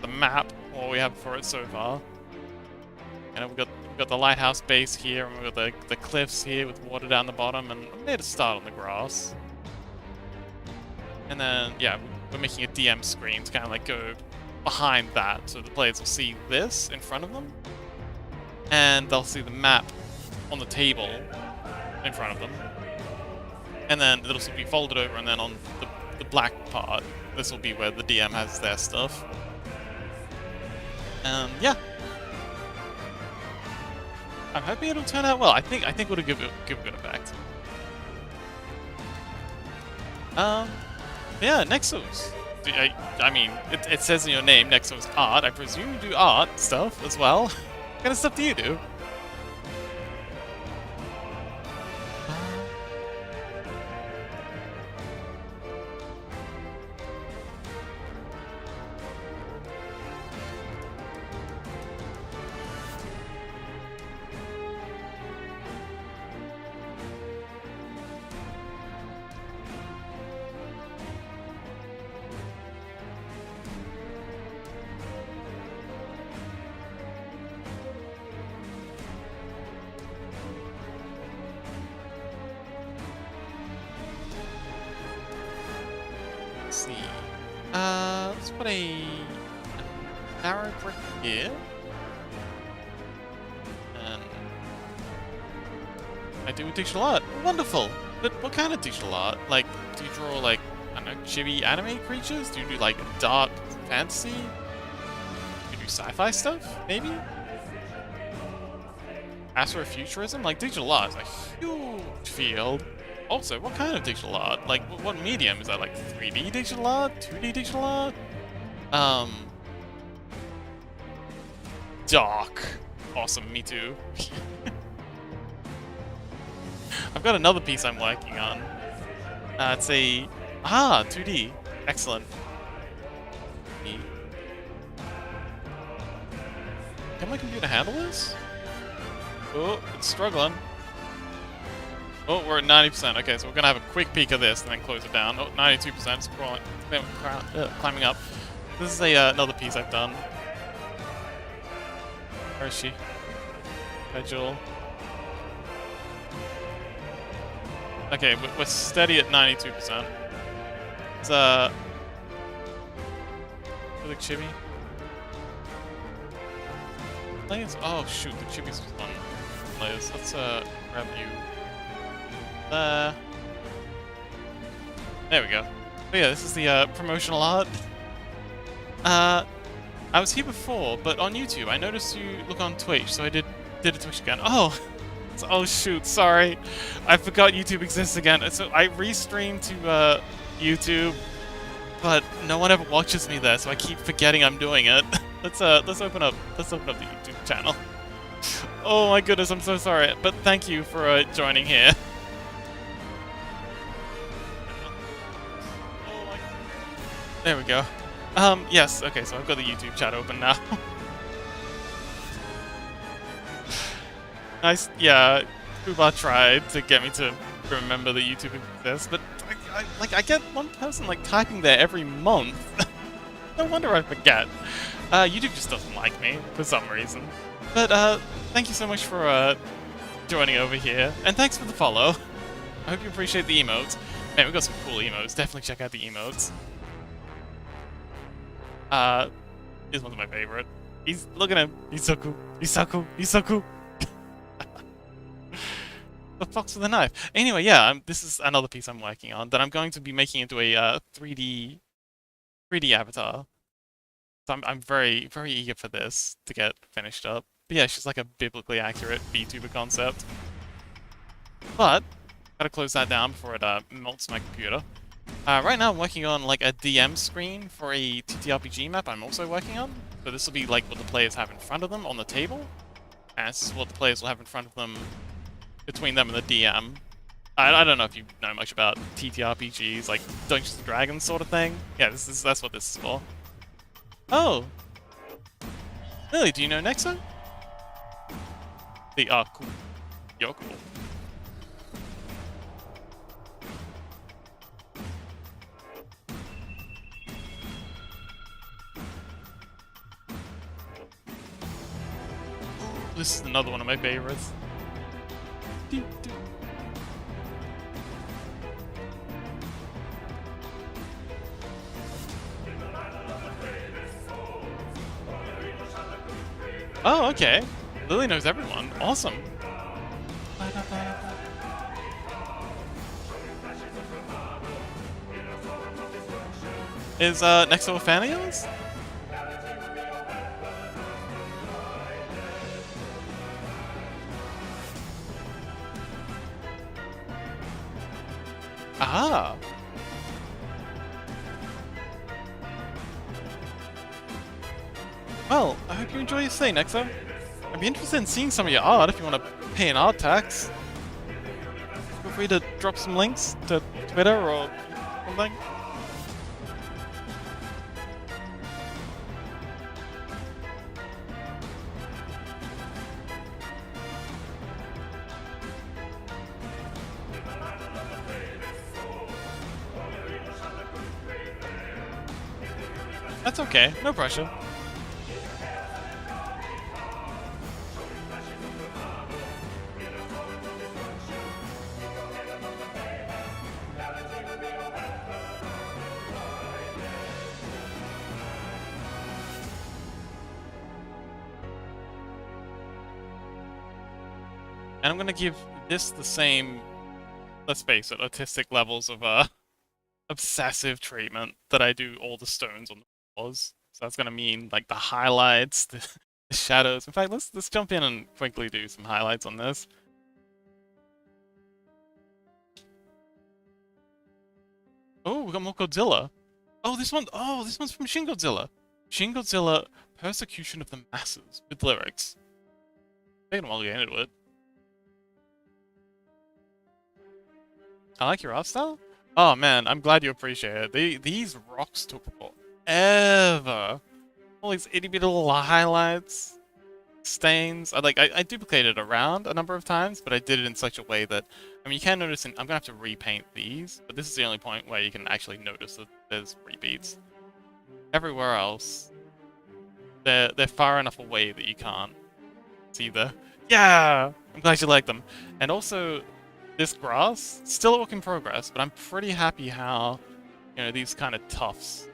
[SPEAKER 1] The map, all we have for it so far. And we've got the lighthouse base here, and we've got the cliffs here with water down the bottom, and I made a start on the grass. And then, yeah, we're making a DM screen to kind of like go behind that, so the players will see this in front of them. And they'll see the map on the table in front of them. And then it'll be folded over, and then on the black part, this will be where the DM has their stuff. Yeah. I'm hoping it'll turn out well. I think it'll give a good effect. Yeah, Nexus. I mean, it says in your name, Nexus Art. I presume you do art stuff as well. What kind of stuff do you do? See. Let's put a narrow brick here. And I do digital art. Wonderful! But what kind of digital art? Like, do you draw, like, I don't know, chibi anime creatures? Do you do, like, dark fantasy? Do you do sci-fi stuff, maybe? Astrofuturism? Like, digital art is a huge field. Also, what kind of digital art? Like, what medium? Is that like 3D digital art? 2D digital art? Dark. Awesome, me too. I've got another piece I'm working on. It's a... 2D. Excellent. Can my computer handle this? Oh, it's struggling. Oh, we're at 90%. Okay, so we're gonna have a quick peek of this and then close it down. Oh, 92%. It's climbing up. This is another piece I've done. Where is she? Hi, Jewel. Okay, we're steady at 92%. It's really chibi. Players? Oh shoot, the chibis was on players. Let's grab you there. There we go. But yeah, this is the promotional art. I was here before, but on YouTube, I noticed you look on Twitch, so I did a Twitch again. Oh, oh shoot, sorry, I forgot YouTube exists again. So I restream to YouTube, but no one ever watches me there, so I keep forgetting I'm doing it. Let's open up the YouTube channel. Oh my goodness, I'm so sorry, but thank you for joining here. There we go. Yes, okay, so I've got the YouTube chat open now. Nice, yeah, Kuba tried to get me to remember that YouTube exists, but I get one person like typing there every month. No wonder I forget. YouTube just doesn't like me for some reason. But thank you so much for joining over here, and thanks for the follow. I hope you appreciate the emotes. Man, we've got some cool emotes. Definitely check out the emotes. This one's my favorite. Look at him. He's so cool. He's so cool. He's so cool. The fox with a knife. Anyway, yeah, this is another piece I'm working on that I'm going to be making into a 3D avatar. So I'm very, very eager for this to get finished up. But yeah, she's like a biblically accurate VTuber concept. But gotta close that down before it melts my computer. Right now I'm working on like a DM screen for a TTRPG map I'm also working on. So this will be like what the players have in front of them on the table. And this is what the players will have in front of them between them and the DM. I don't know if you know much about TTRPGs, like Dungeons & Dragons sort of thing. Yeah, that's what this is for. Oh! Really, do you know Nexo? Cool. You're cool. This is another one of my favorites. Oh, okay. Lily knows everyone. Awesome. Is Nexo a fan of yours? Ah. Well, I hope you enjoy your stay, Nexo. I'd be interested in seeing some of your art if you want to pay an art tax. Feel free to drop some links to Twitter or something. That's okay, no pressure. And I'm gonna give this the same, let's face it, autistic levels of obsessive treatment that I do all the stones on the floors. So that's gonna mean like the highlights, the shadows. In fact, let's jump in and quickly do some highlights on this. Oh, we got more Godzilla. Oh, this one's from Shin Godzilla. Shin Godzilla, Persecution of the Masses, with lyrics. Taking a while to get into it. I like your art style. Oh man, I'm glad you appreciate it. These rocks took forever. All these itty bitty little highlights, stains. I duplicated it around a number of times, but I did it in such a way that, I mean, you can notice, I'm gonna have to repaint these, but this is the only point where you can actually notice that there's repeats. Everywhere else, they're far enough away that you can't see the. Yeah, I'm glad you like them, and also. This grass, still a work in progress, but I'm pretty happy how you know, these kind of tufts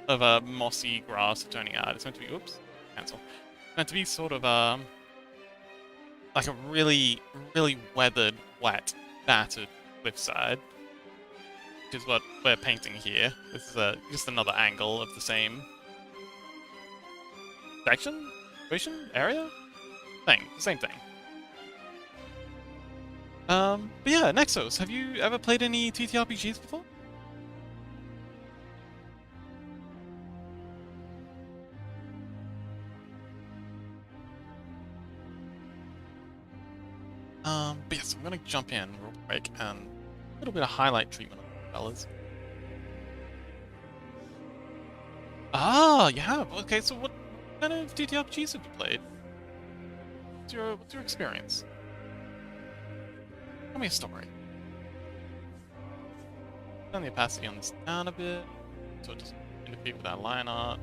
[SPEAKER 1] of mossy grass turning out. It's meant to be, oops, cancel. It's meant to be sort of like a really, really weathered, wet, battered cliffside, which is what we're painting here. This is just another angle of the same section, situation, area, thing, same thing. But yeah, Nexos, have you ever played any TTRPGs before? But yes, I'm gonna jump in real quick and a little bit of highlight treatment on the fellas. Ah, you have. Okay, so what kind of TTRPGs have you played? What's your experience? Tell me a story. Turn the opacity on this down a bit, so it doesn't interfere with that line art.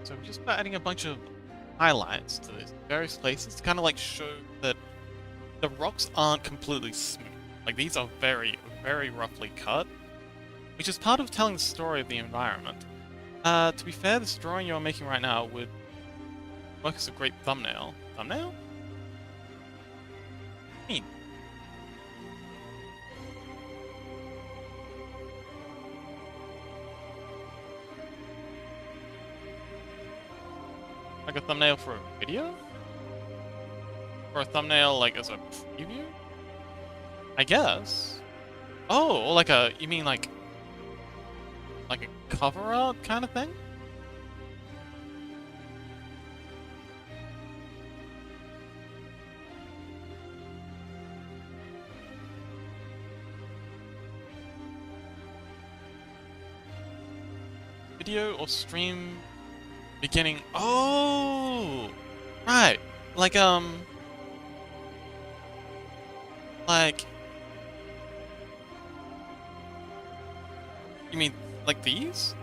[SPEAKER 1] So we're just adding a bunch of highlights to these various places to kind of like show that the rocks aren't completely smooth. Like these are very, very roughly cut, which is part of telling the story of the environment. To be fair, this drawing you're making right now would work as a great thumbnail. Thumbnail? Neat. Like a thumbnail for a video? Or a thumbnail like as a preview? I guess. Oh, like a, you mean like a cover art kind of thing? Video or stream beginning. Oh, right. Like you mean like these?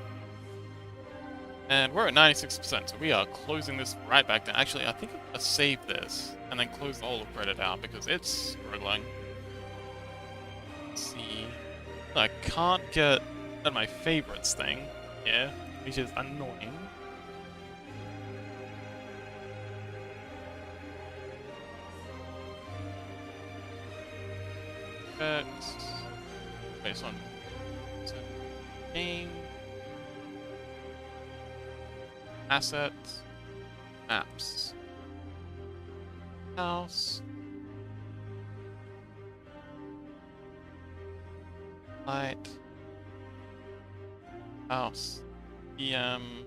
[SPEAKER 1] And we're at 96%, so we are closing this right back down. Actually, I think I'm gonna save this and then close the whole of Reddit out because it's struggling. Let's see. I can't get at my favorites thing here, which is annoying. Based on game, assets, maps, house, light, house, EM.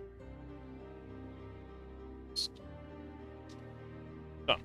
[SPEAKER 1] Done.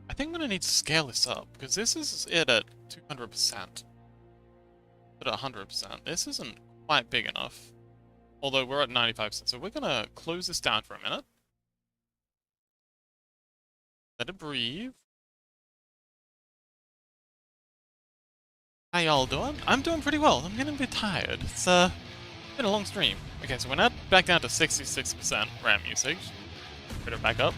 [SPEAKER 1] I think I'm gonna need to scale this up because this is it at 200%. But at 100%, this isn't quite big enough. Although we're at 95%, so we're gonna close this down for a minute. Let it breathe. How y'all doing? I'm doing pretty well. I'm getting a bit tired. It's been a long stream. Okay, so we're now back down to 66% RAM usage. Put it back up.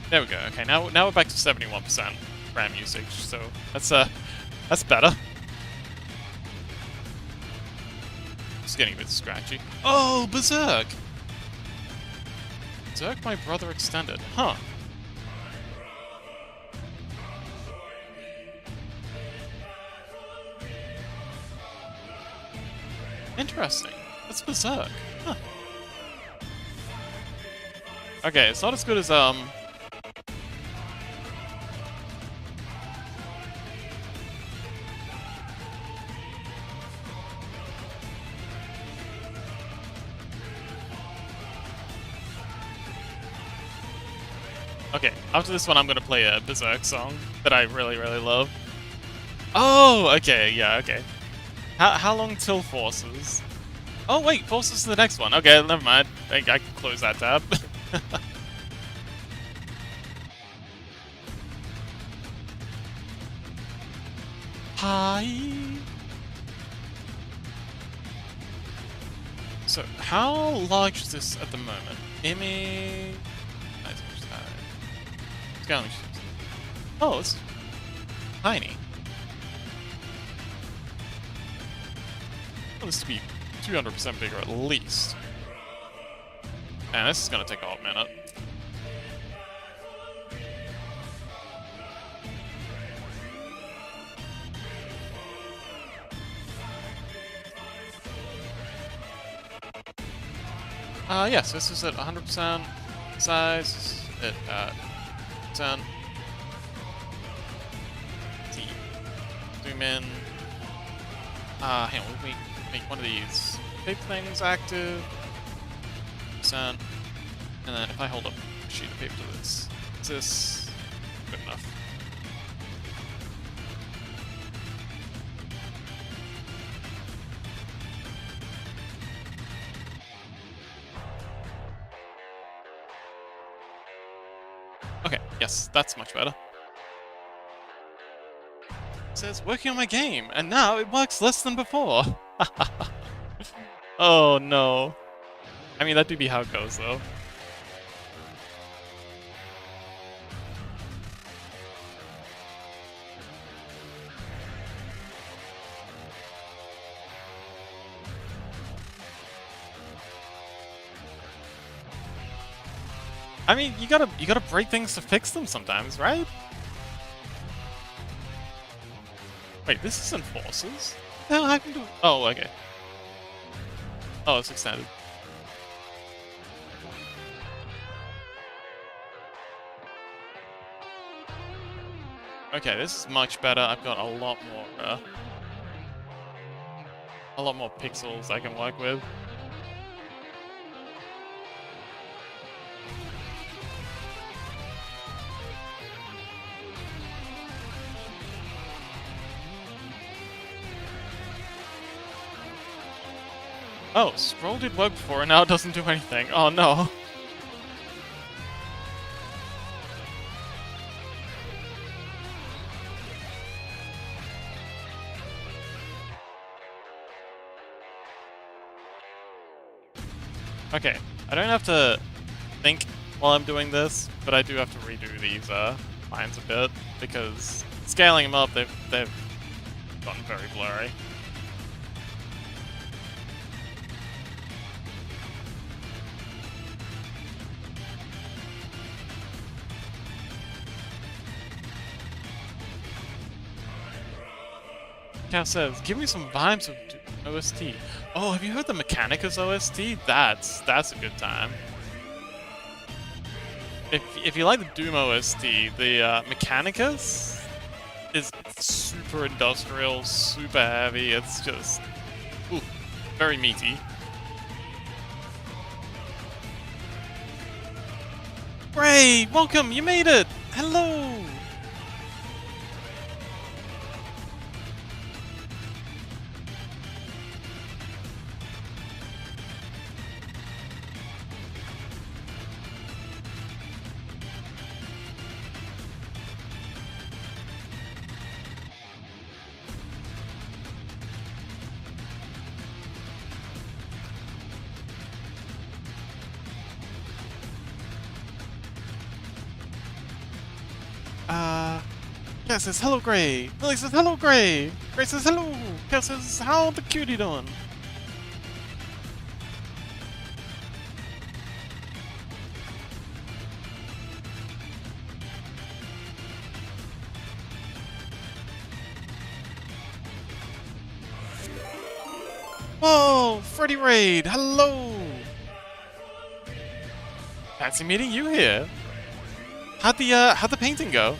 [SPEAKER 1] There we go. Okay, now we're back to 71% RAM usage, so that's better. It's getting a bit scratchy. Oh, Berserk! Berserk, my brother extended. Huh. Interesting. That's Berserk. Huh. Okay, it's not as good as After this one, I'm gonna play a Berserk song that I really, really love. Oh, okay, yeah, okay. How long till Forces? Oh wait, Forces is the next one. Okay, never mind. I can close that tab. Hi. So, how large is this at the moment? Image. Scaling. Oh, it's tiny. I want this to be 200% bigger at least. Man, this is gonna take a hot minute. Yes, this is at 100% size. At 10. See. Zoom in. Hang on, let me make one of these big things active. And then if I hold up a sheet of paper to this, is this good enough? Okay, yes, that's much better. It says, working on my game, and now it works less than before. Oh no. I mean, that do be how it goes, though. I mean, you gotta break things to fix them sometimes, right? Wait, this isn't Forces? What the hell happened to... Oh, okay. Oh, it's extended. Okay, this is much better. I've got a lot more pixels I can work with. Oh, scroll did work before and now it doesn't do anything. Oh no. Okay, I don't have to think while I'm doing this, but I do have to redo these lines a bit, because scaling them up, they've gotten very blurry. Cal says, give me some vibes of OST. Oh, have you heard the Mechanicus OST? That's a good time. If you like the Doom OST, the Mechanicus is super industrial, super heavy. It's just very meaty. Ray, welcome! You made it! Hello! Cat says, hello, Gray. Lily says, hello, Gray. Gray says, hello. Cat says, how the cutie doing? Whoa, Freddy Raid, hello. Fancy meeting you here. How'd the painting go?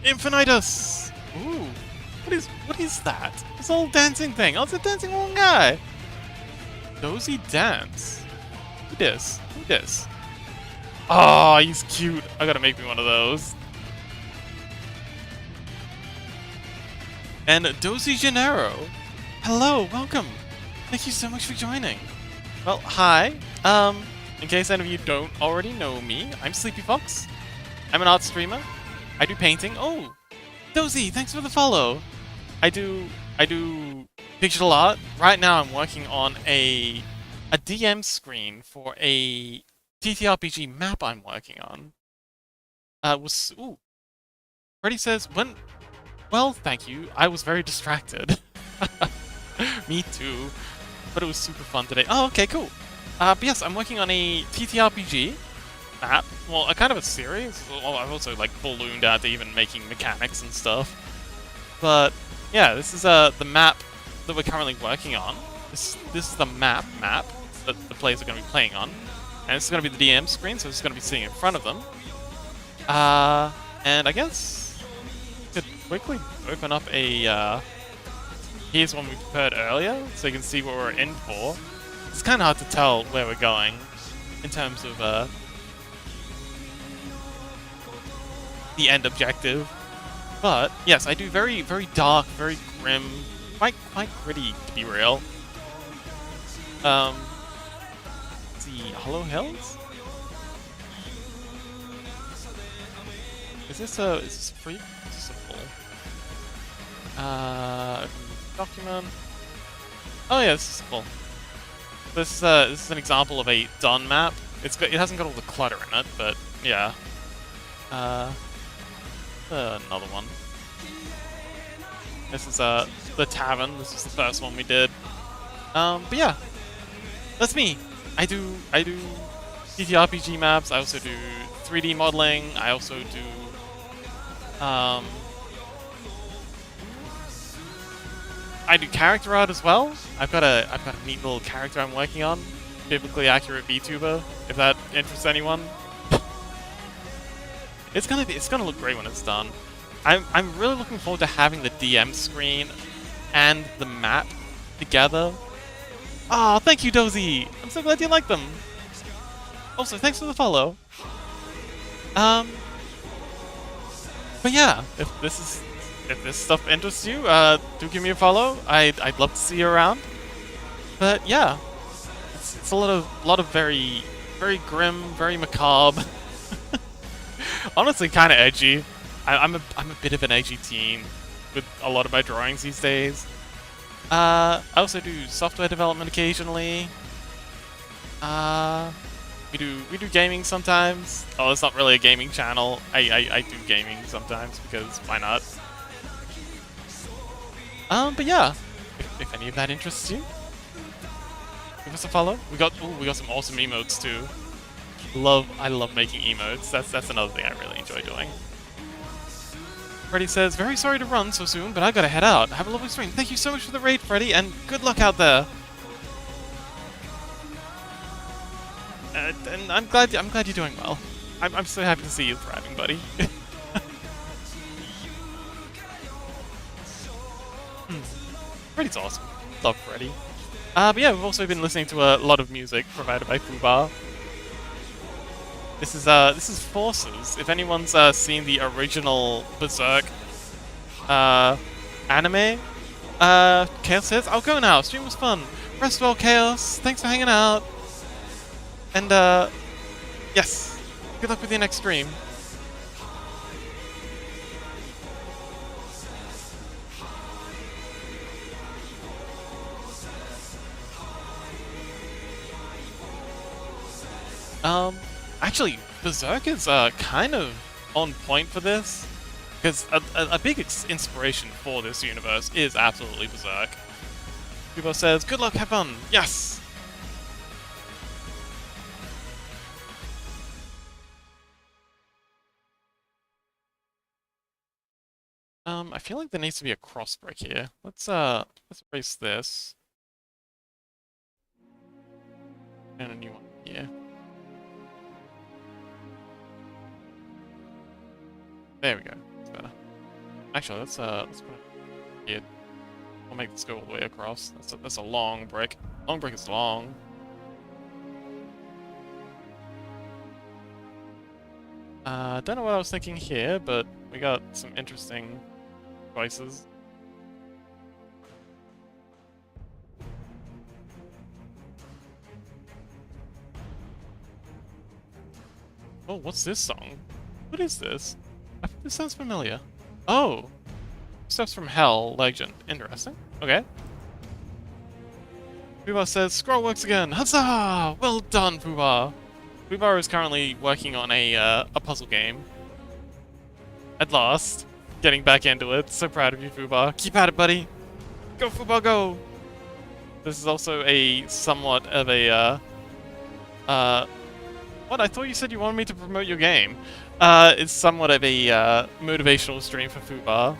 [SPEAKER 1] Infinitus! Ooh, what is that? This old dancing thing. Oh, it's a dancing old guy. Dozy Dance. Who this? Who this? Oh, he's cute. I gotta make me one of those. And Dozy Gennaro. Hello, welcome. Thank you so much for joining. Well, hi. In case any of you don't already know me, I'm Sleepy Fox. I'm an art streamer. I do painting. Oh, Dozy, thanks for the follow. I do digital art. Right now I'm working on a DM screen for a TTRPG map I'm working on. Freddy says, well, thank you. I was very distracted. Me too. But it was super fun today. Oh, okay, cool. But yes, I'm working on a TTRPG map. Well, a kind of a series. Well, I've also like ballooned out to even making mechanics and stuff. But yeah, this is the map that we're currently working on. This is the map that the players are going to be playing on, and this is going to be the DM screen, so it's going to be sitting in front of them. And I guess I could quickly open up a. Here's one we prepared earlier, so you can see what we're in for. It's kind of hard to tell where we're going in terms of the end objective. But yes, I do very, very dark, very grim, quite gritty to be real. Let's see, Hollow Hills? Is this free? Is this a full? Document. Oh yeah, this is full. This is an example of a done map. It hasn't got all the clutter in it, but yeah. Another one. This is the tavern. This is the first one we did. But yeah, that's me. I do TTRPG maps. I also do 3D modeling. I also do I do character art as well. I've got a neat little character I'm working on. Biblically accurate VTuber, if that interests anyone. It's gonna look great when it's done. I'm really looking forward to having the DM screen and the map together. Oh, thank you, Dozy! I'm so glad you like them. Also, thanks for the follow. But yeah, if this stuff interests you, do give me a follow. I'd love to see you around. But yeah, it's a lot of very grim, very macabre. Honestly, kind of edgy. I'm a bit of an edgy teen with a lot of my drawings these days. I also do software development occasionally. We do gaming sometimes. Oh, it's not really a gaming channel. I do gaming sometimes because why not? But yeah, if any of that interests you, give us a follow. We got some awesome emotes too. I love making emotes. That's another thing I really enjoy doing. Freddy says, very sorry to run so soon, but I gotta head out. Have a lovely stream. Thank you so much for the raid, Freddy, and good luck out there. And I'm glad you're doing well. I'm so happy to see you thriving, buddy. Freddy's awesome. Love Freddy. But yeah, we've also been listening to a lot of music provided by Fubar. This is Forces. If anyone's seen the original Berserk anime, Chaos says, I'll go now. Stream was fun. Rest well, Chaos. Thanks for hanging out. And yes, good luck with your next stream. Actually, Berserk is kind of on point for this, because a big inspiration for this universe is absolutely Berserk. Kubo says, good luck, have fun! Yes! I feel like there needs to be a cross break here. Let's erase this. And a new one here. There we go. That's better. Actually, let's put it here. We'll make this go all the way across. That's a long brick. Long break is long. Don't know what I was thinking here, but we got some interesting choices. Oh, what's this song? What is this? I think this sounds familiar. Oh! Steps from Hell Legend. Interesting. Okay. Fubar says, Scroll works again! Huzzah! Well done, Fubar! Fubar is currently working on a puzzle game. At last. Getting back into it. So proud of you, Fubar. Keep at it, buddy! Go, Fubar, go! This is also a somewhat of a, what? I thought you said you wanted me to promote your game. It's somewhat of a, motivational stream for Fubar.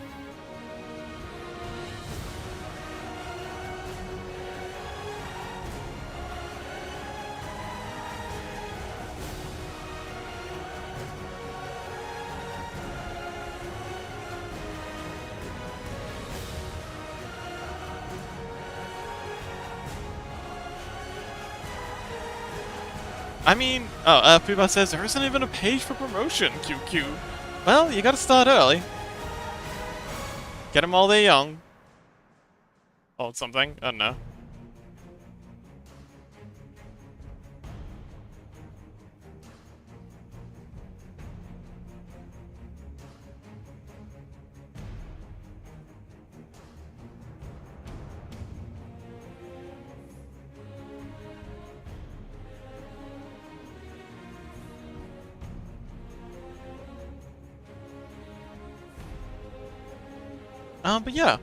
[SPEAKER 1] I mean, Fubar says there isn't even a page for promotion, QQ. Well, you gotta start early. Get them while they're young. Oh, something? I don't know. But yeah,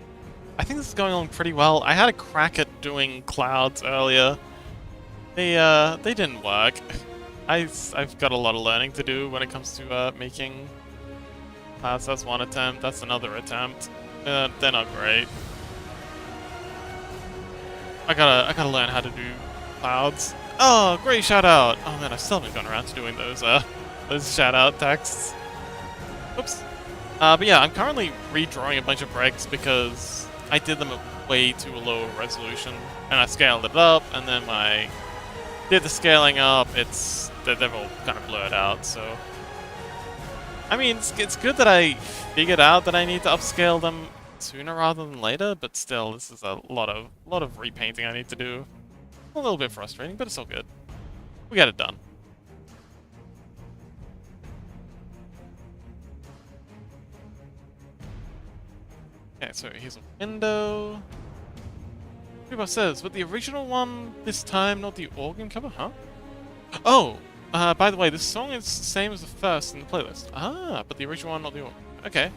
[SPEAKER 1] I think this is going on pretty well. I had a crack at doing clouds earlier. They didn't work. I've got a lot of learning to do when it comes to making clouds. That's one attempt. That's another attempt. They're not great. I gotta learn how to do clouds. Oh, great shout out! Oh man, I still haven't gone around to doing those shout out texts. Oops. But yeah, I'm currently redrawing a bunch of breaks because I did them at way too low resolution, and I scaled it up, and then when I did the scaling up, they're all kind of blurred out. So, I mean, it's good that I figured out that I need to upscale them sooner rather than later, but still, this is a lot of repainting I need to do. A little bit frustrating, but it's all good. We got it done. Okay, so here's a window. Fubar says, with the original one this time, not the organ cover, huh? Oh! By the way, this song is the same as the first in the playlist. Ah, but the original one, not the organ. Okay.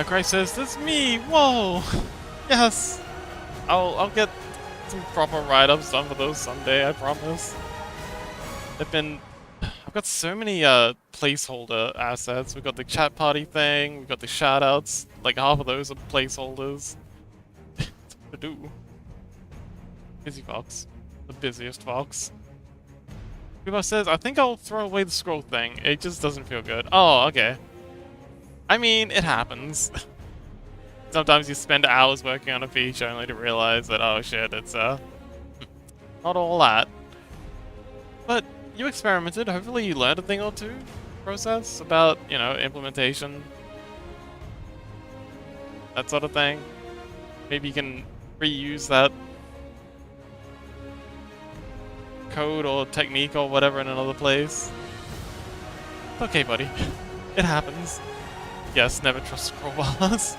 [SPEAKER 1] Grace says, "That's me! Whoa! Yes! I'll get some proper write-ups done for those someday, I promise." I've got so many placeholder assets. We've got the chat party thing, we've got the shoutouts, like half of those are placeholders. To do. Busy Fox. The busiest Fox. Fubar says, I think I'll throw away the scroll thing. It just doesn't feel good. Oh, okay. I mean, it happens. Sometimes you spend hours working on a feature only to realize that, oh shit, it's not all that. But you experimented, hopefully you learned a thing or two process about, you know, implementation. That sort of thing. Maybe you can reuse that code or technique or whatever in another place. Okay, buddy. It happens. Yes, never trust scroll bars.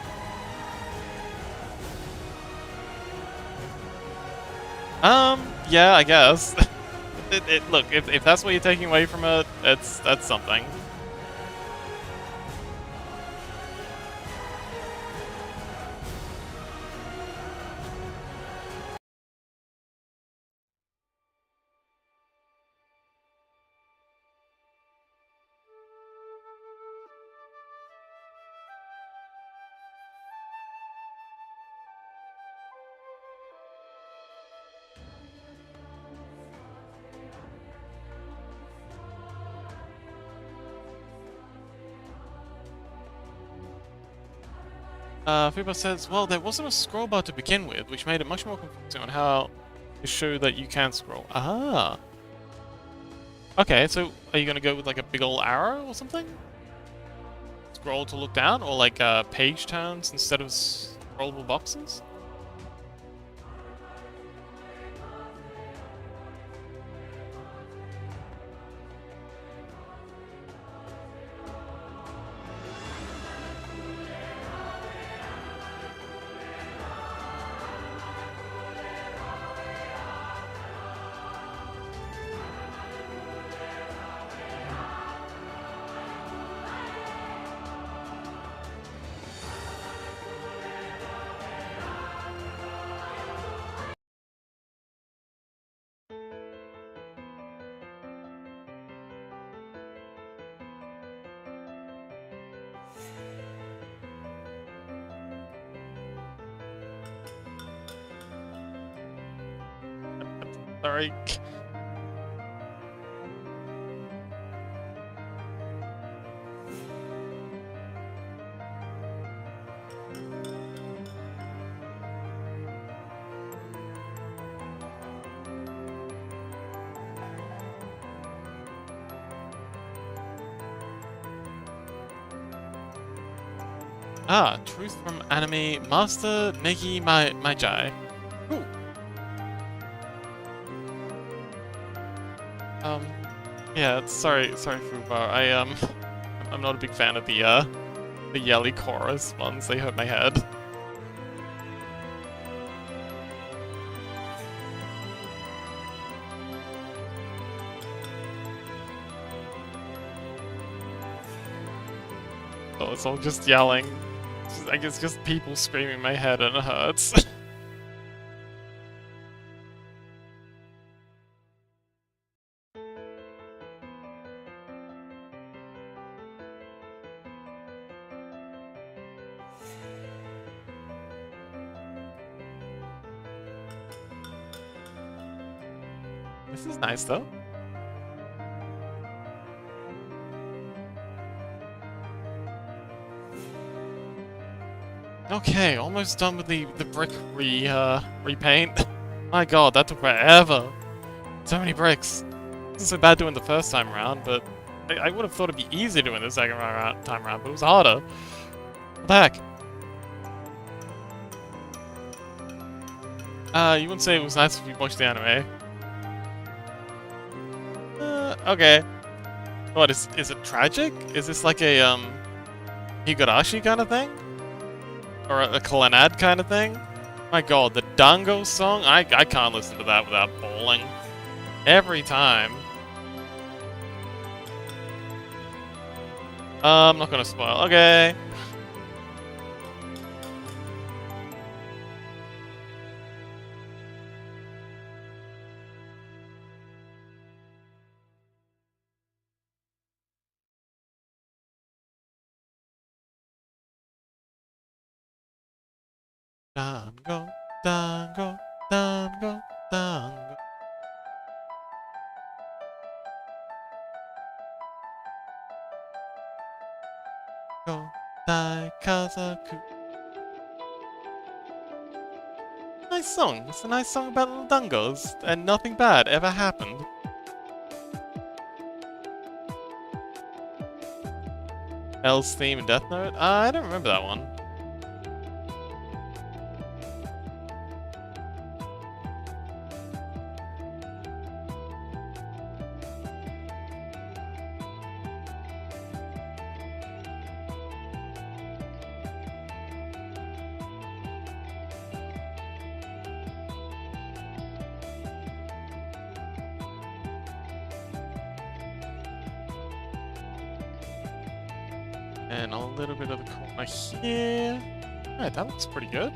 [SPEAKER 1] Yeah, I guess. Look, if that's what you're taking away from it, that's something. Fuba says, well, there wasn't a scroll bar to begin with, which made it much more confusing on how to show that you can scroll. Ah. Okay, so are you gonna go with like a big old arrow or something? Scroll to look down, or like page turns instead of scrollable boxes? Sorry. Ah, truth from anime Master Negi Maijai. Ooh. Yeah, sorry, Fubar. I'm not a big fan of the yelly chorus ones. They hurt my head. Oh, it's all just yelling. I guess just people screaming in my head and it hurts. This is nice though. Okay, almost done with the brick repaint. My god, that took forever. So many bricks. It wasn't so bad doing the first time around, but I would have thought it'd be easier doing the second time around, but it was harder. What the heck? You wouldn't say it was nice if you watched the anime. Okay. What, is it tragic? Is this like a, Higurashi kind of thing? Or a Clannad kind of thing? My god, the Dango song? I can't listen to that without bawling. Every time. I'm not gonna spoil. Okay. Dango, dango, dango, dango. Go, dai, kazaku. Nice song. It's a nice song about little dangos, and nothing bad ever happened. L's theme in Death Note? I don't remember that one. And a little bit of the corner here. Alright, that looks pretty good.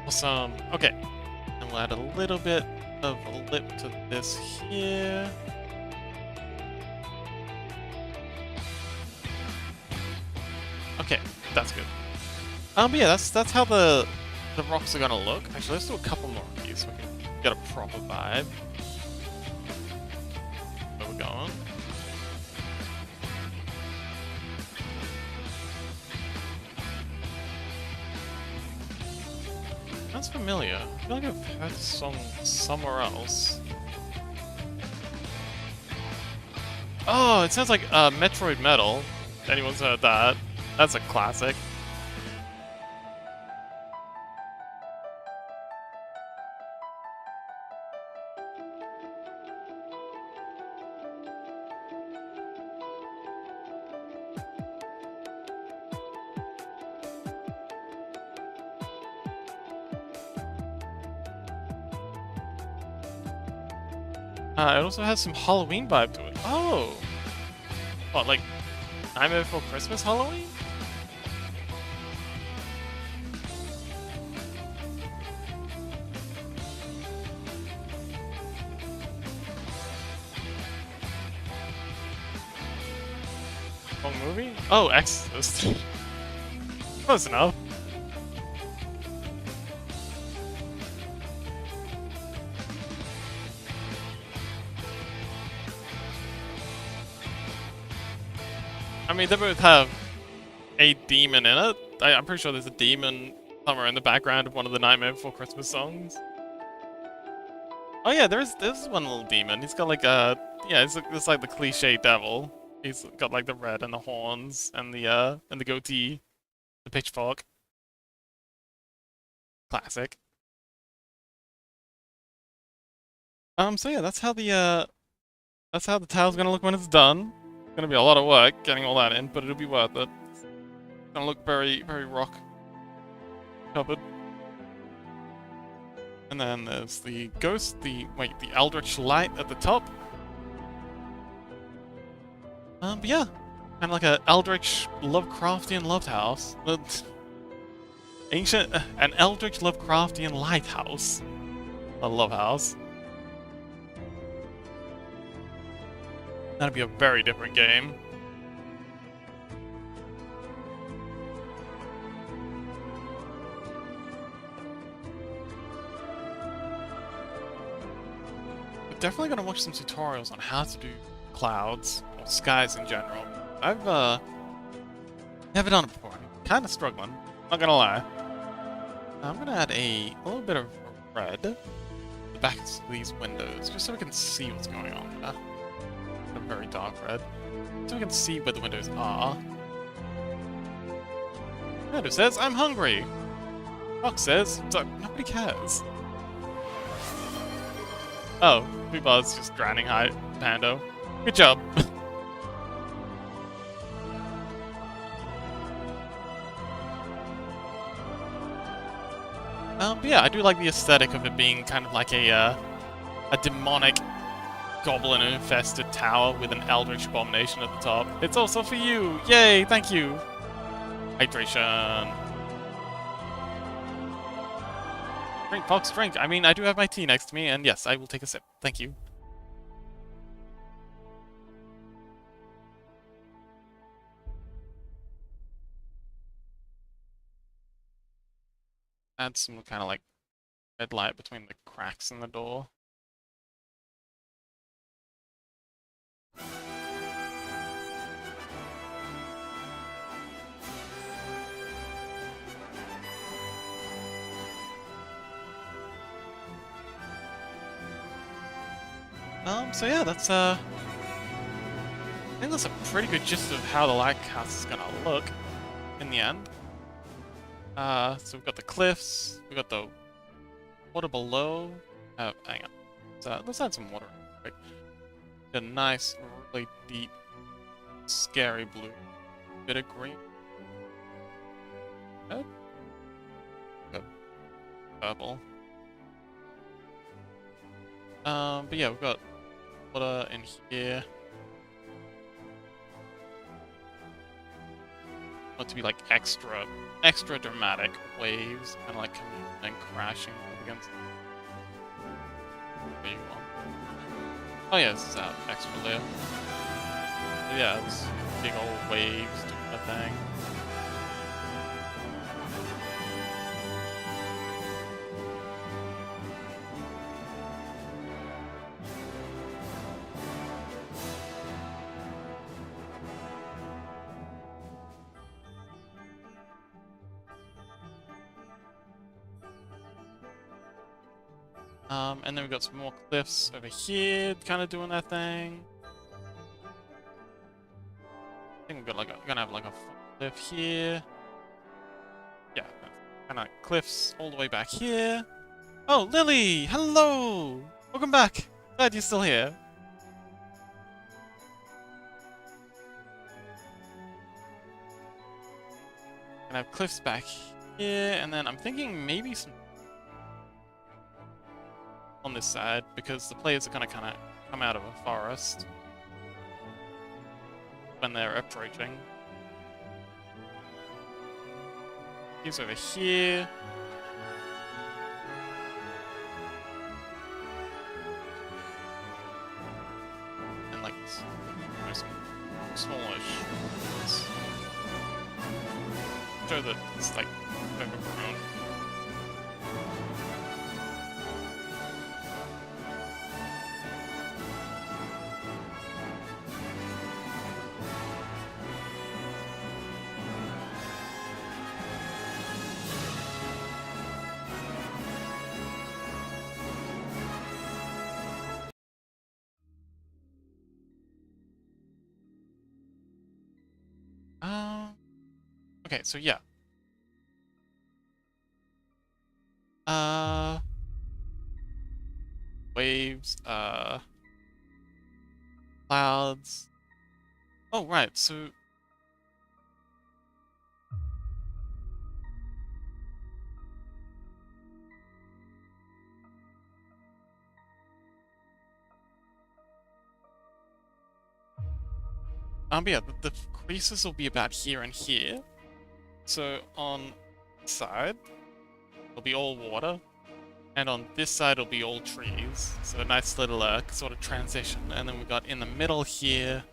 [SPEAKER 1] Awesome. Okay. And we'll add a little bit of a lip to this here. Okay, that's good. But yeah, that's how the rocks are gonna look. Actually, let's do a couple more of these so we can get a proper vibe. Where we're going. Sounds familiar. I feel like I've heard this song somewhere else. Oh, it sounds like Metroid Metal. If anyone's heard that? That's a classic. It also has some Halloween vibe to it. Oh! What, like Nightmare Before Christmas Halloween? Wrong movie? Oh, Exorcist. Close enough. I mean, they both have a demon in it. I'm pretty sure there's a demon somewhere in the background of one of the Nightmare Before Christmas songs. Oh yeah, there's one little demon. He's got like a it's like the cliche devil. He's got like the red and the horns and the goatee, the pitchfork. Classic. So yeah, that's how the tile's gonna look when it's done. It's gonna be a lot of work getting all that in, but it'll be worth it. It's gonna look very, very rock covered. And then there's the ghost, the eldritch light at the top. But yeah, kind of like a eldritch Lovecraftian house. An eldritch Lovecraftian lighthouse. A love house. That'd be a very different game. We're definitely gonna watch some tutorials on how to do clouds, or skies in general. I've never done it before. I'm kinda struggling, not gonna lie. I'm gonna add a little bit of red to the backs of these windows, just so we can see what's going on there. A very dark red, so we can see where the windows are. Window says, I'm hungry! Fox says, so nobody cares. Oh, Boobar's just drowning Pando. Good job. But yeah, I do like the aesthetic of it being kind of like a demonic goblin-infested tower with an eldritch abomination at the top. It's also for you! Yay, thank you! Hydration. Drink, Fox, drink! I mean, I do have my tea next to me, and yes, I will take a sip. Thank you. Add some kind of like red light between the cracks in the door. So yeah, that's I think that's a pretty good gist of how the lighthouse is gonna look in the end. So we've got the cliffs, we've got the water below. Hang on. Let's add some water real quick. A nice, really deep, scary blue. Bit of green. Good. Purple. But yeah, we've got water in here. Want to be like extra dramatic waves, kind of like coming and crashing up against. There you are. Oh yeah, this is that extra layer. So yeah, it's big old waves doing a thing. And then we've got some more cliffs over here, kind of doing that thing. I think we're gonna have like a cliff here. Yeah, kind of cliffs all the way back here. Oh, Lily! Hello! Welcome back! Glad you're still here. Gonna have cliffs back here, and then I'm thinking maybe some on this side, because the players are gonna kind of come out of a forest when they're approaching. He's over here. And like nice smallish. Show that it's like overgrown. Okay, so yeah. Waves, clouds. Oh, right, so... But yeah, the creases will be about here and here. So on this side, it'll be all water. And on this side, it'll be all trees. So a nice little sort of transition. And then we've got in the middle here.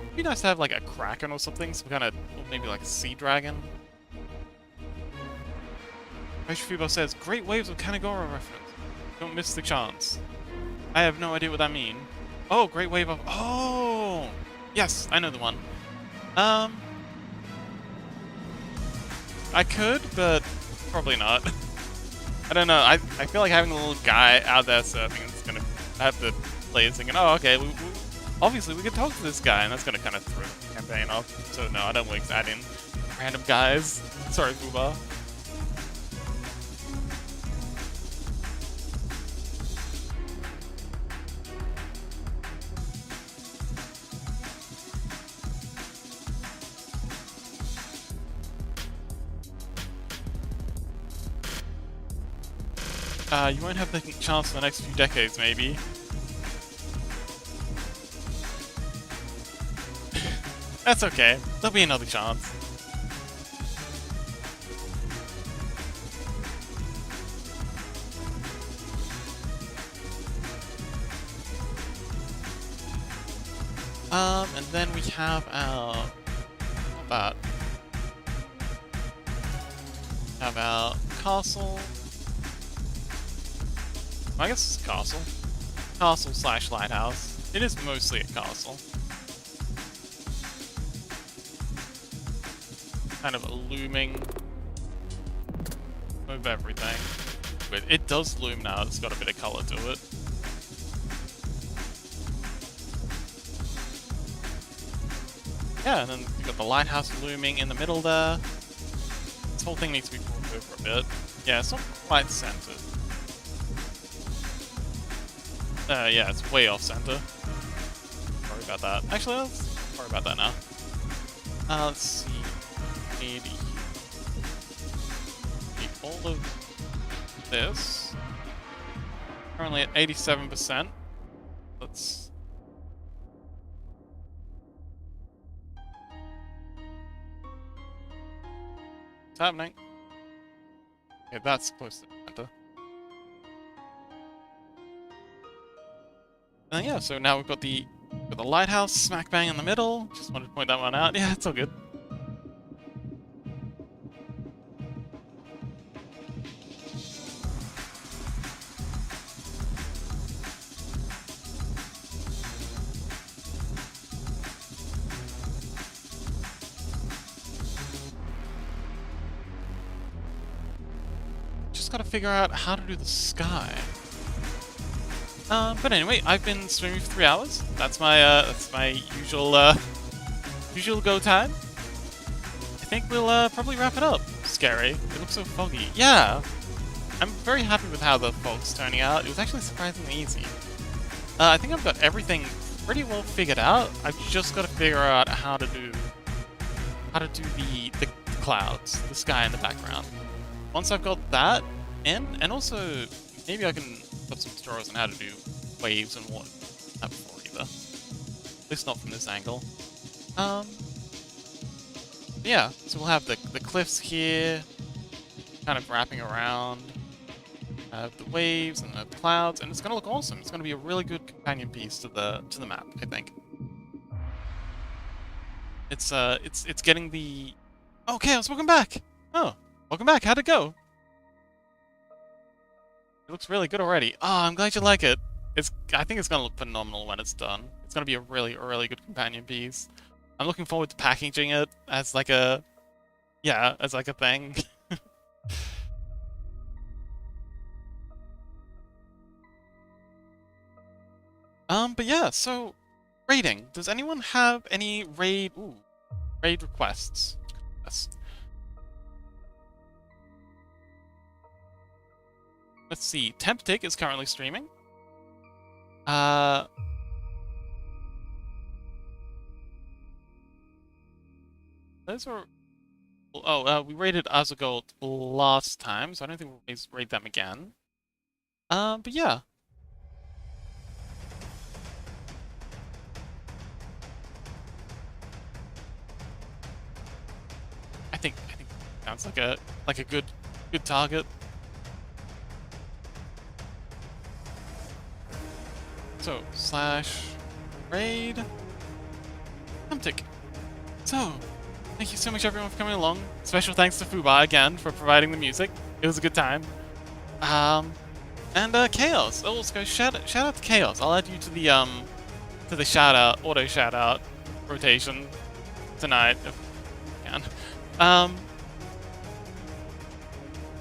[SPEAKER 1] It'd be nice to have like a kraken or something. Some kind of, maybe like a sea dragon. Fibo says, great waves of Kanagora reference. Don't miss the chance. I have no idea what that means. Oh, great wave of... Oh! Yes, I know the one. I could, but probably not. I don't know. I feel like having a little guy out there surfing is gonna have the players thinking, oh, okay, obviously we can talk to this guy, and that's gonna kind of throw the campaign off. So no, I don't like add in random guys. Sorry, Booba. You won't have the chance for the next few decades, maybe. That's okay. There'll be another chance. And then we have our... Not bad. Have our castle. I guess it's a castle. Castle slash lighthouse. It is mostly a castle. Kind of a looming of everything. But it does loom now, it's got a bit of color to it. Yeah, and then you've got the lighthouse looming in the middle there. This whole thing needs to be brought over a bit. Yeah, it's not quite centered. Yeah, it's way off center. Sorry about that. Actually, let's worry about that now. Let's see. Maybe all of this. Currently at 87%. Let's. What's happening? Okay, that's close to the center. And yeah, so now we've got the lighthouse smack bang in the middle. Just wanted to point that one out. Yeah, it's all good. Just gotta figure out how to do the sky. But anyway, I've been streaming for 3 hours. That's my usual go time. I think we'll probably wrap it up. Scary. It looks so foggy. Yeah, I'm very happy with how the fog's turning out. It was actually surprisingly easy. I think I've got everything pretty well figured out. I've just got to figure out how to do the clouds, the sky in the background. Once I've got that in, and also maybe I can put some tutorials on how to do waves and water. Not before either. At least not from this angle. Yeah, so we'll have the cliffs here, kind of wrapping around. The waves and the clouds, and it's gonna look awesome. It's gonna be a really good companion piece to the map, I think. It's getting the. Oh, Chaos, welcome back. Oh, welcome back. How'd it go? It looks really good already. Oh, I'm glad you like it. I think it's gonna look phenomenal when it's done. It's gonna be a really good companion piece. I'm looking forward to packaging it as like a, as like a thing. But yeah, so raiding. Does anyone have any raid requests? Yes. Let's see. Temptic is currently streaming. Those were. Oh, we raided Azagold last time, so I don't think we'll raid them again. But yeah. I think sounds like a good target. So /raid Temptic. So thank you so much everyone for coming along. Special thanks to Fuba again for providing the music. It was a good time. And Chaos. Oh, let's go shout out to Chaos. I'll add you to the auto shout out rotation tonight if I can.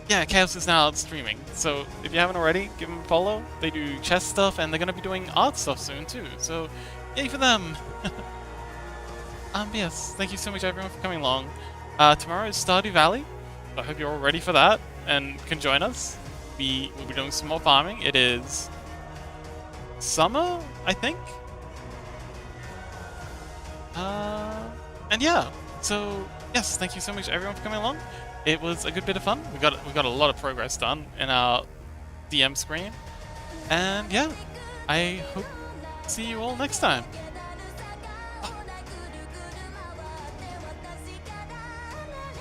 [SPEAKER 1] Yeah, Chaos is now streaming, so if you haven't already, give them a follow. They do chess stuff, and they're gonna be doing art stuff soon too, so yay for them! Yes, thank you so much everyone for coming along. Tomorrow is Stardew Valley, so I hope you're all ready for that, and can join us. We'll be doing some more farming. It is summer, I think? And yeah, so yes, thank you so much everyone for coming along. It was a good bit of fun. We got a lot of progress done in our DM screen. And yeah, I hope to see you all next time.